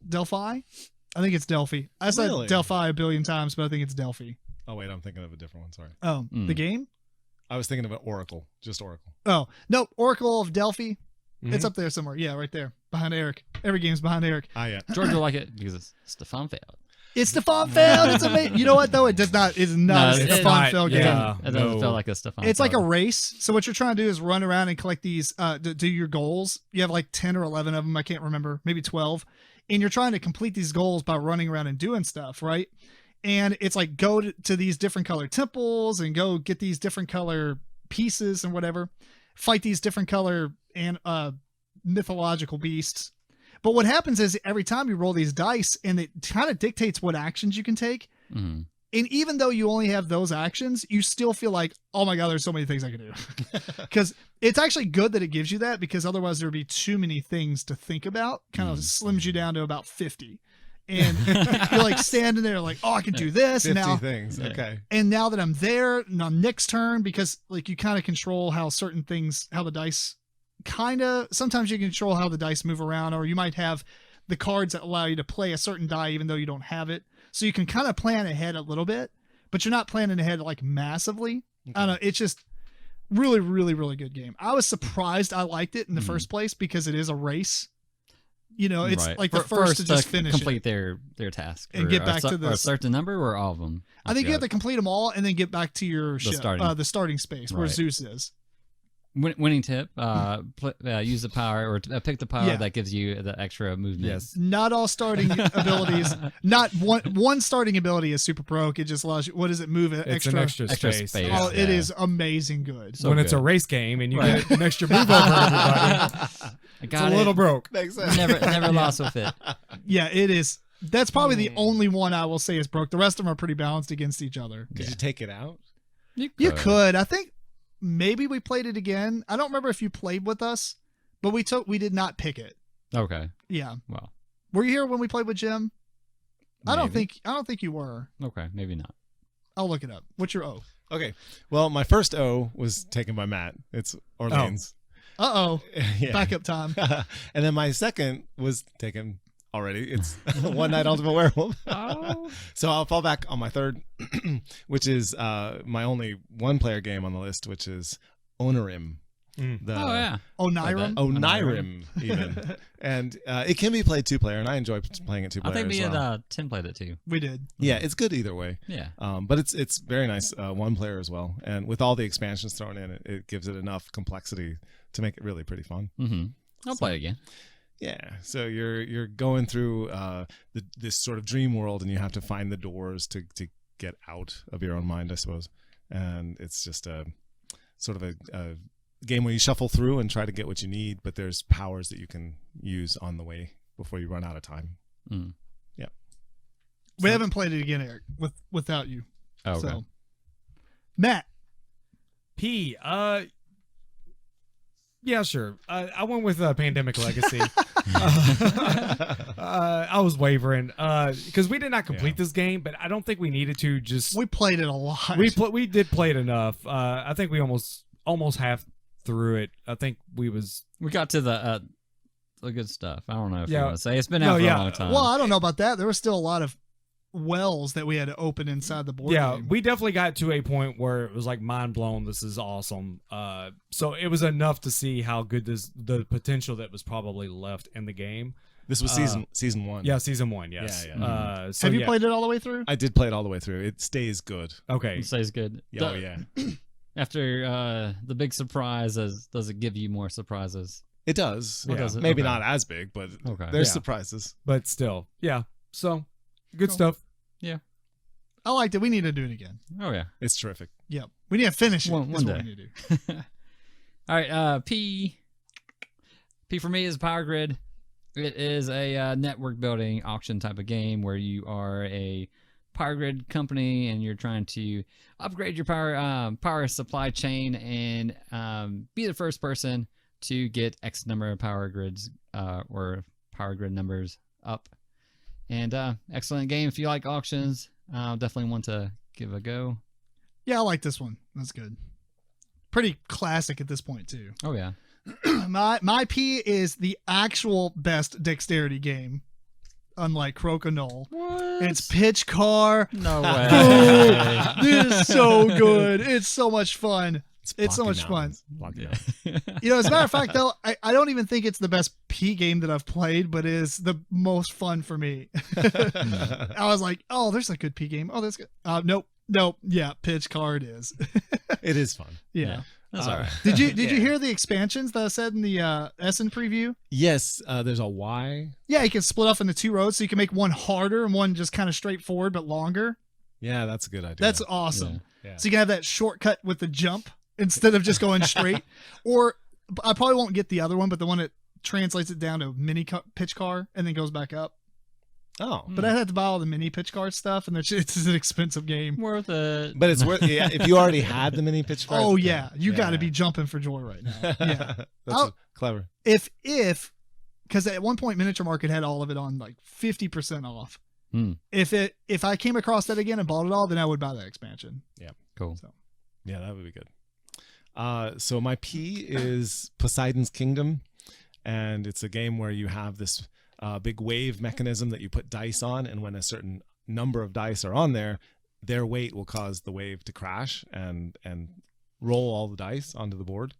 I think it's Delphi. I said Really? Delphi a billion times, but I think it's Delphi. Oh wait, I'm thinking of a different one. Sorry. Oh, Mm. the game? I was thinking of an Oracle. Just Oracle. Oh, no, Oracle of Delphi. Mhm. It's up there somewhere. Yeah, right there. Behind Eric. Every game's behind Eric. Ah, yeah. George will like it because it's Stefan failed. It's Stefan Feld. It's amazing. You know what, though? It does not. It's not No, a it's Stefan not. Feld Yeah. game. It doesn't no. feel like a Stefan. It's like a Feld. race. So what you're trying to do is run around and collect these, do your goals. You have like 10 or 11 of them. I can't remember. Maybe 12. And you're trying to complete these goals by running around and doing stuff, right? And it's like go to these different color temples and go get these different color pieces and whatever. Fight these different color and mythological beasts. But what happens is every time you roll these dice, and it kind of dictates what actions you can take. Mhm. And even though you only have those actions, you still feel like, oh my God, there's so many things I can do. Because it's actually good that it gives you that, because otherwise there would be too many things to think about. Kind of slims you down to about 50. And you're like standing there like, oh, I can do this. 50 Now, things. Yeah. Okay. and now that I'm there, and on next turn, because like you kind of control how certain things, how the dice sometimes you can control how the dice move around, or you might have the cards that allow you to play a certain die even though you don't have it. So you can kind of plan ahead a little bit, but you're not planning ahead like massively. I don't know. It's just really, really, really good game. I was surprised I liked it in the first place because it is a race. You know, it's Right. like the first to just finish complete it. their task And or get a back cer- to or a this- certain number or all of them. I think you have to complete them all and then get back to your ship, starting. the starting space where Right. Zeus is. Winning tip: use the power or pick the power Yeah. that gives you the extra movement. Yes. Not all starting abilities. Not one starting ability is super broke. It just allows you. What does it move? It's an extra space. space. Oh, it Yeah. is amazing good. So when it's a good. race game and you Right. get an extra move over everybody, I it's got a it. little broke. Makes sense. Never lost with it. Yeah, it is. That's probably the only one I will say is broke. The rest of them are pretty balanced against each other. Could you take it out? You could. I think maybe we played it again. I don't remember if you played with us, but we did not pick it. Okay. Yeah. Well. Were you here when we played with Jim? I don't Maybe. think you were. Okay. Maybe not. I'll look it up. What's your O? Okay. Well, my first O was taken by Matt. It's Orleans. Uh-oh. Yeah. Backup time. And then my second was taken already. It's One Night Ultimate Werewolf. Oh. So I'll fall back on my third, which is my only one-player game on the list, which is Onarim. Mm. The, Oh yeah. Onirim. Onirim, even. And it can be played two-player, and I enjoy playing it two-player I think me as well. and Tim played it too. We did. Yeah, it's good either way. Yeah. But it's very nice one-player as well. And with all the expansions thrown in, it gives it enough complexity to make it really pretty fun. Mm-hmm. I'll play it again. Yeah, so you're going through this sort of dream world, and you have to find the doors to get out of your own mind, I suppose. And it's just a sort of a game where you shuffle through and try to get what you need, but there's powers that you can use on the way before you run out of time. Mm. Yeah. We haven't played it again, Eric, without you. Oh, okay. So, Matt. P. Yeah, sure. I went with Pandemic Legacy. I was wavering because we did not complete this game, but I don't think we needed to. Just We played it a lot. we did play it enough. I think we almost half through it. I think we got to the good stuff. I don't know if you Yeah. want to say it's been out for a long time. Well, I don't know about that. There was still a lot of wells that we had to open inside the board game. we definitely got to a point where it was like mind blown. This is awesome. So it was enough to see how good the potential that was probably left in the game. This was season one. Yeah, season 1. Yes. Yeah, So Have you played it all the way through? I did play it all the way through. It stays good. Okay. it stays good. Yeah, oh, yeah. After the big surprises, does it give you more surprises? It does. What does it? Maybe Okay. not as big, but Okay. there's Yeah. surprises. But still, yeah. So good Cool. stuff. I liked it. We need to do it again. Oh yeah. It's terrific. Yep. We need to finish it. One That's what day. we need to do. All right. P for me is Power Grid. It is a network building auction type of game where you are a power grid company and you're trying to upgrade your power supply chain and be the first person to get X number of power grids or power grid numbers up. And excellent game if you like auctions. Definitely want to give a go. Yeah, I like this one. That's good. Pretty classic at this point too. Oh yeah. My P is the actual best dexterity game, unlike Crokinole. What? It's Pitch Car. No Boom. way. This is so good. It's so much fun. It's so Blocky much Mountains. Blocky Mountains. You know, as a matter of fact, though, I don't even think it's the best P game that I've played, but it is the most fun for me. I was like, oh, there's a good P game. Oh, that's good. Nope. Yeah, Pitch Car it is. It is fun. Yeah. That's all right. Did you hear the expansions that I said in the Essen preview? Yes, there's a Y. Yeah, you can split off into 2 roads, so you can make one harder and one just kind of straightforward but longer. Yeah, that's a good idea. That's awesome. Yeah. So you can have that shortcut with the jump instead of just going straight. Or I probably won't get the other one, but the one that translates it down to pitch car and then goes back up. Oh, But I'd have to buy all the mini pitch car stuff, and it's an expensive game. Worth it. but it's worth. Yeah, if you already had the mini pitch cars. Oh yeah, you got to be jumping for joy right now. Yeah, That's clever. if because at one point Miniature Market had all of it on like 50% off. If I came across that again and bought it all, then I would buy that expansion. Yeah, Cool. So. Yeah, that would be good. So my P is Poseidon's Kingdom, and it's a game where you have this big wave mechanism that you put dice on, and when a certain number of dice are on there, their weight will cause the wave to crash and roll all the dice onto the board,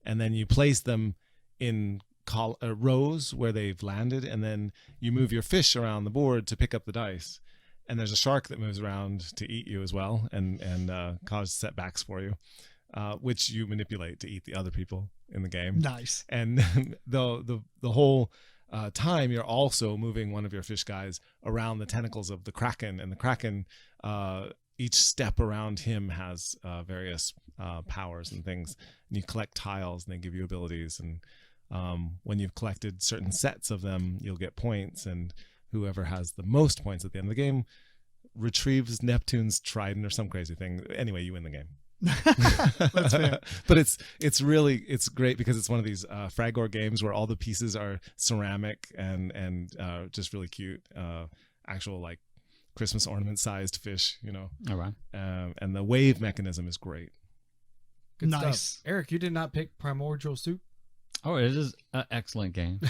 and then you place them in rows where they've landed, and then you move your fish around the board to pick up the dice. And there's a shark that moves around to eat you as well, and cause setbacks for you, which you manipulate to eat the other people in the game. Nice. And the whole time you're also moving one of your fish guys around the tentacles of the Kraken, and the Kraken, each step around him has various powers and things. And you collect tiles, and they give you abilities. And when you've collected certain sets of them, you'll get points, and whoever has the most points at the end of the game retrieves Neptune's trident or some crazy thing. Anyway, you win the game. That's fair. But it's great because it's one of these Fragor games where all the pieces are ceramic and just really cute, actual like Christmas ornament sized fish, All right. and the wave mechanism is great. Good Nice. stuff. Eric, you did not pick Primordial Soup. Oh, it is an excellent game.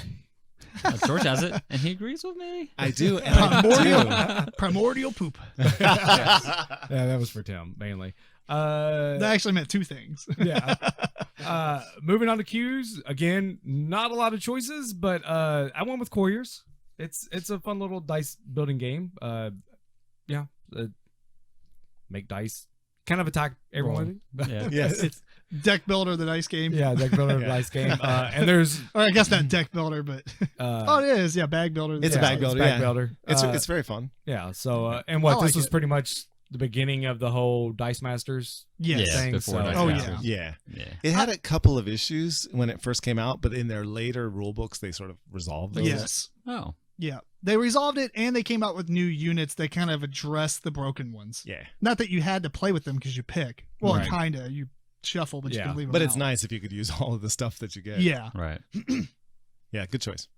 George has it, and he agrees with me. I do. And I do. Primordial poop. Yeah, that was for Tim mainly. That actually meant two things. Yeah. Moving on to cues. Again, not a lot of choices, but I went with Couriers. It's a fun little dice building game. Make dice, kind of attack everyone. Yeah. Yes. It's deck builder, the dice game. Yeah, deck builder, dice game. And there's Or I guess not deck builder, but oh, it is. Yeah, bag builder. It's a bag builder. Bag yeah. builder. It's very fun. Yeah. So and I this like was it. pretty much the beginning of the whole Dice Masters. Yes. Yeah, thing, before so- Dice Oh, Masters. Yeah. Yeah. It had a couple of issues when it first came out, but in their later rule books, they sort of resolved those. Yes. Oh. Yeah. They resolved it, and they came out with new units that kind of address the broken ones. Yeah. Not that you had to play with them because you pick. Well, Right. kind of. You shuffle, but you Yeah. can leave them But it's out. nice if you could use all of the stuff that you get. Yeah. Right. Yeah, good choice.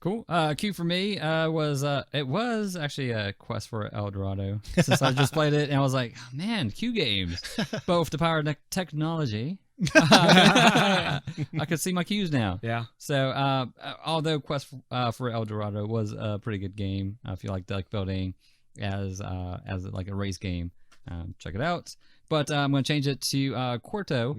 Cool. Cue for me was it was actually a Quest for El Dorado, since I just played it and I was like, oh, man, Q games, both the power of technology. I could see my cues now. Yeah. So although Quest for El Dorado was a pretty good game, if you like deck building as like a race game, check it out. But I'm going to change it to Quarto.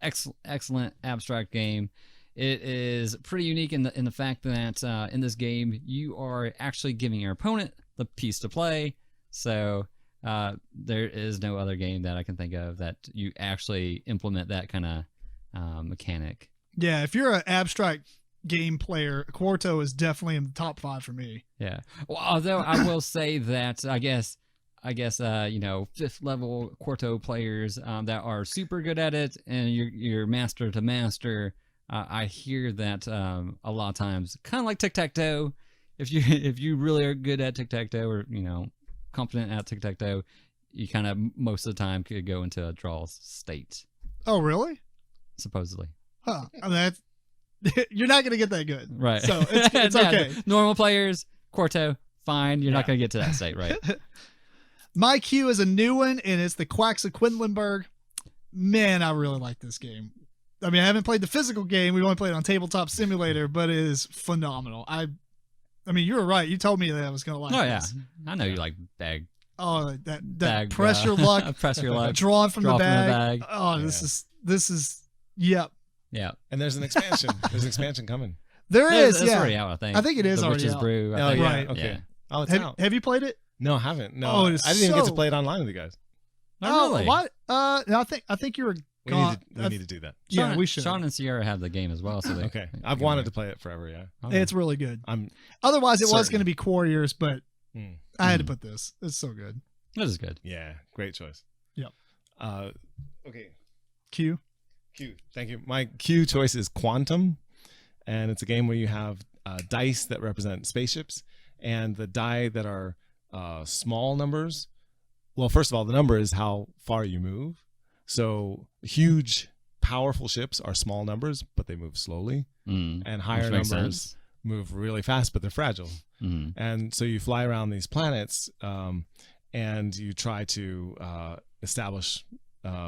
Excellent abstract game. It is pretty unique in the fact that in this game you are actually giving your opponent the piece to play. So there is no other game that I can think of that you actually implement that kind of mechanic. Yeah. If you're an abstract game player, Quarto is definitely in the top 5 for me. Yeah. Well, although I will say that I guess 5th level Quarto players that are super good at it, and you're master to master. I hear that a lot of times, kind of like tic-tac-toe. If you really are good at tic-tac-toe, or competent at tic-tac-toe, you kind of most of the time could go into a draw state, Oh, really? supposedly. Huh. I mean, you're not going to get that good. Right. So it's Yeah, okay. Normal players, Quarto, fine. You're not going to get to that state, right? My cue is a new one, and it's the Quacks of Quedlinburg. Man, I really like this game. I mean, I haven't played the physical game. We've only played it on Tabletop Simulator, but it is phenomenal. I mean, you were right. You told me that I was going to like Oh yeah, this. I know you like bag. Oh, that Bag, pressure luck, pressure luck. drawn from the Draw from the bag. bag. Oh, this is, yep. Yeah, And there's an expansion. There's an expansion coming. There is, it's yeah. already out. I think. I think it is the already Witch's out. Brew. I Oh, think. yeah. Right. Okay. Yeah. Oh, it's Have, out. have you played it? No, I haven't. No. Oh, it is I didn't even get to so- play it online with you guys. Oh, really? What? No, I think you were We gone. need to do that. Yeah, Sean, we should. Sean and Sierra have the game as well, so they. Okay. I've wanted to play it forever, yeah. Okay. It's really good. I'm Otherwise, it was certain. going to be Quarriers, but mm, I had to put this. It's so good. That is good. yeah, great choice. Yep. Okay. Q. Q. Thank you. My Q choice is Quantum, and it's a game where you have dice that represent spaceships, and the die that are small numbers. Well, first of all, the number is how far you move. So huge, powerful ships are small numbers, but they move slowly, and higher Which makes numbers sense. move really fast, but they're fragile. Mhm. And so you fly around these planets, and you try to establish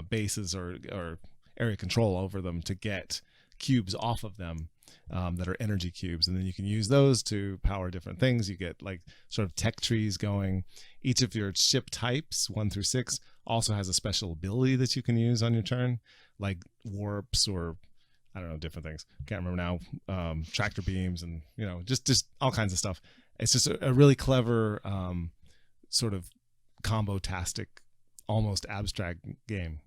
bases or area control over them to get cubes off of them that are energy cubes, and then you can use those to power different things. You get like sort of tech trees going. Each of your ship types 1 through 6 also has a special ability that you can use on your turn, like warps or I don't know, different things. Can't remember now. Tractor beams and just all kinds of stuff. It's just a really clever sort of combo-tastic, almost abstract game.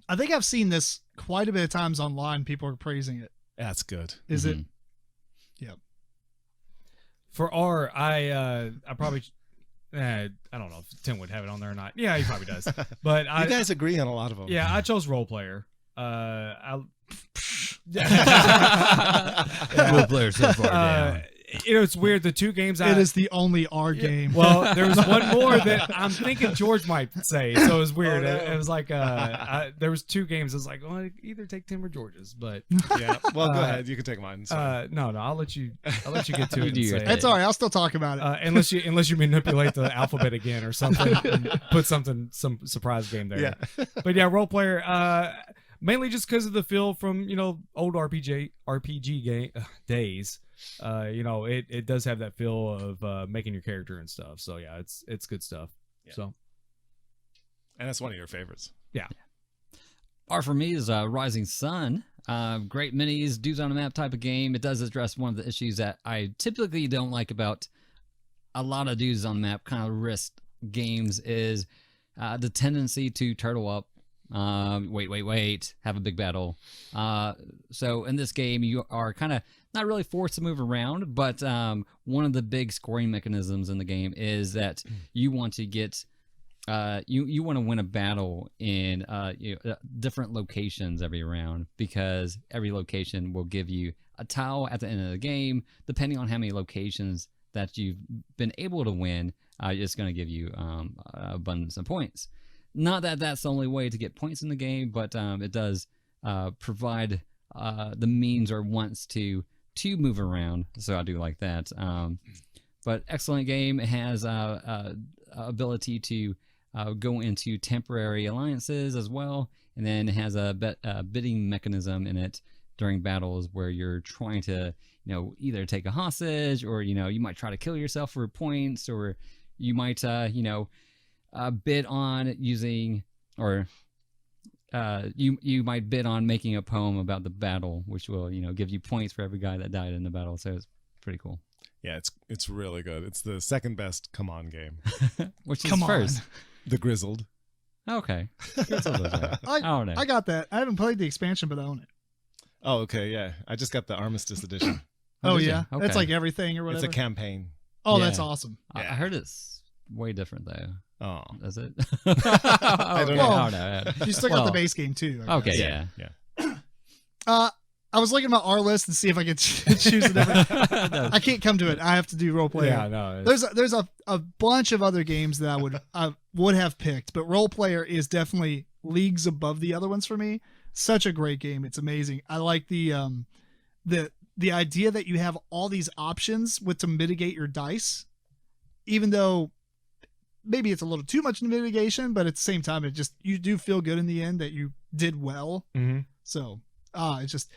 I think I've seen this quite a bit of times online. People are praising it. That's good. Is it? Mhm. Yep. For R, I probably, I don't know if Tim would have it on there or not. Yeah, he probably does. But You guys agree on a lot of them. yeah, I chose role player. I Role players so far down. it's weird. The two games It is the only R game. Well, there was one more that I'm thinking George might say, so it was weird. Oh, no. It was like there was two games. I was like, well, either take Tim or George's, but Yeah. Well, go ahead. You can take mine. So. no, I'll let you get to You it. do And your say thing. It's all right. I'll still talk about it. unless you manipulate the alphabet again or something, and put some surprise game there. Yeah. But yeah, role player. Mainly just because of the feel from old RPG game days. It does have that feel of making your character and stuff. So yeah, it's good stuff. Yeah. So And that's one of your favorites. yeah. R for me is Rising Sun. Great minis, dudes on a map type of game. It does address one of the issues that I typically don't like about a lot of dudes on the map kind of risk games is the tendency to turtle up. Wait, have a big battle. So in this game, you are kind of not really forced to move around, but one of the big scoring mechanisms in the game is that you want to get you want to win a battle in different locations every round, because every location will give you a tile at the end of the game. Depending on how many locations that you've been able to win, it's going to give you abundance of points. Not that that's the only way to get points in the game, but it does provide the means or wants to move around. So I do like that. But excellent game. It has ability to go into temporary alliances as well, and then it has a bidding mechanism in it during battles where you're trying to either take a hostage, or you might try to kill yourself for points, or you might bid on using, or you might bid on making a poem about the battle, which will give you points for every guy that died in the battle. So it's pretty cool. Yeah, it's really good. It's the second best come on game. Which is Come on. first? The Grizzled. Okay. I don't know. I got that. I haven't played the expansion, but I own it. Oh, okay, yeah. I just got the Armistice edition. Oh, did ya? yeah, Okay. that's like everything or It's whatever. a campaign. Oh, Yeah. that's awesome. I heard it's way different though. Oh, Is it? I don't know. I don't know. You still got the Well, base game too. I Okay, guess. yeah. I was looking at my R list and see if I could choose a different. I can't come to it. I have to do role player. Yeah, no. it's- There's a bunch of other games that I would have picked, but role player is definitely leagues above the other ones for me. Such a great game. It's amazing. I like the idea that you have all these options to mitigate your dice, even though maybe it's a little too much mitigation, but at the same time, you do feel good in the end that you did well. Mhm. So, it's just,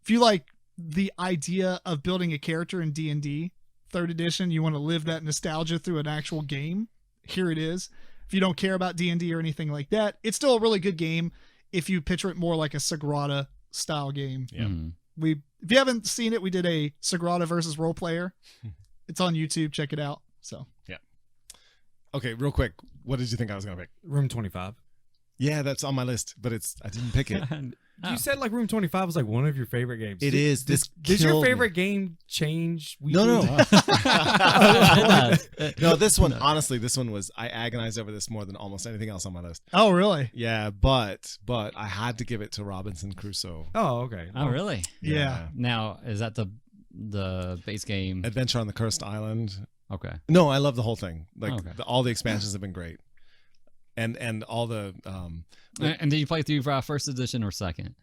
if you like the idea of building a character in D&D 3rd edition, you want to live that nostalgia through an actual game, here it is. If you don't care about D&D or anything like that, it's still a really good game if you picture it more like a Sagrada style game. Yeah. Mhm. If you haven't seen it, we did a Sagrada versus role player. It's on YouTube. Check it out. So Okay, real quick. What did you think I was gonna pick? Room 25. Yeah, that's on my list, but I didn't pick it. Oh. You said like Room 25 was like one of your favorite games. It is. This Did your killed me. favorite game change? No. It No, this one, honestly, I agonized over this more than almost anything else on my list. oh, really? Yeah, but I had to give it to Robinson Crusoe. Oh, okay. Oh, really? Yeah. Now, is that the base game? Adventure on the Cursed Island. Okay. No, I love the whole thing. Like Okay. all the expansions have been great. And all the And did you play through first edition or second?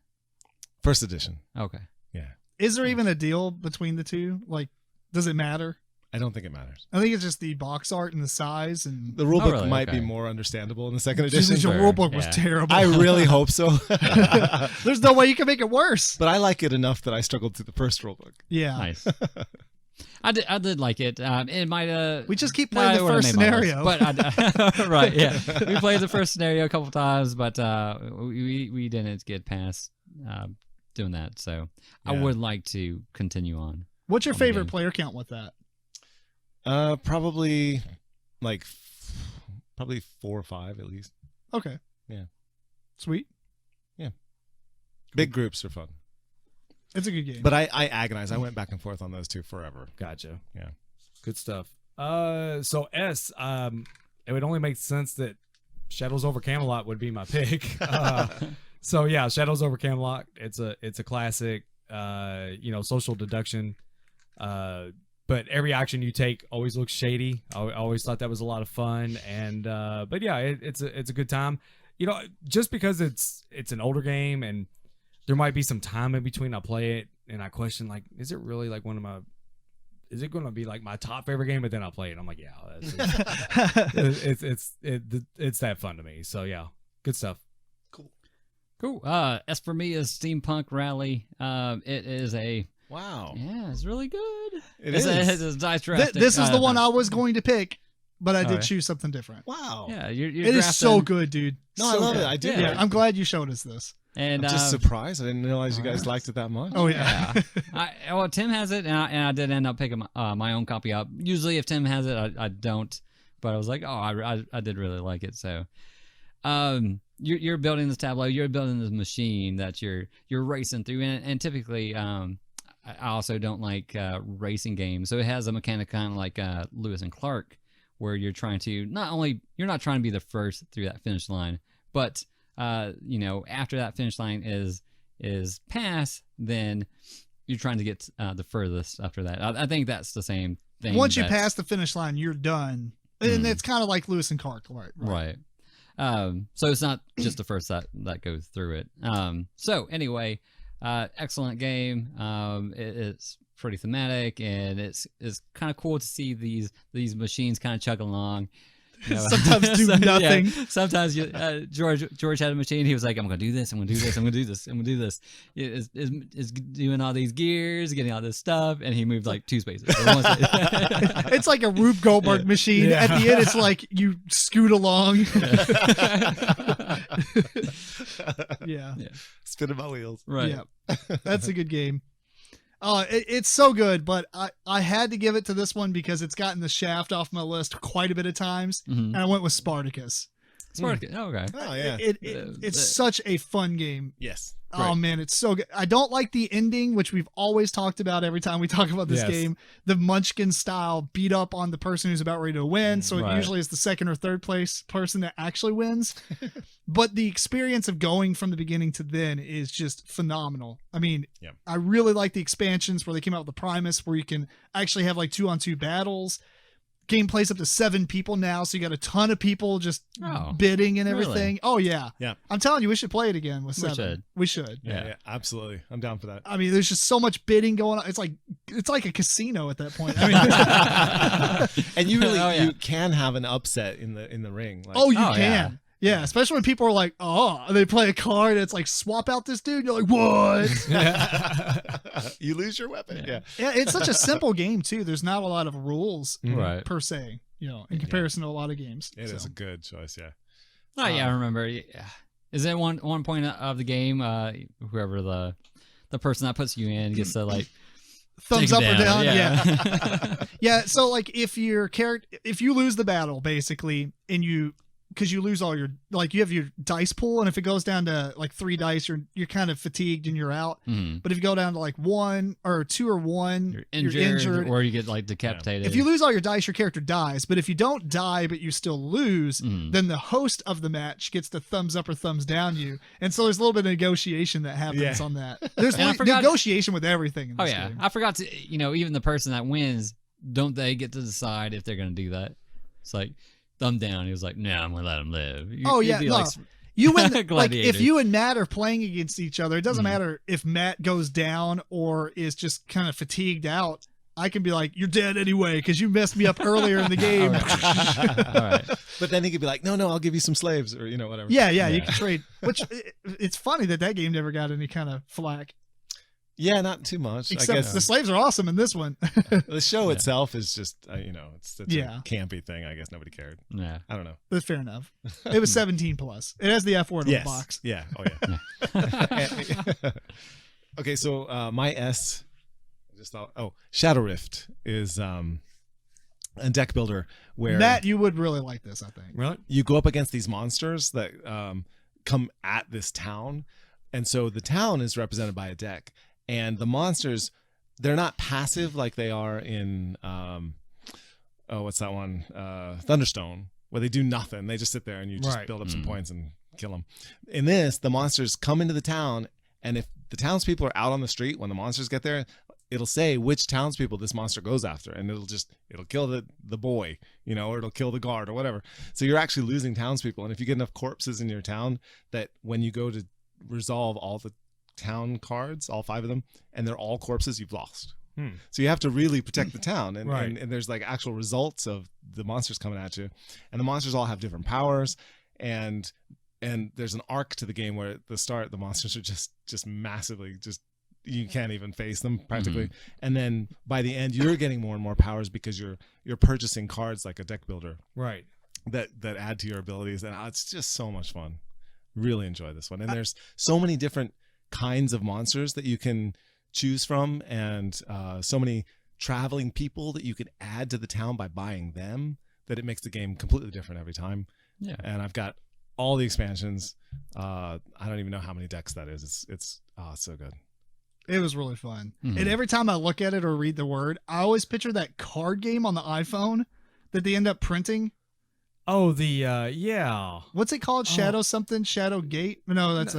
first edition. Okay. Yeah. Is there even a deal between the two? Like, does it matter? I don't think it matters. I think it's just the box art and the size, and The rulebook really? might Okay. be more understandable in the second just edition. the Sure. rule book was Yeah. terrible. I really hope so. There's no way you can make it worse. But I like it enough that I struggled through the first rulebook. Yeah. Nice. I did like it. It might We just keep no, playing it the would've first made my list, scenario. but right, yeah, we played the first scenario a couple times, but we didn't get past doing that. So I Yeah. would like to continue on. What's your on the favorite game. player count with that? Probably like probably 4 or 5 at least. Okay. Yeah. Sweet. Big groups are fun. It's a good game. But I agonize. I went back and forth on those two forever. Gotcha. Yeah. Good stuff. So S, it would only make sense that Shadows over Camelot would be my pick. So yeah, Shadows over Camelot. It's a classic. Social deduction. but every action you take always looks shady. I always thought that was a lot of fun, and but yeah, it's a good time. You know, just because it's an older game and there might be some time in between I play it and I question like, is it really like is it going to be like my top favorite game? But then I'll play it and I'm like, yeah, it's that fun to me. So yeah, good stuff. Cool. As for me, is Steampunk Rally. It is a Wow. Yeah, it's really good. It's a dice drafting. This is the one I was going to pick, but I did Alright. choose something different. Wow. Yeah, you're It is so good, dude. No, I So love good. it. I did. Yeah, Yeah. I'm glad you showed us this. And I'm just surprised. I didn't realize you guys liked it that much. Oh yeah. well, Tim has it, and I did end up picking my own copy up. Usually, if Tim has it, I don't. But I was like, oh, I did really like it. So, you're building this tableau, you're building this machine that you're racing through, and typically, I also don't like racing games. So it has a mechanic kind of like Lewis and Clark, where you're trying to you're not trying to be the first through that finish line, but after that finish line is passed, then you're trying to get the furthest after that. I think that's the same thing. Once you pass the finish line, you're done, and it's kind of like Lewis and Clark, right. So it's not just the first that goes through it. So anyway, excellent game. It's pretty thematic, and it's kind of cool to see these machines kind of chugging along. You know, Sometimes do nothing. Yeah, sometimes George had a machine. He was like, I'm gonna do this. I'm gonna do this. I'm gonna do this. I'm gonna do this. Is doing all these gears, getting all this stuff, and he moved like 2 spaces. It's like a Rube Goldberg machine. Yeah. At the end, it's like you scoot along. Yeah. Spinning my wheels. Right. Yeah. That's a good game. It's so good, but I had to give it to this one because it's gotten the shaft off my list quite a bit of times, and I went with Spartacus. Spartacus. Oh, okay. Oh yeah. It's such a fun game. Yes. Oh man, it's so good. I don't like the ending, which we've always talked about every time we talk about this Yes. game. The Munchkin style beat up on the person who's about ready to win. So it Right. usually is the second or third place person that actually wins. But the experience of going from the beginning to then is just phenomenal. I mean, Yeah. I really like the expansions where they came out with the Primus, where you can actually have like 2-on-2 battles. Game plays up to 7 people now, so you got a ton of people just bidding and really? everything. Oh yeah. Yeah. I'm telling you, we should play it again with 7. We should. Yeah. Absolutely. I'm down for that. I mean, there's just so much bidding going on. It's like a casino at that point. I mean, And you really Oh, yeah. you can have an upset in the ring. Like, you Oh, can. Yeah, especially when people are like, they play a card. It's like, swap out this dude. You're like, what? you lose your weapon. Yeah. Yeah, it's such a simple game too. There's not a lot of rules Right. per se, in comparison to a lot of games. It is So. a good choice. Yeah. Oh yeah, I remember. Yeah. Is it one point of the game? Whoever the person that puts you in gets to like Thumbs take up it or down. Yeah. Yeah. Yeah. So like if you lose the battle basically, and because you lose all your, like, you have your dice pool, and if it goes down to like 3 dice, you're kind of fatigued and you're out. Mhm. But if you go down to like 1 or 2 or 1, You're injured, or you get like decapitated. If you lose all your dice, your character dies. But if you don't die, but you still lose, then the host of the match gets to thumbs up or thumbs down you. And so there's a little bit of negotiation that happens on that. There's And I forgot- negotiation with everything in Oh this yeah, game. I forgot to. Even the person that wins, don't they get to decide if they're going to do that? It's like thumb down. He was like, "No, I'm going to let him live." You'd be like, You win. Like Gladiator. if you and Matt are playing against each other, it doesn't matter if Matt goes down or is just kind of fatigued out. I can be like, "You're dead anyway because you messed me up earlier in the game." All right. But then he could be like, no, I'll give you some slaves, or whatever. Yeah, you can trade. Which it's funny that game never got any kind of flack. Yeah, not too much. I Except guess the slaves are awesome in this one. the show itself is just, it's a campy thing. I guess nobody cared. Yeah. I don't know. But fair enough. It was 17 plus. It has the F word on the box. Yeah. Oh yeah. Okay, so my S, I just thought. Oh, Shadow Rift is a deck builder where Matt, you would really like this, I think. Really? you go up against these monsters that come at this town, and so the town is represented by a deck, and the monsters, they're not passive like they are in what's that one, Thunderstone, where they do nothing. They just sit there and you just build up some points and kill them. In this, the monsters come into the town, and if the townspeople are out on the street when the monsters get there, it'll say which townspeople this monster goes after, and it'll kill the boy, or it'll kill the guard or whatever. So you're actually losing townspeople, and if you get enough corpses in your town, that when you go to resolve all the town cards, all 5 of them, and they're all corpses, you've lost. So you have to really protect the town, and, Right. and there's like actual results of the monsters coming at you, and the monsters all have different powers, and there's an arc to the game where at the start the monsters are just massively you can't even face them practically, and then by the end you're getting more and more powers because you're purchasing cards like a deck builder, Right. that add to your abilities, and it's just so much fun. Really enjoy this one, and there's so many different kinds of monsters that you can choose from, and so many traveling people that you can add to the town by buying them, that it makes the game completely different every time. Yeah. And I've got all the expansions. I don't even know how many decks that is. It's so good. It was really fun. Mhm. And every time I look at it or read the word, I always picture that card game on the iPhone that they end up printing. Oh, yeah. What's it called? Shadow something? Shadow Gate? No, that's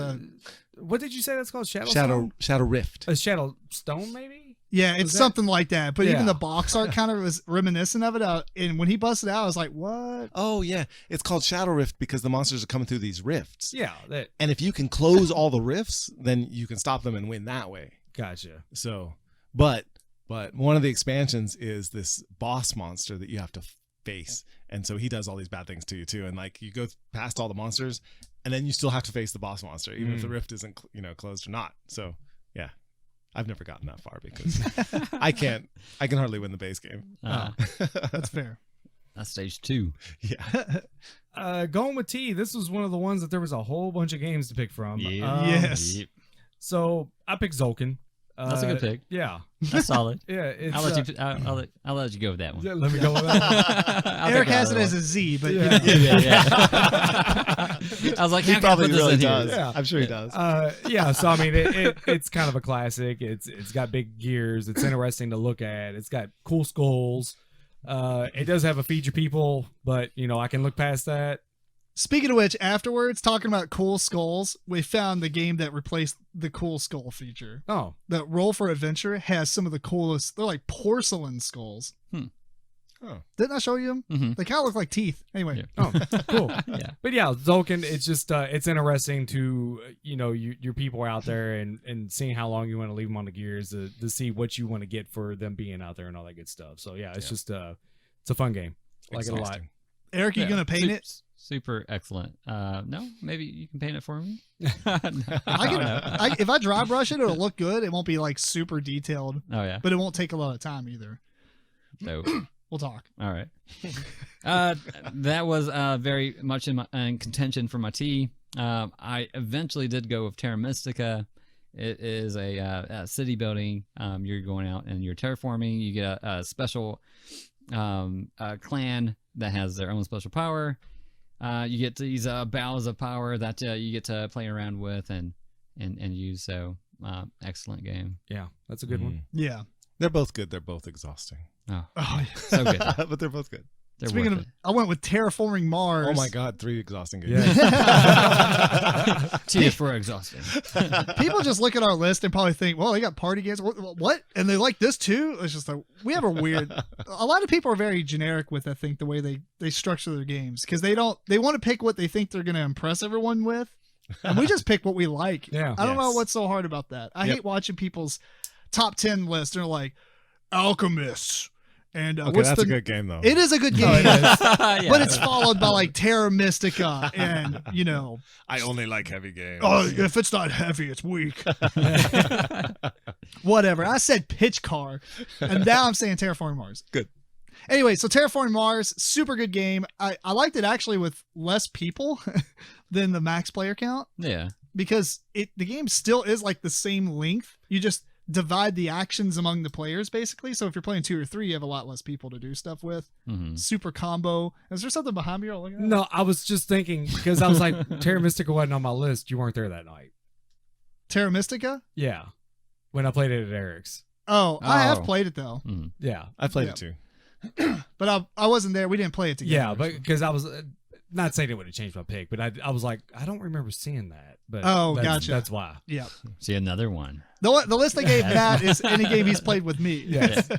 What did you say that's called? Shadow Rift. A Shadow Stone, maybe? yeah, it's that- something like that. But even Yeah. the box art kind of was reminiscent of it. And when he busted out, I was like, what? Oh yeah, it's called Shadow Rift because the monsters are coming through these rifts. Yeah, that And if you can close all the rifts, then you can stop them and win that way. gotcha. So, but one of the expansions is this boss monster that you have to face, and so he does all these bad things to you too. And like you go past all the monsters, and then you still have to face the boss monster, even if the rift isn't closed or not. So yeah, I've never gotten that far because I can hardly win the base game. That's fair. That's stage 2. Yeah, Going with T, this was one of the ones that there was a whole bunch of games to pick from. Yes. Yep. So I picked Zolkin. That's a good pick. Yeah. That's solid. Yeah. It's, I'll let you go with that one. yeah, let me go with that. Eric has it as a Z, but Yeah. Yeah. I was like, he how can I probably put this really in here? does. Yeah. I'm sure he does. Yeah, so I mean, it's kind of a classic. It's got big gears. It's interesting to look at. It's got cool skulls. It does have a feed your people, but I can look past that. Speaking of which, afterwards, talking about cool skulls, we found the game that replaced the cool skull feature. Oh, That Roll for Adventure has some of the coolest. They're like porcelain skulls. Oh. Didn't I show you them? Mhm. They kind of look like teeth. Anyway, Yeah. oh, cool. Yeah. But yeah, Zolkin, it's just it's interesting to your people are out there and seeing how long you want to leave them on the gears to see what you want to get for them being out there and all that good stuff. So yeah, it's just it's a fun game. Like it a lot. Exhausting. Eric, you gonna paint it? Super excellent. No, maybe you can paint it for me. If I dry brush it, it'll look good. It won't be like super detailed, Oh yeah. but it won't take a lot of time either. So We'll talk. all right. That was very much in contention for my T. I eventually did go with Terra Mystica. It is a city building. You're going out and you're terraforming. You get a special clan that has their own special power. You get these boughs of power that you get to play around with and use. So excellent game. Yeah, that's a good one. Yeah. They're both good. They're both exhausting. Oh, Oh, yeah. so good. But they're both good. They're Speaking worth of, I went with Terraforming Mars. Oh my God, 3 exhausting games. Yeah. it. T is for exhausting. People just look at our list and probably think, well, they got party games. What? And they like this too? It's just we have a weird. A lot of people are very generic with, I think, the way they structure their games because they want to pick what they think they're going to impress everyone with, and we just pick what we like. Yeah. I don't know Yes. what's so hard about that. I Yep. hate watching people's top 10 lists. They're like alchemists and Okay, what's that's the. a good game though. It is a good game, Yeah. but it's followed by like Terra Mystica and I only like heavy games. oh, if it's not heavy, it's weak. Whatever. I said pitch car, and now I'm saying Terraforming Mars. Good. Anyway, so Terraforming Mars, super good game. I liked it actually with less people than the max player count Yeah. because the game still is like the same length. You just divide the actions among the players basically. So if you're playing 2 or 3, you have a lot less people to do stuff with. Mm-hmm. Super combo. Is there something behind me you're looking at? No, I was just thinking because I was like, Terra Mystica wasn't on my list. You weren't there that night. Terra Mystica? Yeah, when I played it at Eric's. Oh, I have Oh. played it though. Yeah, I played Yeah. it too. But I wasn't there. We didn't play it together. yeah, but because I was not saying it would have changed my pick, but I was like, I don't remember seeing that. But Gotcha. That's why. Yeah. See another one. The list I gave Matt is any game he's played with me. Yes.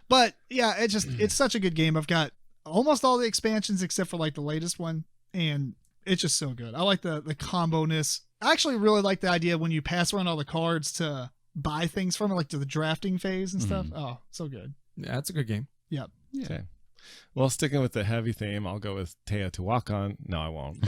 But yeah, it's such a good game. I've got almost all the expansions except for like the latest one, and it's just so good. I like the combo-ness. I actually really like the idea when you pass around all the cards to buy things from it, like to the drafting phase and stuff. Oh, so good. Yeah, it's a good game. Yep. Yeah. Okay. Well, sticking with the heavy theme, I'll go with Teotihuacan. No, I won't.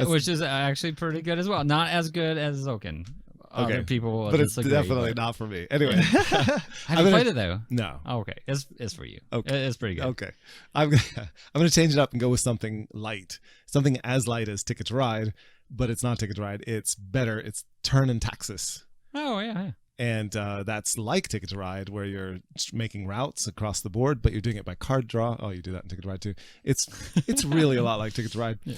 Which is actually pretty good as well. Not as good as Zoken. Other people will but it's disagree, definitely not for me. Anyway. Have you played it though? No. Oh, okay. It's for you. Okay. It's pretty good. Okay. I'm going to change it up and go with something light. Something as light as Ticket to Ride, but it's not Ticket to Ride. It's better. It's Turn and Taxis. Oh, yeah. And that's like Ticket to Ride, where you're making routes across the board, but you're doing it by card draw. Oh, you do that in Ticket to Ride too. It's really a lot like Ticket to Ride, Yeah.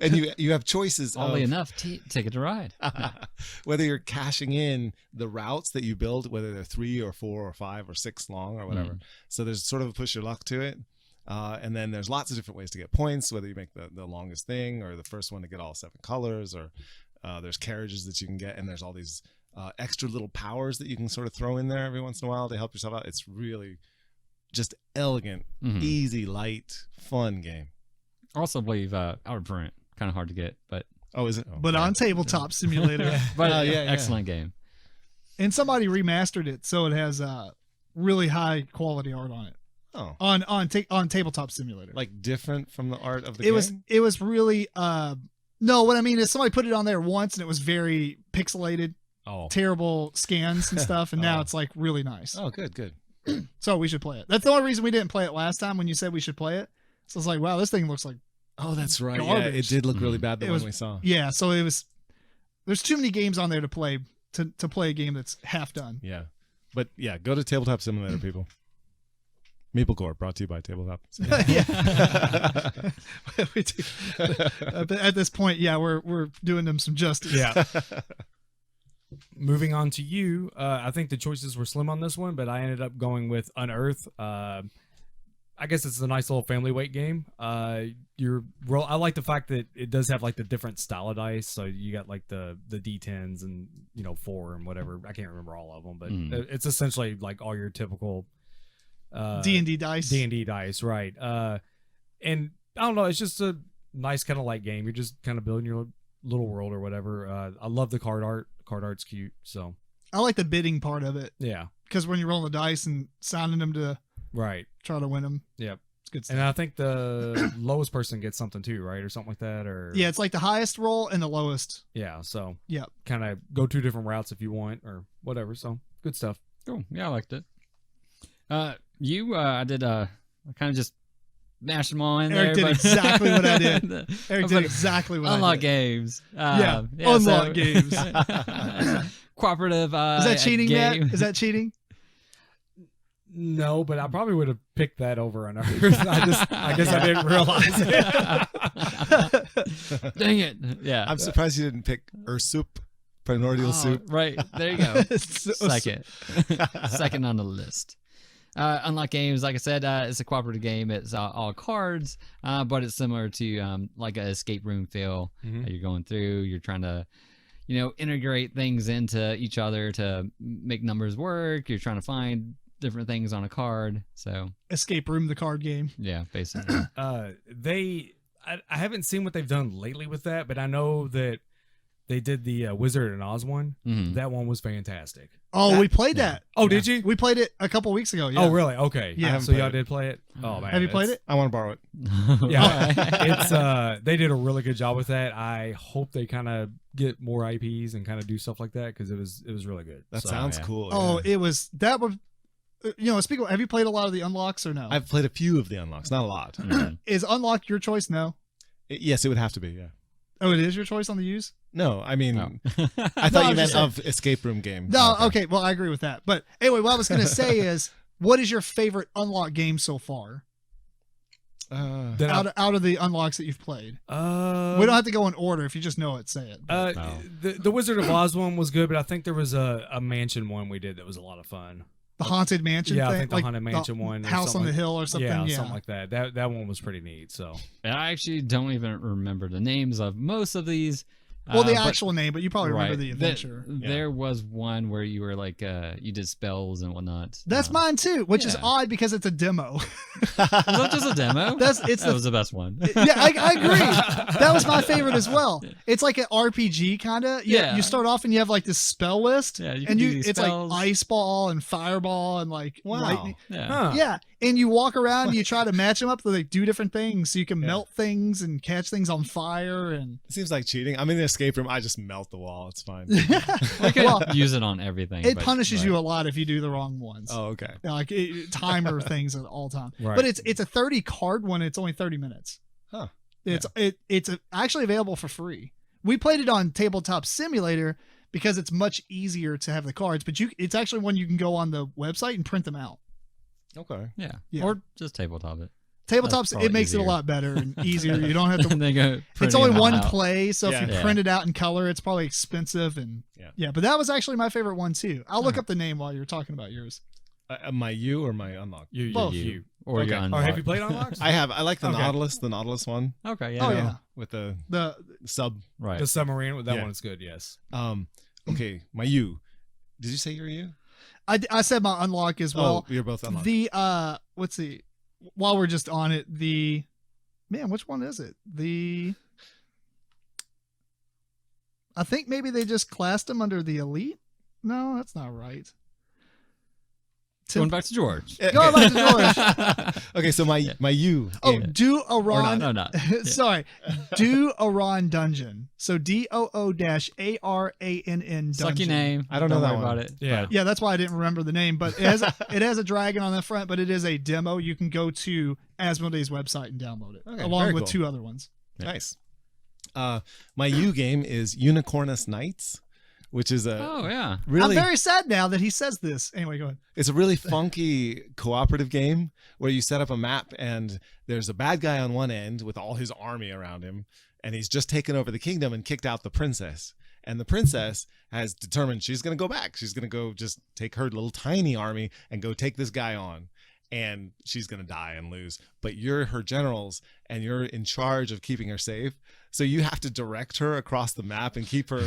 and you have choices. Oddly enough, Ticket to Ride. Whether you're cashing in the routes that you build, whether they're 3 or 4 or 5 or 6 long or whatever. So there's sort of a push your luck to it. And then there's lots of different ways to get points, whether you make the longest thing or the first one to get all 7 colors, or there's carriages that you can get, and there's all these extra little powers that you can sort of throw in there every once in a while to help yourself out. It's really just elegant, easy, light, fun game. Also believe Outprint, kind of hard to get, but Oh, is it? Oh, But on Tabletop Simulator. but yeah. excellent game. And somebody remastered it so it has really high quality art on it. Oh, On Tabletop Simulator. like different from the art of the it game? it was really no, what I mean is somebody put it on there once and it was very pixelated, Oh. terrible scans and stuff, and now it's like really nice. Oh, good. So we should play it. That's the only reason we didn't play it last time when you said we should play it. So it's like, wow, this thing looks like Oh, that's right. Garbage. Yeah, it did look really bad the It one was- we saw. yeah. So it was. There's too many games on there to play to play a game that's half done. Yeah. But yeah, go to Tabletop Simulator, people. MeepleCore, brought to you by Tabletop Simulator. We do. At this point, yeah, we're doing them some justice. Yeah. Moving on to you, I think the choices were slim on this one, but I ended up going with Unearth. I guess it's a nice little family weight game. I like the fact that it does have like the different style of dice. So you got like the D10s and 4 and whatever. I can't remember all of them, but it's essentially like all your typical D&D dice. D&D dice, right? And I don't know, it's just a nice kind of light game. You're just kind of building your little world or whatever. I love the card art. Card art's cute. So I like the bidding part of it yeah, because when you're rolling the dice and sounding them to right. try to win them, Yep. it's good stuff. And I think the lowest person gets something too, right, or something like that, or Yeah, it's like the highest roll and the lowest. yeah. So Yep. kind of go 2 different routes if you want or whatever. So good stuff. Cool. Yeah, I liked it. I did I kind of just mashed them all in Eric there. did exactly what I did. Eric did But exactly what I unlock did. games. Unlock games. Cooperative. Is that cheating, game. Matt? Is that cheating? No, but I probably would have picked that over on others. I guess I didn't realize it. Dang it. Yeah. I'm surprised you didn't pick Ursup, Primordial Oh, Soup. Right. There you go. So- Second on the list. Unlock games, like I said, it's a cooperative game. It's all cards, but it's similar to like an escape room feel. You're going through, you're trying to, integrate things into each other to make numbers work. You're trying to find different things on a card. So Escape Room, the card game. yeah, basically. I haven't seen what they've done lately with that, but I know that they did the Wizard and Oz one. That one was fantastic. Oh, we played that. Oh, did you? We played it a couple weeks ago. Yeah. Oh, really? Okay. Yeah. So y'all did play it? Oh, man. Have you played it? I want to borrow it. Yeah. It's they did a really good job with that. I hope they kind of get more IPs and kind of do stuff like that because it was really good. That So, sounds yeah. cool. Oh, yeah. it was that was. Speaking of, have you played a lot of the unlocks or no? I've played a few of the unlocks, not a lot. Is unlock your choice? No. Yes, it would have to be, yeah. Oh, it is your choice on the use? No, I mean, No. I thought No, you I'm meant just of escape room game. No. Okay. Well, I agree with that. But anyway, what I was going to say is, what is your favorite unlock game so far? Then Out of the unlocks that you've played, we I- don't have to go in order. If you just know it, say it. the Wizard of Oz one was good, but I think there was a mansion one we did that was a lot of fun. The Haunted Mansion Yeah, thing? I think the Haunted Mansion one. or House on the something Hill or something? Yeah, something like that. That one was pretty neat. So I actually don't even remember the names of most of these. Well, the but- actual name, but you probably remember right. the adventure. There was one where you were like, you did spells and whatnot. That's mine too, which is yeah. odd because it's a demo. Was that just a demo? It's that was the best one. Yeah, I agree. That was my favorite as well. It's like an RPG kind of. Yeah. You start off and you have like this spell list, Yeah, you can and do these it's spells. like ice ball and fireball and like lightning. Yeah. Huh. Yeah, and you walk around and you try to match them up so they do different things. So you can melt things and catch things on fire and. It seems like cheating. I'm in the escape room. I just melt the wall. It's fine. We could Well, use it on everything. it but- punishes right. you a lot if you do the wrong ones. Oh, okay. Yeah, like timer things at all time. Right. But it's a 30 card one. It's only 30 minutes. Huh. It's actually available for free. We played it on Tabletop Simulator because it's much easier to have the cards. But it's actually one you can go on the website and print them out. Okay. Yeah. Yeah. Or just tabletop it. Tabletops, probably it makes it easier. a lot better and easier. You don't have to. And they go It's printing only them one out. play, so if you Yeah. print it out in color, it's probably expensive and Yeah. But that was actually my favorite one too. I'll look Uh-huh. up the name while you're talking about yours. My U or my unlock? Both. You. Or Okay. your Or have unlock. you played Unlocks? I have. I like the Okay. Nautilus one. Okay. Oh, Yeah. yeah. With the The sub. Right. The submarine. That Yeah. one is good. Yes. Okay. My U. Did you say your U? I said my unlock as well. Oh, you're both unlocked. The let's see. While we're just on it, which one is it? I think maybe they just classed him under the elite. No, that's not right. Going back to George. Go back to George. Okay, so my U. Oh, game. do a Ron. No, not. Sorry, do a Ron dungeon. So DOO-ARANN dungeon. Sucky name. I don't know worry that one. about it. Yeah. but- Yeah, that's why I didn't remember the name, but it has a dragon on the front, but it is a demo. You can go to Asmodee's website and download it, Okay, along very with cool. 2 other ones. Nice. My U game is Unicornus Knights, which is a Oh yeah. really I'm very sad now that he says this. Anyway, go ahead. it's a really funky cooperative game where you set up a map and there's a bad guy on one end with all his army around him, and he's just taken over the kingdom and kicked out the princess. And the princess has determined she's going to go back. She's going to go just take her little tiny army and go take this guy on. And she's going to die and lose. But you're her generals and you're in charge of keeping her safe. So you have to direct her across the map and keep her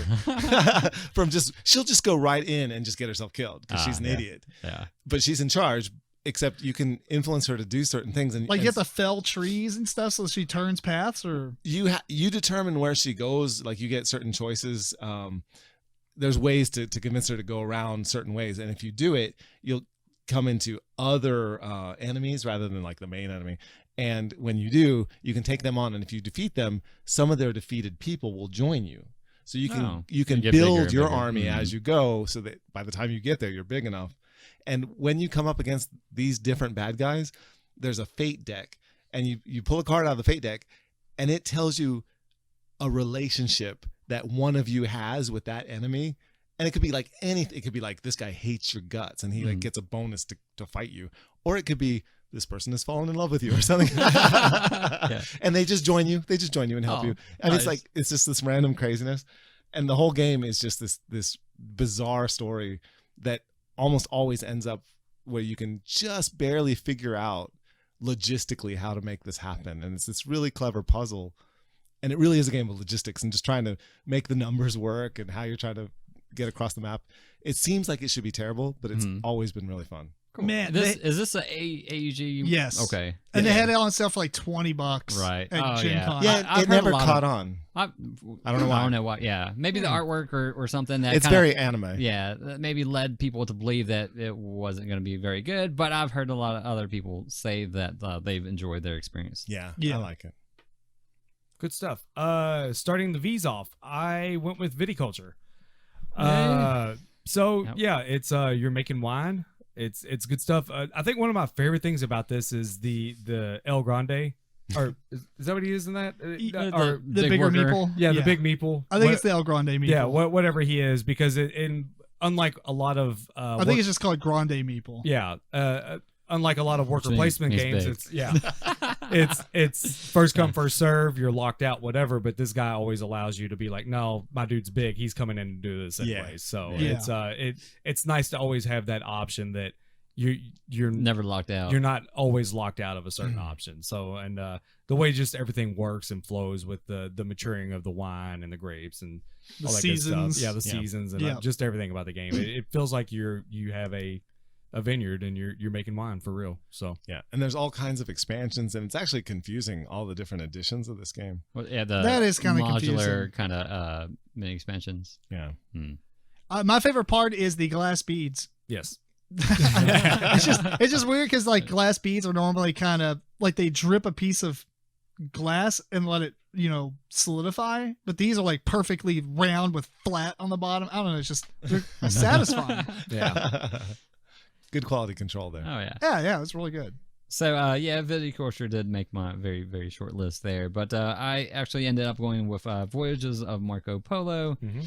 from she'll just go right in and just get herself killed because she's an yeah. idiot. Yeah. But she's in charge, except you can influence her to do certain things. And Like, you and have to fell trees and stuff so she turns paths, or you determine where she goes. Like, you get certain choices. There's ways to convince her to go around certain ways. And if you do it, you'll come into other enemies rather than like the main enemy. And when you do, you can take them on. And if you defeat them, some of their defeated people will join you. So you can Oh. you can Get bigger build and your bigger. army as you go, so that by the time you get there, you're big enough. And when you come up against these different bad guys, there's a fate deck, and you pull a card out of the fate deck, and it tells you a relationship that one of you has with that enemy. And it could be like anything. It could be like, this guy hates your guts and he like gets a bonus to fight you. Or it could be, this person has fallen in love with you or something. And they just join you. They just join you and help Oh, you. And nice. it's like, it's just this random craziness. And the whole game is just this bizarre story that almost always ends up where you can just barely figure out logistically how to make this happen. And it's this really clever puzzle. And it really is a game of logistics and just trying to make the numbers work and how you're trying to get across the map. It seems like it should be terrible, but it's always been really fun. man, Is this a AUG? Yes. Okay. and they had it on sale for like $20 Right. at Oh, Gen yeah. Con. Yeah, I've it heard never a lot caught of- on. I don't know why. I don't know why. Yeah, maybe the artwork or something that It's kinda, very anime. Yeah, that maybe led people to believe that it wasn't going to be very good. But I've heard a lot of other people say that they've enjoyed their experience. Yeah, Yeah. I like it. Good stuff. Starting the V's off, I went with viticulture. Yeah. So Yep. yeah, it's you're making wine. It's good stuff. I think one of my favorite things about this is the El Grande, or is that what he is in that? Or the Big bigger worker. meeple. yeah, the big meeple. I think it's the El Grande meeple. yeah, whatever he is, because unlike a lot of I think it's just called Grande meeple. unlike a lot of worker Which means placement he's games, big. it's first come first serve. You're locked out, whatever. But this guy always allows you to be like, no, my dude's big. He's coming in to do this anyway. Yeah. So Yeah. it's nice to always have that option that you're Never locked out. You're not always locked out of a certain option. So, and the way just everything works and flows with the maturing of the wine and the grapes and The all that good seasons. stuff. Yeah, the seasons and just everything about the game. It feels like you have a vineyard and you're making wine for real. So Yeah, and there's all kinds of expansions, and it's actually confusing all the different editions of this game. Well, yeah, the That is kinda modular confusing. kind of mini expansions. Yeah. My favorite part is the glass beads. yes, It's just weird because like glass beads are normally kind of like they drip a piece of glass and let it solidify, but these are like perfectly round with flat on the bottom. I don't know, it's just they're satisfying. yeah. Good quality control there. Oh yeah. Yeah, it's really good. So MeepleCore sure did make my very, very short list there, but I actually ended up going with Voyages of Marco Polo. Mm-hmm.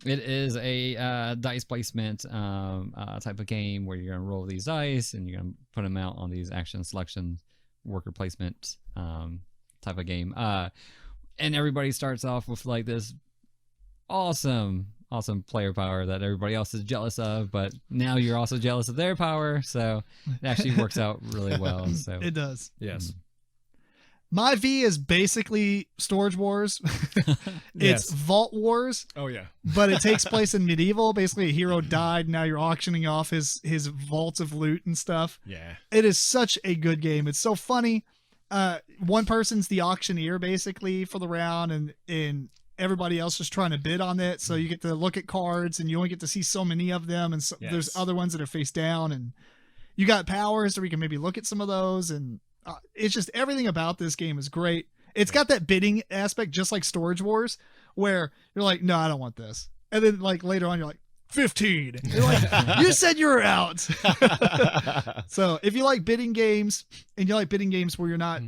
It is a dice placement type of game where you're gonna roll these dice and you're gonna put them out on these action selection worker placement type of game. And everybody starts off with like this awesome player power that everybody else is jealous of, but now you're also jealous of their power, so it actually works out really well. So It does. Yes. My V is basically Storage Wars. It's Yes. Vault Wars, Oh yeah. but it takes place in medieval. Basically, a hero died. Now you're auctioning off his vaults of loot and stuff. Yeah. It is such a good game. It's so funny. One person's the auctioneer basically for the round, and everybody else is trying to bid on it. So you get to look at cards, and you only get to see so many of them. And so there's other ones that are face down, and you got powers, so we can maybe look at some of those. And it's just everything about this game is great. It's got that bidding aspect, just like Storage Wars, where you're like, no, I don't want this. And then like later on, you're like, 15. You're like, you said you were out. So if you like bidding games, and you like bidding games where you're not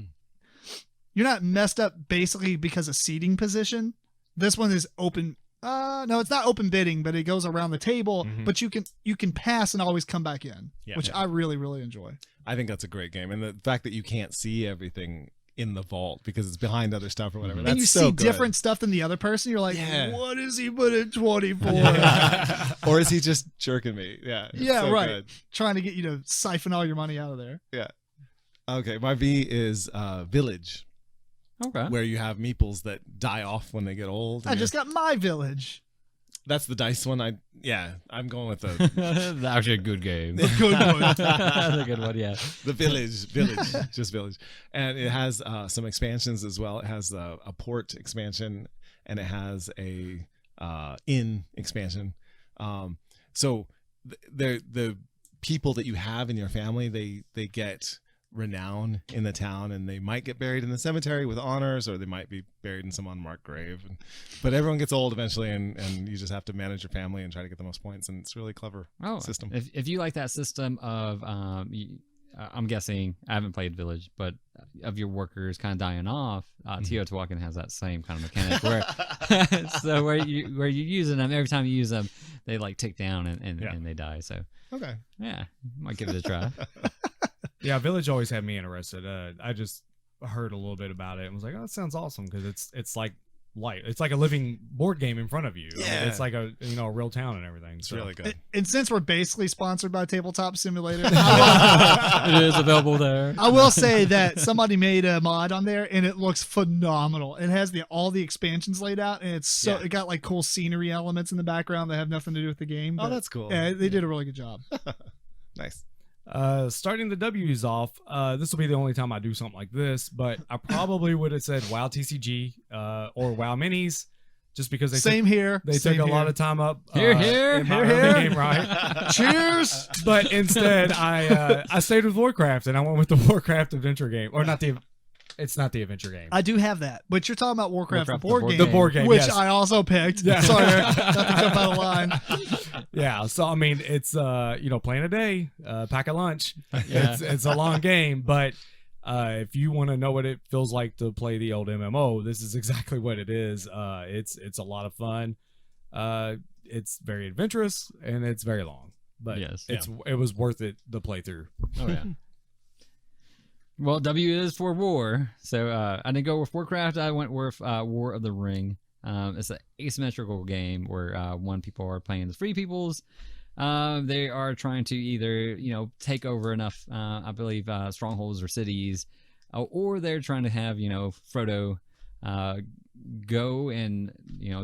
messed up basically because of seating position, this one is open. No, it's not open bidding, but it goes around the table, but you can pass and always come back in, which I really, really enjoy. I think that's a great game, and the fact that you can't see everything in the vault because it's behind other stuff or whatever. That's And you so see good. different stuff than the other person. You're like, Yeah. what is he put in 24? Or is he just jerking me? Yeah. it's Yeah, so right. good. Trying to get you to siphon all your money out of there. Yeah. Okay, my V is Village, okay. where you have meeples that die off when they get old. I just got my village. That's the dice one. I'm going with the That's actually a good game. Good one. That's a good one, yeah. the village, just village, and it has some expansions as well. It has a port expansion, and it has a inn expansion. So the people that you have in your family, they get renown in the town, and they might get buried in the cemetery with honors, or they might be buried in some unmarked grave. But everyone gets old eventually, and you just have to manage your family and try to get the most points. And it's a really clever system. If you like that system of, I'm guessing, I haven't played Village, but of your workers kind of dying off, Teotihuacan has that same kind of mechanic where, so where you're using them, every time you use them, they like tick down and they die. So Okay. yeah, might give it a try. Yeah, Village always had me interested. I just heard a little bit about it and was like, oh, that sounds awesome, because it's like light. It's like a living board game in front of you. Yeah. I mean, it's like a real town and everything. It's really good. And since we're basically sponsored by Tabletop Simulator, It is available there. I will say that somebody made a mod on there, and it looks phenomenal. It has all the expansions laid out, and it got like cool scenery elements in the background that have nothing to do with the game. Oh, but, that's cool. Yeah, they did a really good job. Nice. Starting the W's off, this will be the only time I do something like this, but I probably would have said WoW TCG or WoW Minis, just because they took a lot of time up. Here, in my early game, right? Cheers. But instead, I stayed with Warcraft, and I went with the Warcraft adventure game, or not the. It's not the adventure game. I do have that, but you're talking about Warcraft the board game. The board game, which yes. I also picked. Yeah. Sorry, not to jump out of line. Yeah, so I mean, it's playing a day, pack a lunch. Yeah. It's a long game, but if you want to know what it feels like to play the old MMO, this is exactly what it is. It's a lot of fun. It's very adventurous, and it's very long, but Yes. it was worth it, the playthrough. Oh yeah. Well, W is for war. So I didn't go with Warcraft. I went with War of the Ring. It's an asymmetrical game where one people are playing the free peoples, They are trying to either, take over enough, I believe, strongholds or cities, or they're trying to have, Frodo go and,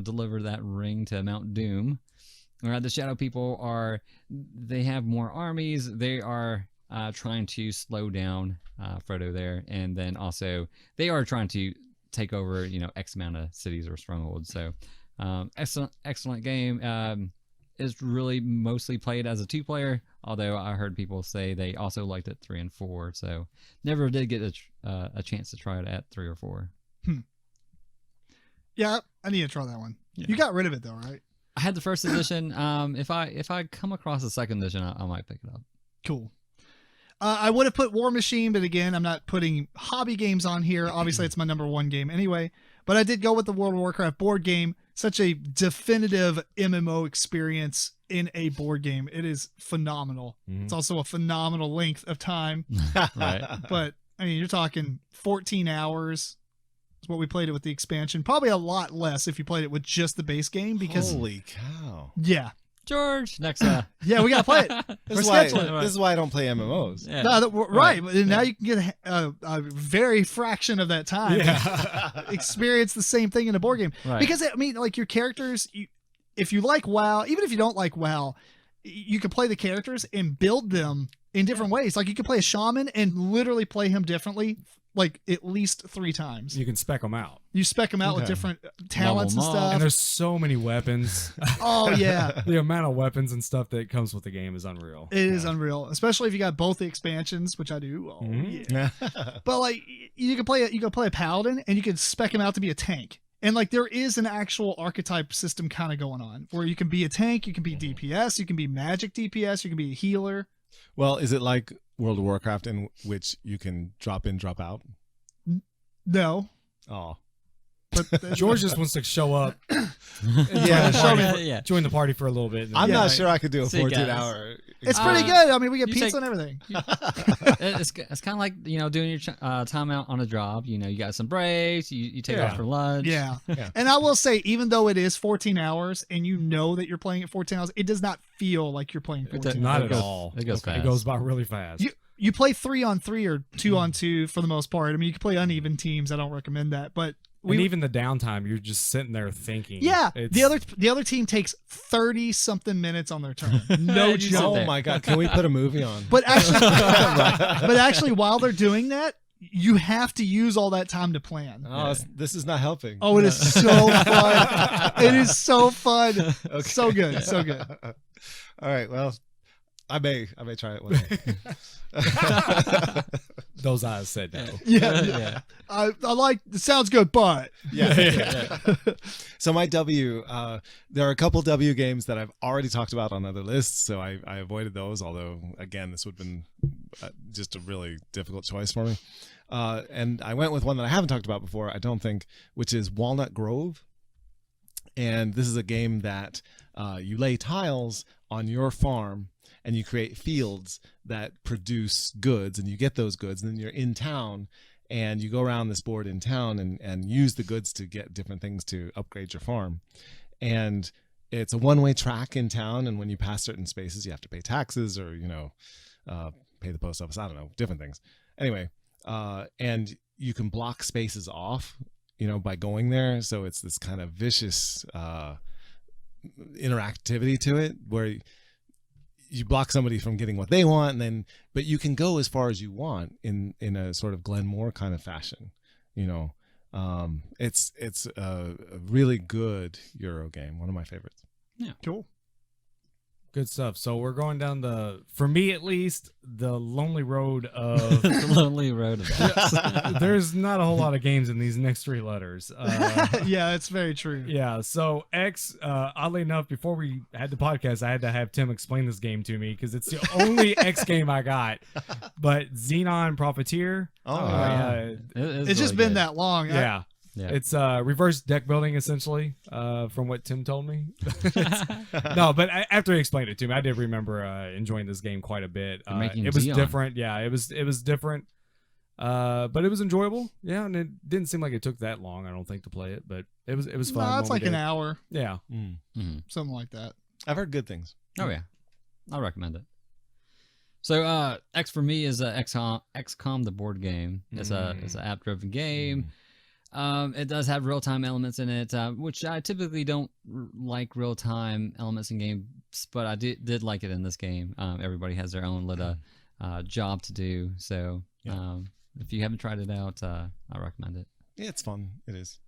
deliver that ring to Mount Doom. The Shadow People they have more armies. They are trying to slow down Frodo there. And then also they are trying to take over, X amount of cities or strongholds. So excellent game. Is really mostly played as a 2-player, although I heard people say they also liked it 3 and 4. So never did get a chance to try it at 3 or 4. Yeah, I need to try that one. Yeah. You got rid of it though, right? I had the first edition. If I come across the second edition, I might pick it up. Cool. I would have put War Machine, but again, I'm not putting hobby games on here. Obviously, it's my number 1 game anyway. But I did go with the World of Warcraft board game. Such a definitive MMO experience in a board game. It is phenomenal. It's also a phenomenal length of time. Right. But, I mean, you're talking 14 hours is what we played it with the expansion. Probably a lot less if you played it with just the base game because... Holy cow. Yeah. George, next. Yeah, we got to play it. This scheduling. is why I don't play MMOs. Yeah. No, right. But now you can get a very fraction of that time. Experience the same thing in a board game. Right. Because, I mean, like your characters, if you like WoW, even if you don't like WoW, you can play the characters and build them in different ways. Like you can play a shaman and literally play him differently, like at least 3 times. You can spec them out. You spec them out with different talents and stuff. And there's so many weapons. Oh, yeah. The amount of weapons and stuff that comes with the game is unreal. It is unreal, especially if you got both the expansions, which I do. Oh, yeah. But like you can play a paladin and you can spec him out to be a tank. And like there is an actual archetype system kind of going on where you can be a tank, you can be DPS, you can be magic DPS, you can be a healer. Well, is it like World of Warcraft in which you can drop in, drop out? No. Oh. But George just wants to show up. Yeah, Join the party for a little bit. I'm not sure I could do a See, guys. 14-hour. it's pretty good. I mean, we get you pizza take- and everything. It's kind of like doing your time out on a job. You got some breaks. You take off for lunch. Yeah. Yeah. And I will say, even though it is 14 hours and you know that you're playing at 14 hours, it does not feel like you're playing 14 Not hours. at all. It goes fast. It goes by really fast. You play 3-on-3 or 2-on-2 for the most part. I mean, you can play uneven teams. I don't recommend that, but and even the downtime, you're just sitting there thinking. yeah, It's- the other team takes 30 something minutes on their turn. No You sit joke. there. Oh my God! Can we put a movie on? But actually, while they're doing that, you have to use all that time to plan. Oh, this is not helping. Oh, it is so fun. It is so fun. Okay. So good. So good. All right. Well, I may try it one day. Those eyes said no. Yeah. I like it. Sounds good, but Yeah. So my W, there are a couple W games that I've already talked about on other lists, so I avoided those. Although again, this would have been just a really difficult choice for me. And I went with one that I haven't talked about before, I don't think, which is Walnut Grove. And this is a game that you lay tiles on your farm and you create fields that produce goods, and you get those goods, and then you're in town and you go around this board in town and use the goods to get different things to upgrade your farm. And it's a one-way track in town, and when you pass certain spaces, you have to pay taxes or, pay the post office, I don't know, different things. Anyway, and you can block spaces off, by going there. So it's this kind of vicious interactivity to it where you block somebody from getting what they want, but you can go as far as you want in a sort of Glen Moore kind of fashion. It's a really good Euro game, one of my favorites. Yeah, cool. Good stuff. So we're going down for me at least, the lonely road of. The lonely road of that. There's not a whole lot of games in these next 3 letters. Yeah, it's very true. Yeah. So X, oddly enough, before we had the podcast, I had to have Tim explain this game to me because it's the only X game I got. But Xenon Profiteer. It's just been that long. Yeah. Yeah. It's reverse deck building essentially, from what Tim told me. No, but after he explained it to me, I did remember enjoying this game quite a bit. It was different. Yeah, it was different, but it was enjoyable. Yeah, and it didn't seem like it took that long, I don't think, to play it, but it was fun. No, it's like an hour, Yeah. something like that. I've heard good things. Oh yeah. I recommend it. So X for me is XCOM the board game. It's an app driven game. It does have real time elements in it, which I typically don't like real time elements in games, but I did like it in this game. Everybody has their own little job to do. So if you haven't tried it out, I recommend it. Yeah, it's fun. It is.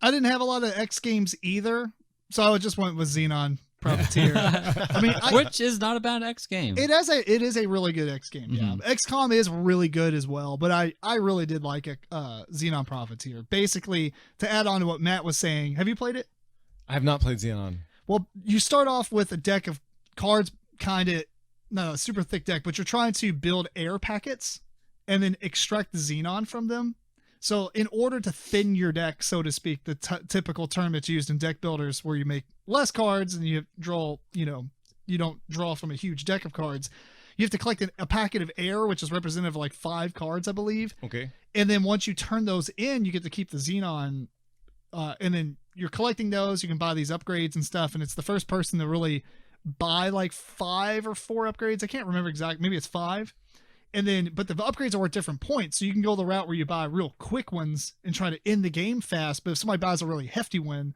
I didn't have a lot of X games either, so I just went with Xenon Profiteer. I mean, which is not a bad X game. It is a really good X game. Yeah, XCOM is really good as well, but I really did like Xenon Profiteer. Basically, to add on to what Matt was saying, have you played it? I have not played Xenon. Well, you start off with a deck of cards, kind of not a super thick deck, but you're trying to build air packets and then extract the Xenon from them. So in order to thin your deck, so to speak, the typical term that's used in deck builders where you make less cards and you draw, you don't draw from a huge deck of cards. You have to collect a packet of air, which is representative of like 5 cards, I believe. Okay. And then once you turn those in, you get to keep the Xenon. And then you're collecting those. You can buy these upgrades and stuff. And it's the first person to really buy like 5 or 4 upgrades. I can't remember exactly. Maybe it's 5. And then, but the upgrades are at different points. So you can go the route where you buy real quick ones and try to end the game fast. But if somebody buys a really hefty one,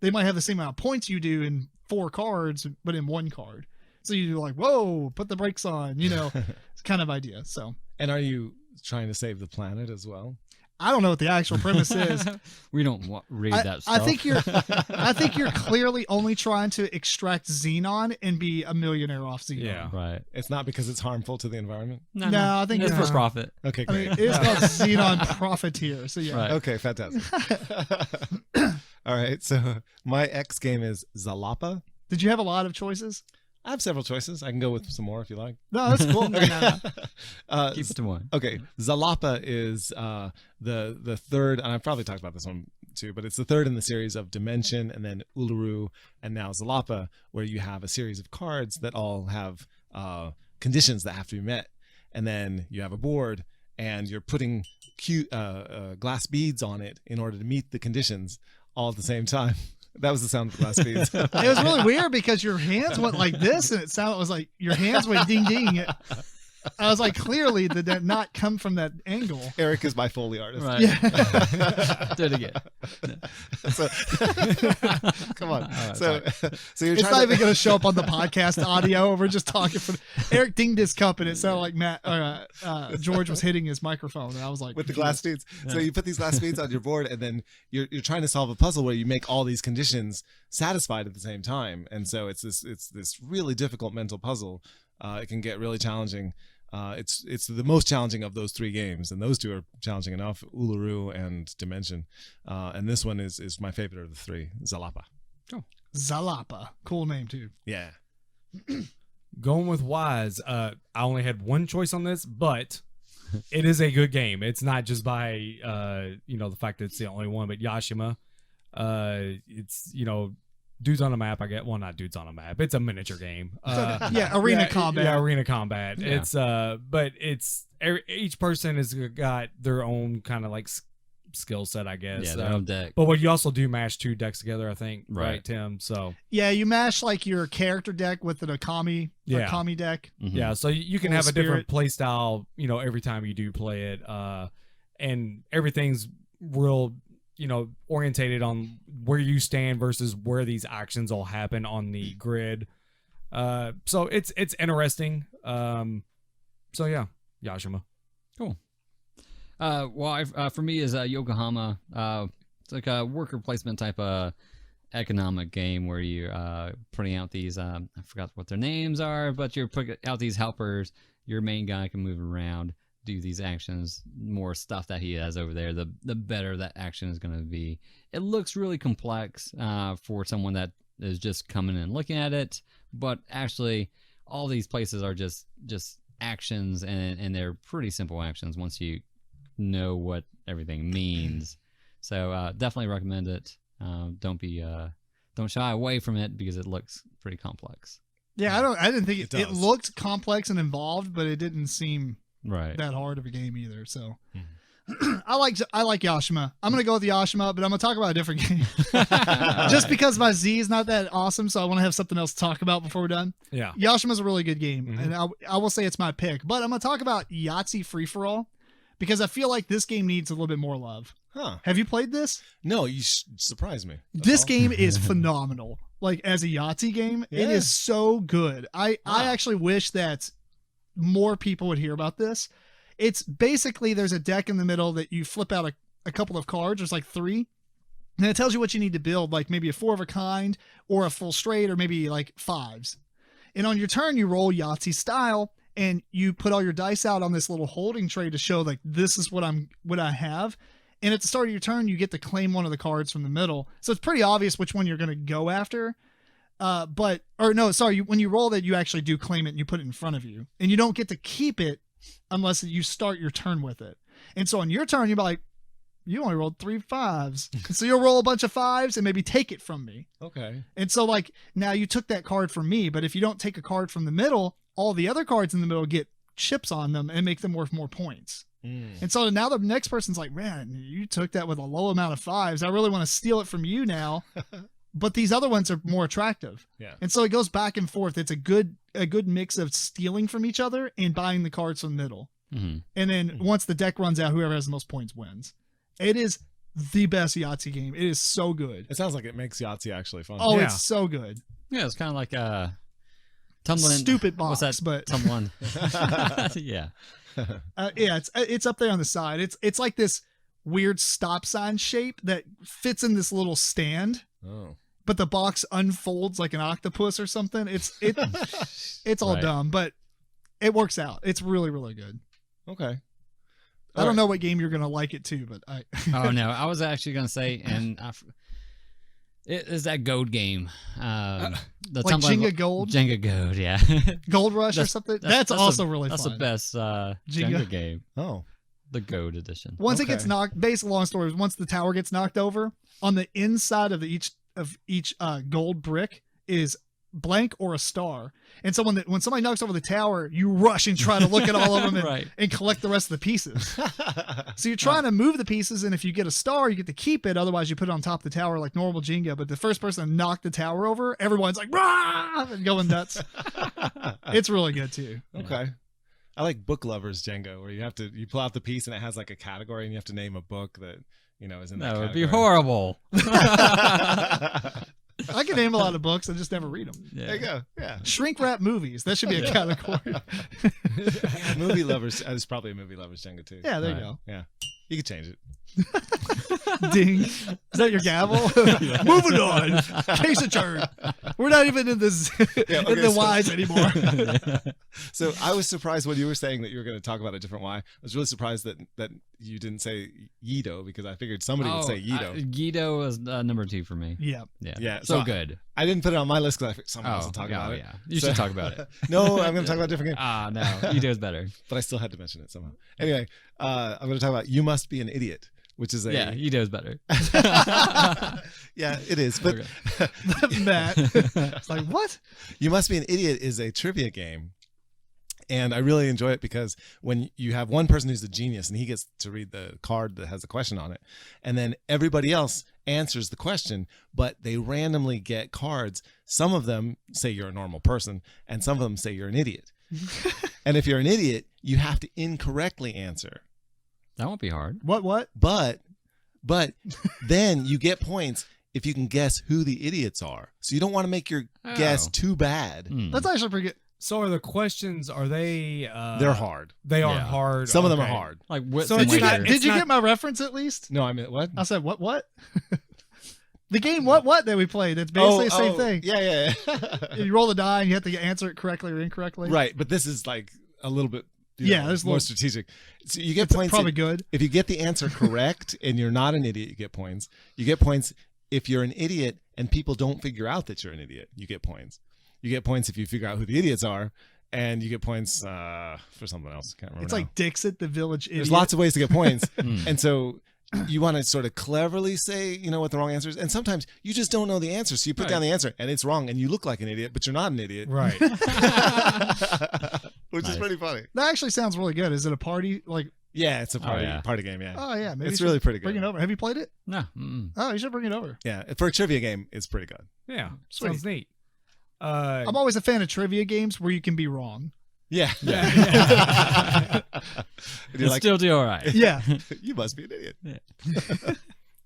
they might have the same amount of points you do in 4 cards, but in 1 card. So you do like, whoa, put the brakes on, it's kind of idea. So, and are you trying to save the planet as well? I don't know what the actual premise is. We don't read that stuff. I think you're clearly only trying to extract Xenon and be a millionaire off Xenon. Yeah. Right. It's not because it's harmful to the environment? No, I think it's for profit. Okay, I great. mean, it's called Xenon Profiteer. So yeah. Right. Okay, fantastic. All right, so my X game is Zalapa. Did you have a lot of choices? I have several choices. I can go with some more if you like. No, that's cool. No. Keep it to one. Okay, Zalapa is the third, and I've probably talked about this one too, but it's the third in the series of Dimension, and then Uluru, and now Zalapa, where you have a series of cards that all have conditions that have to be met, and then you have a board, and you're putting glass beads on it in order to meet the conditions all at the same time. That was the sound of the glass beads. It was really weird because your hands went like this, and it was like your hands went ding ding. I was like, clearly did that not come from that angle? Eric is my Foley artist. Right. Yeah. Do it again. So, come on. Right, so you're It's trying not to even going to show up on the podcast audio. We're just talking. Eric dinged his cup, and it sounded like George was hitting his microphone. And I was like, with the glass beads. So you put these glass beads on your board, and then you're trying to solve a puzzle where you make all these conditions satisfied at the same time. And so it's this really difficult mental puzzle. It can get really challenging. It's the most challenging of those 3 games, and those 2 are challenging enough, Uluru and Dimension. And this one is my favorite of the 3, Zalapa. Cool. Zalapa. Cool name, too. Yeah. Going with Wise, I only had one choice on this, but it is a good game. It's not just by the fact that it's the only one, but Yashima. It's dudes on a map. Not dudes on a map. It's a miniature game. Arena combat. Yeah, arena combat. Yeah. It's but it's each person has got their own kind of like skill set, I guess. Yeah, their own deck. But what you also do mash 2 decks together, I think. Right. Tim? So Yeah, you mash like your character deck with an Akami deck. Mhm. yeah, so you can Full have a different spirit. play style, every time you do play it. And everything's real, orientated on where you stand versus where these actions all happen on the grid. So it's interesting. So yeah, Yashima. Cool. For me is Yokohama. It's like a worker placement type of economic game where you're putting out these I forgot what their names are, but you're putting out these helpers. Your main guy can move around, do these actions, more stuff that he has over there, the better that action is going to be. It looks really complex for someone that is just coming and looking at it, but actually all these places are just actions, and they're pretty simple actions once you know what everything means. So definitely recommend it. Don't shy away from it because it looks pretty complex. Yeah, I didn't think it does. looked complex and involved, but it didn't seem Right. that hard of a game either. So I like Yashima. I'm gonna go with Yashima, but I'm gonna talk about a different game. Just because my Z is not that awesome, so I want to have something else to talk about before we're done. Yeah. Yashima's a really good game, and I will say it's my pick. But I'm gonna talk about Yahtzee Free for All because I feel like this game needs a little bit more love. Huh? Have you played this? No, you surprised me. This game is phenomenal. Like as a Yahtzee game, it is so good. I actually wish that more people would hear about this. It's basically there's a deck in the middle that you flip out a couple of cards. There's like 3. And it tells you what you need to build, like maybe a 4 of a kind or a full straight or maybe like 5s. And on your turn, you roll Yahtzee style and you put all your dice out on this little holding tray to show like this is what I have. And at the start of your turn, you get to claim one of the cards from the middle. So it's pretty obvious which one you're going to go after. When you roll that, you actually do claim it and you put it in front of you. And you don't get to keep it unless you start your turn with it. And so on your turn, you'll be like, you only rolled 3 5s. So you'll roll a bunch of 5s and maybe take it from me. Okay. And so like now you took that card from me, but if you don't take a card from the middle, all the other cards in the middle get chips on them and make them worth more points. And so now the next person's like, man, you took that with a low amount of 5s. I really want to steal it from you now. But these other ones are more attractive. Yeah. And so it goes back and forth. It's a good mix of stealing from each other and buying the cards from the middle. And then once the deck runs out, whoever has the most points wins. It is the best Yahtzee game. It is so good. It sounds like it makes Yahtzee actually fun. Oh, Yeah. it's so good. Yeah, it's kind of like tumbling. Stupid box, What's that? but Tumbling. Yeah. it's up there on the side. It's like this weird stop sign shape that fits in this little stand. Oh. But the box unfolds like an octopus or something. It's all Right. dumb, but it works out. It's really, really good. Okay. I don't know what game you're gonna like it too, but Oh no, I was actually gonna say, and it is that Gold game. The like tumbling- Jenga Gold, Jenga Gold, yeah. Gold Rush or something. That's also really That's fun. the best Jenga. Jenga game. Oh. The Gold edition. Once it Okay. gets knocked, basically, long story is once the tower gets knocked over, on the inside of each gold brick is blank or a star. And so when somebody knocks over the tower, you rush and try to look at all of them and, Right. and collect the rest of the pieces. So you're trying to move the pieces, and if you get a star, you get to keep it. Otherwise, you put it on top of the tower like normal Jenga. But the first person to knock the tower over, everyone's like, rah! And going nuts. It's really good too. Okay. I like book lovers Jenga, where you pull out the piece and it has like a category and you have to name a book that is in that That would category. be horrible. I can name a lot of books. I just never read them. Yeah. There you go. Yeah. Shrink wrap movies. That should be a category. Movie lovers. There's probably a movie lovers Jenga too. Yeah, there Right. you go. Yeah. You could change it. Ding. Is that your gavel? Moving on. Case adjourned. We're not even in this Yeah, in the whys anymore. So I was surprised when you were saying that you were going to talk about a different why. I was really surprised that you didn't say Yido, because I figured somebody would say Yido. Yido was number 2 for me. Yeah. Yeah. Yeah, So so good. I didn't put it on my list because I figured someone else will talk about it. Yeah. You So- should talk about it. No, I'm going to talk about a different game. Ah, no. Yido's better. But I still had to mention it somehow. Anyway, I'm going to talk about You Must Be an Idiot, which is a Yeah, Yido's better. yeah, it is. But Okay. Matt. It's like, what? You Must Be an Idiot is a trivia game. And I really enjoy it because when you have one person who's a genius and he gets to read the card that has a question on it, and then everybody else answers the question, but they randomly get cards. Some of them say you're a normal person, and some of them say you're an idiot. And if you're an idiot, you have to incorrectly answer. That won't be hard. What? But then you get points if you can guess who the idiots are. So you don't want to make your guess Oh. too bad. That's actually pretty good. So are the questions? Are they? They're hard. They are Yeah. hard. Some of them are okay. hard. Like what? So Did it's you, not- get, it's did you not- get my reference at least? No, I mean, what? I said, what? The game what that we played. It's basically the same thing. Yeah. You roll the die and you have to answer it correctly or incorrectly. Right, but this is like a little bit There's more little, strategic. So you get it's points probably good. if you get the answer correct and you're not an idiot, you get points. You get points if you're an idiot and people don't figure out that you're an idiot, you get points. You get points if you figure out who the idiots are, and you get points for something else. Can't remember. It's now. like Dixit, the village idiot. There's lots of ways to get points. Mm. And so you want to sort of cleverly say, what the wrong answer is. And sometimes you just don't know the answer. So you put Right. down the answer and it's wrong and you look like an idiot, but you're not an idiot. Right. Which is Nice. pretty funny. That actually sounds really good. Is it a party? Like, Yeah, it's a party yeah. party game. Yeah, Oh yeah, maybe it's you really should pretty bring good. it over. Have you played it? No. Mm-mm. Oh, you should bring it over. Yeah, for a trivia game, it's pretty good. Yeah, Sweet. sounds neat. I'm always a fan of trivia games where you can be wrong. Yeah, Yeah. And you're like, Still do all right. Yeah. you must be an idiot.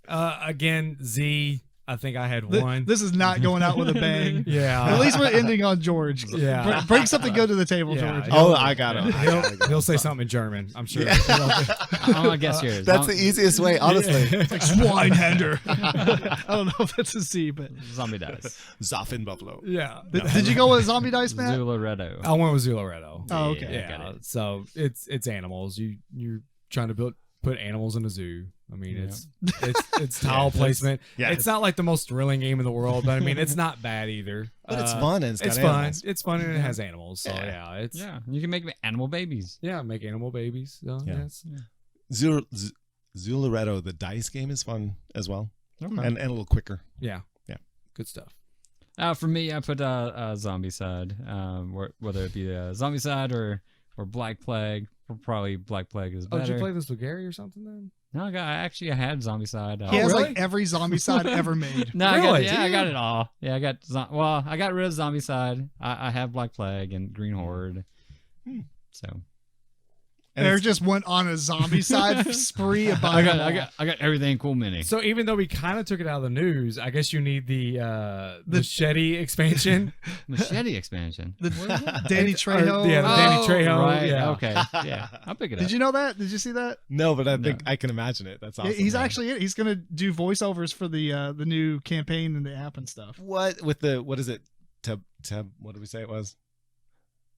Again, Z. I think I had one. This is not going out with a bang. Yeah. At least we're ending on George. Yeah. Bring something good to the table, Yeah. George. Oh, I got it. He'll say something in German, I'm sure. Yeah. I'm gonna guess yours. That's the easiest way, honestly. Schweinhänder. I don't know if that's a Z, but Zombie dice. Zoffin Buffalo. Yeah. did you go with zombie dice, Matt? Zularedo. I went with Zularedo. Oh, okay. Yeah, got Yeah. it. So it's animals. You're trying to put animals in a zoo. I mean, Yeah. it's tile placement. yeah. It's not like the most thrilling game in the world, but I mean, it's not bad either. But it's fun and it's got fun. animals. It's fun and it has animals. So Yeah. yeah, it's Yeah, you can make animal babies. make animal babies. So, Yeah. yes. Zularedo, the dice game, is fun as well, Okay. and a little quicker. Yeah. Yeah. Good stuff. For me, I put zombie side. Whether it be zombie side or Black Plague. Probably Black Plague is Oh, better. did you play this with Gary or something then? No, I had zombie side. He has really? like every zombie side ever made. No, Really? I got it all. Yeah, I got rid of zombie side. I have Black Plague and Green Horde. So And They it's- just went on a zombie side spree of buying them all. I got everything cool mini. So even though we kind of took it out of the news, I guess you need the Machete expansion. Machete expansion. Danny Or- Trejo. yeah, the Danny Trejo. Right. Yeah. Okay. Yeah. I'll pick it up. Did you know that? Did you see that? no, but I think I can imagine it. That's awesome. He's man. actually he's gonna do voiceovers for the new campaign and the app and stuff. what is it? Tab. What did we say it was?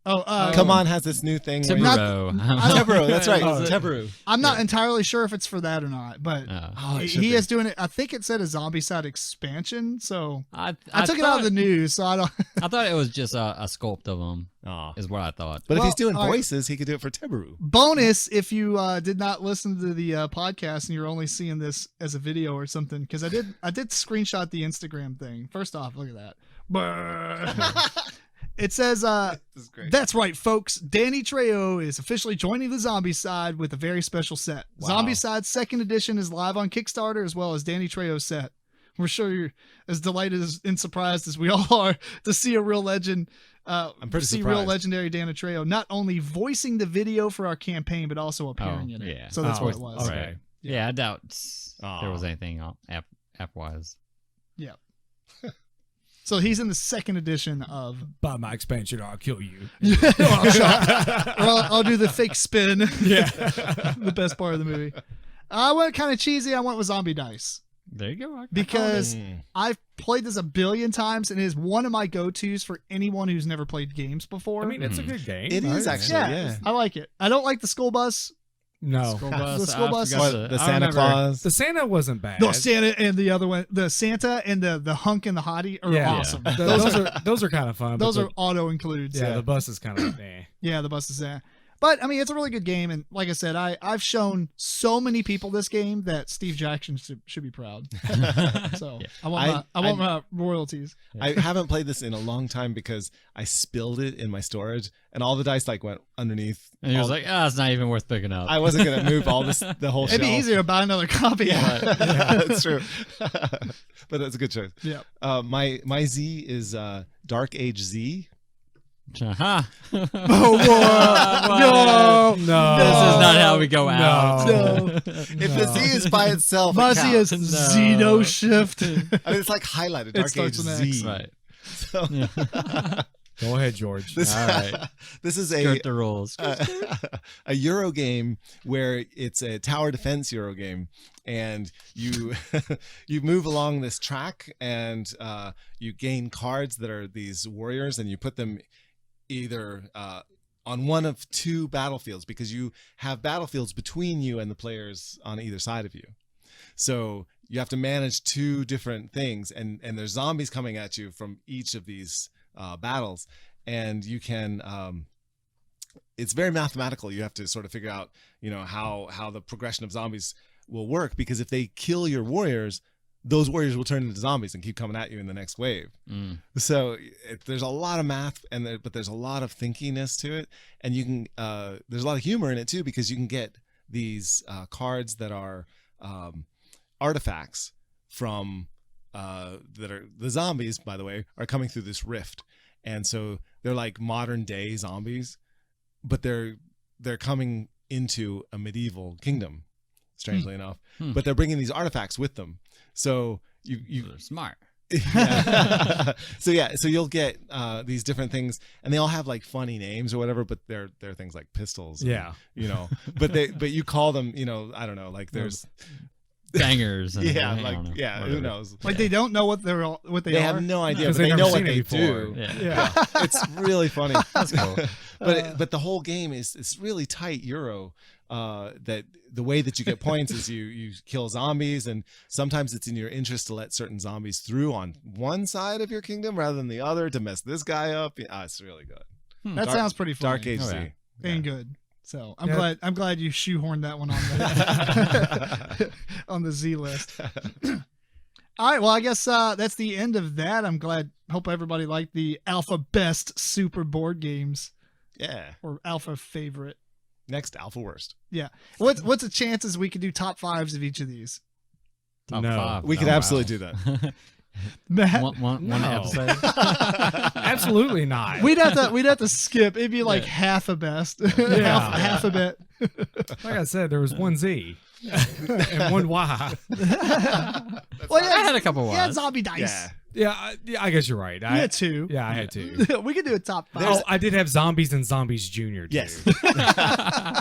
Oh, Come on, has this new thing. where you- Tibero. Tebero, that's right. Was it? Tebero. I'm not entirely sure if it's for that or not, but Oh, it should he be. is doing it. I think it said a zombie side expansion, so I took it out of the news, so I don't. I thought it was just a sculpt of them. Aw. Is what I thought. But if Well, he's doing all right. voices, he could do it for Tebero. Bonus if you did not listen to the podcast and you're only seeing this as a video or something, because I did screenshot the Instagram thing. First off, look at that. Brr. It says This is great. that's right, folks. Danny Trejo is officially joining the Zombie Side with a very special set. Wow. Zombie Side Second Edition is live on Kickstarter, as well as Danny Trejo's set. We're sure you're as delighted and surprised as we all are to see a real legend. I'm pretty see surprised. real legendary Danny Trejo not only voicing the video for our campaign, but also appearing in it. yeah. So that's Oh, what it was. okay. Yeah, I doubt there was Aw. anything app wise. So he's in the second edition of. Buy my expansion or I'll kill you. I'll do the fake spin. Yeah. The best part of the movie. I went kind of cheesy. I went with zombie dice There you go. because Mm. I've played this a billion times and it is one of my go-tos for anyone who's never played games before. I mean, it's a good game. It is right? actually, yeah, I like it. I don't like the school bus. No. School The bus. school I bus- forgot What, the I Santa remember- Claus. The Santa wasn't bad. No, Santa and the other one, the Santa and the hunk and the hottie are Yeah. awesome. Those are kind of fun. Those but are auto includes. the bus is kind of Yeah, the bus is there. But I mean, it's a really good game, and like I said, I've shown so many people this game that Steve Jackson should be proud. So Yeah. I want my royalties. I haven't played this in a long time because I spilled it in my storage, and all the dice like went underneath. And he was all- like, it's not even worth picking up. I wasn't gonna move all this, the whole. It'd be shelf. easier to buy another copy. Yeah, that's true. But that's a good choice. Yeah. My Z is Dark Age Z. Uh-huh. Oh, whoa. No. This is not how we go out. No. If the Z is by itself, it My Z is counts. No. Xeno Shift. I mean, it's like highlighted. Dark Age starts with X. Z. Right. So, Go ahead, George. this, All right. this is Skirt the rules. a Euro game where it's a tower defense Euro game, and you you move along this track, and you gain cards that are these warriors, and you put them either on one of two battlefields, because you have battlefields between you and the players on either side of you. So you have to manage two different things, and there's zombies coming at you from each of these battles, and you can it's very mathematical. You have to sort of figure out, you know, how the progression of zombies will work, because if they kill your warriors, those warriors will turn into zombies and keep coming at you in the next wave. Mm. So there's a lot of math, but there's a lot of thinkiness to it, and you can there's a lot of humor in it too, because you can get these cards that are artifacts from that are the zombies, by the way, are coming through this rift, and so they're like modern day zombies, but they're coming into a medieval kingdom, strangely enough. But they're bringing these artifacts with them, so They're smart. yeah. so you'll get these different things, and they all have like funny names or whatever, but they're things like pistols, and, Yeah. but you call them, I don't know, like there's Bangers. And yeah, I like don't know, who whatever. knows, Like they don't know what they they are. have no idea, Because but they've they never know what seen it they before. do. Yeah. Yeah. It's really funny. That's cool. But the whole game is it's really tight Euro. That the way that you get points is you kill zombies, and sometimes it's in your interest to let certain zombies through on one side of your kingdom rather than the other to mess this guy up. It's really good. That Dark- sounds pretty fun. Dark Age Z. Oh, yeah. and good. So I'm Yeah. glad you shoehorned that one on the on the Z list. All right, well, I guess that's the end of that. Hope everybody liked the AlphaBEST Super Board Games, Yeah. or Alpha Favorite. Next, Alpha Worst. Yeah. What's the chances we could do top fives of each of these? Top No. 5. We could absolutely do that. Matt, one No. episode. Absolutely not. we'd have to skip. It'd be like half a best, Yeah. half a bit. Like I said, there was one Z and one Y. Well, I had a couple Yeah, ones. zombie dice. Yeah. Yeah, I guess you're right. You had two. Yeah, I had two. We could do a top five. Oh, I did have Zombies and Zombies Junior. Too. Yes.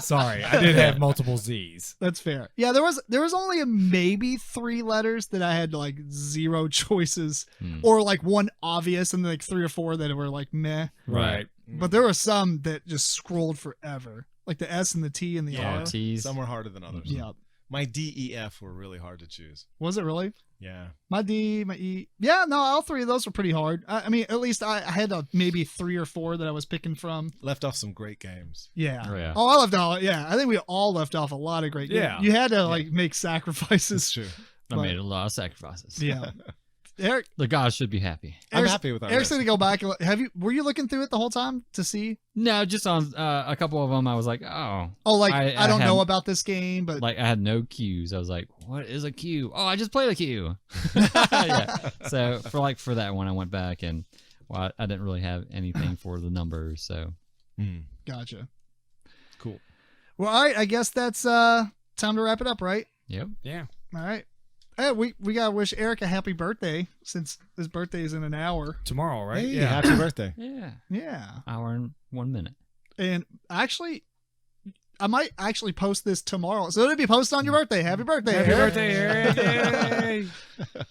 Sorry, I did have multiple Z's. That's fair. Yeah, there was only maybe 3 letters that I had like 0 choices, or like one obvious, and like 3 or 4 that were like meh. Right. But there were some that just scrolled forever, like the S and the T and the Yeah. R. T's. Some were harder than others. Yeah. My D, E, F were really hard to choose. Was it really? Yeah. My D, my E. Yeah, no, all 3 of those were pretty hard. I mean, at least I had maybe 3 or 4 that I was picking from. Left off some great games. Yeah. Oh, yeah. Oh, I left off. Yeah, I think we all left off a lot of great. Yeah. You had to like make It's sacrifices. true. I but- made a lot of sacrifices. Yeah. Eric, The gods should be happy. I'm Eric's- happy with our Eric's list. gonna go back. Were you looking through it the whole time to see? No, just on a couple of them, I was like, oh. Oh, like I I don't know had- about this game, but Like, I had no cues. I was like, what is a cue? Oh, I just played a cue. Yeah. So, for that one, I went back and, well, I didn't really have anything for the numbers, so. gotcha. Cool. Well, all right. I guess that's time to wrap it up, right? Yep. Yeah. All right. Hey, we gotta wish Eric a happy birthday since his birthday is in an hour. Tomorrow, right? Hey, yeah. happy birthday. Yeah. Yeah. Hour and 1 minute. And actually, I might actually post this tomorrow, so it'll be posted on your birthday. Happy birthday, Happy Eric. birthday, Eric. Yay.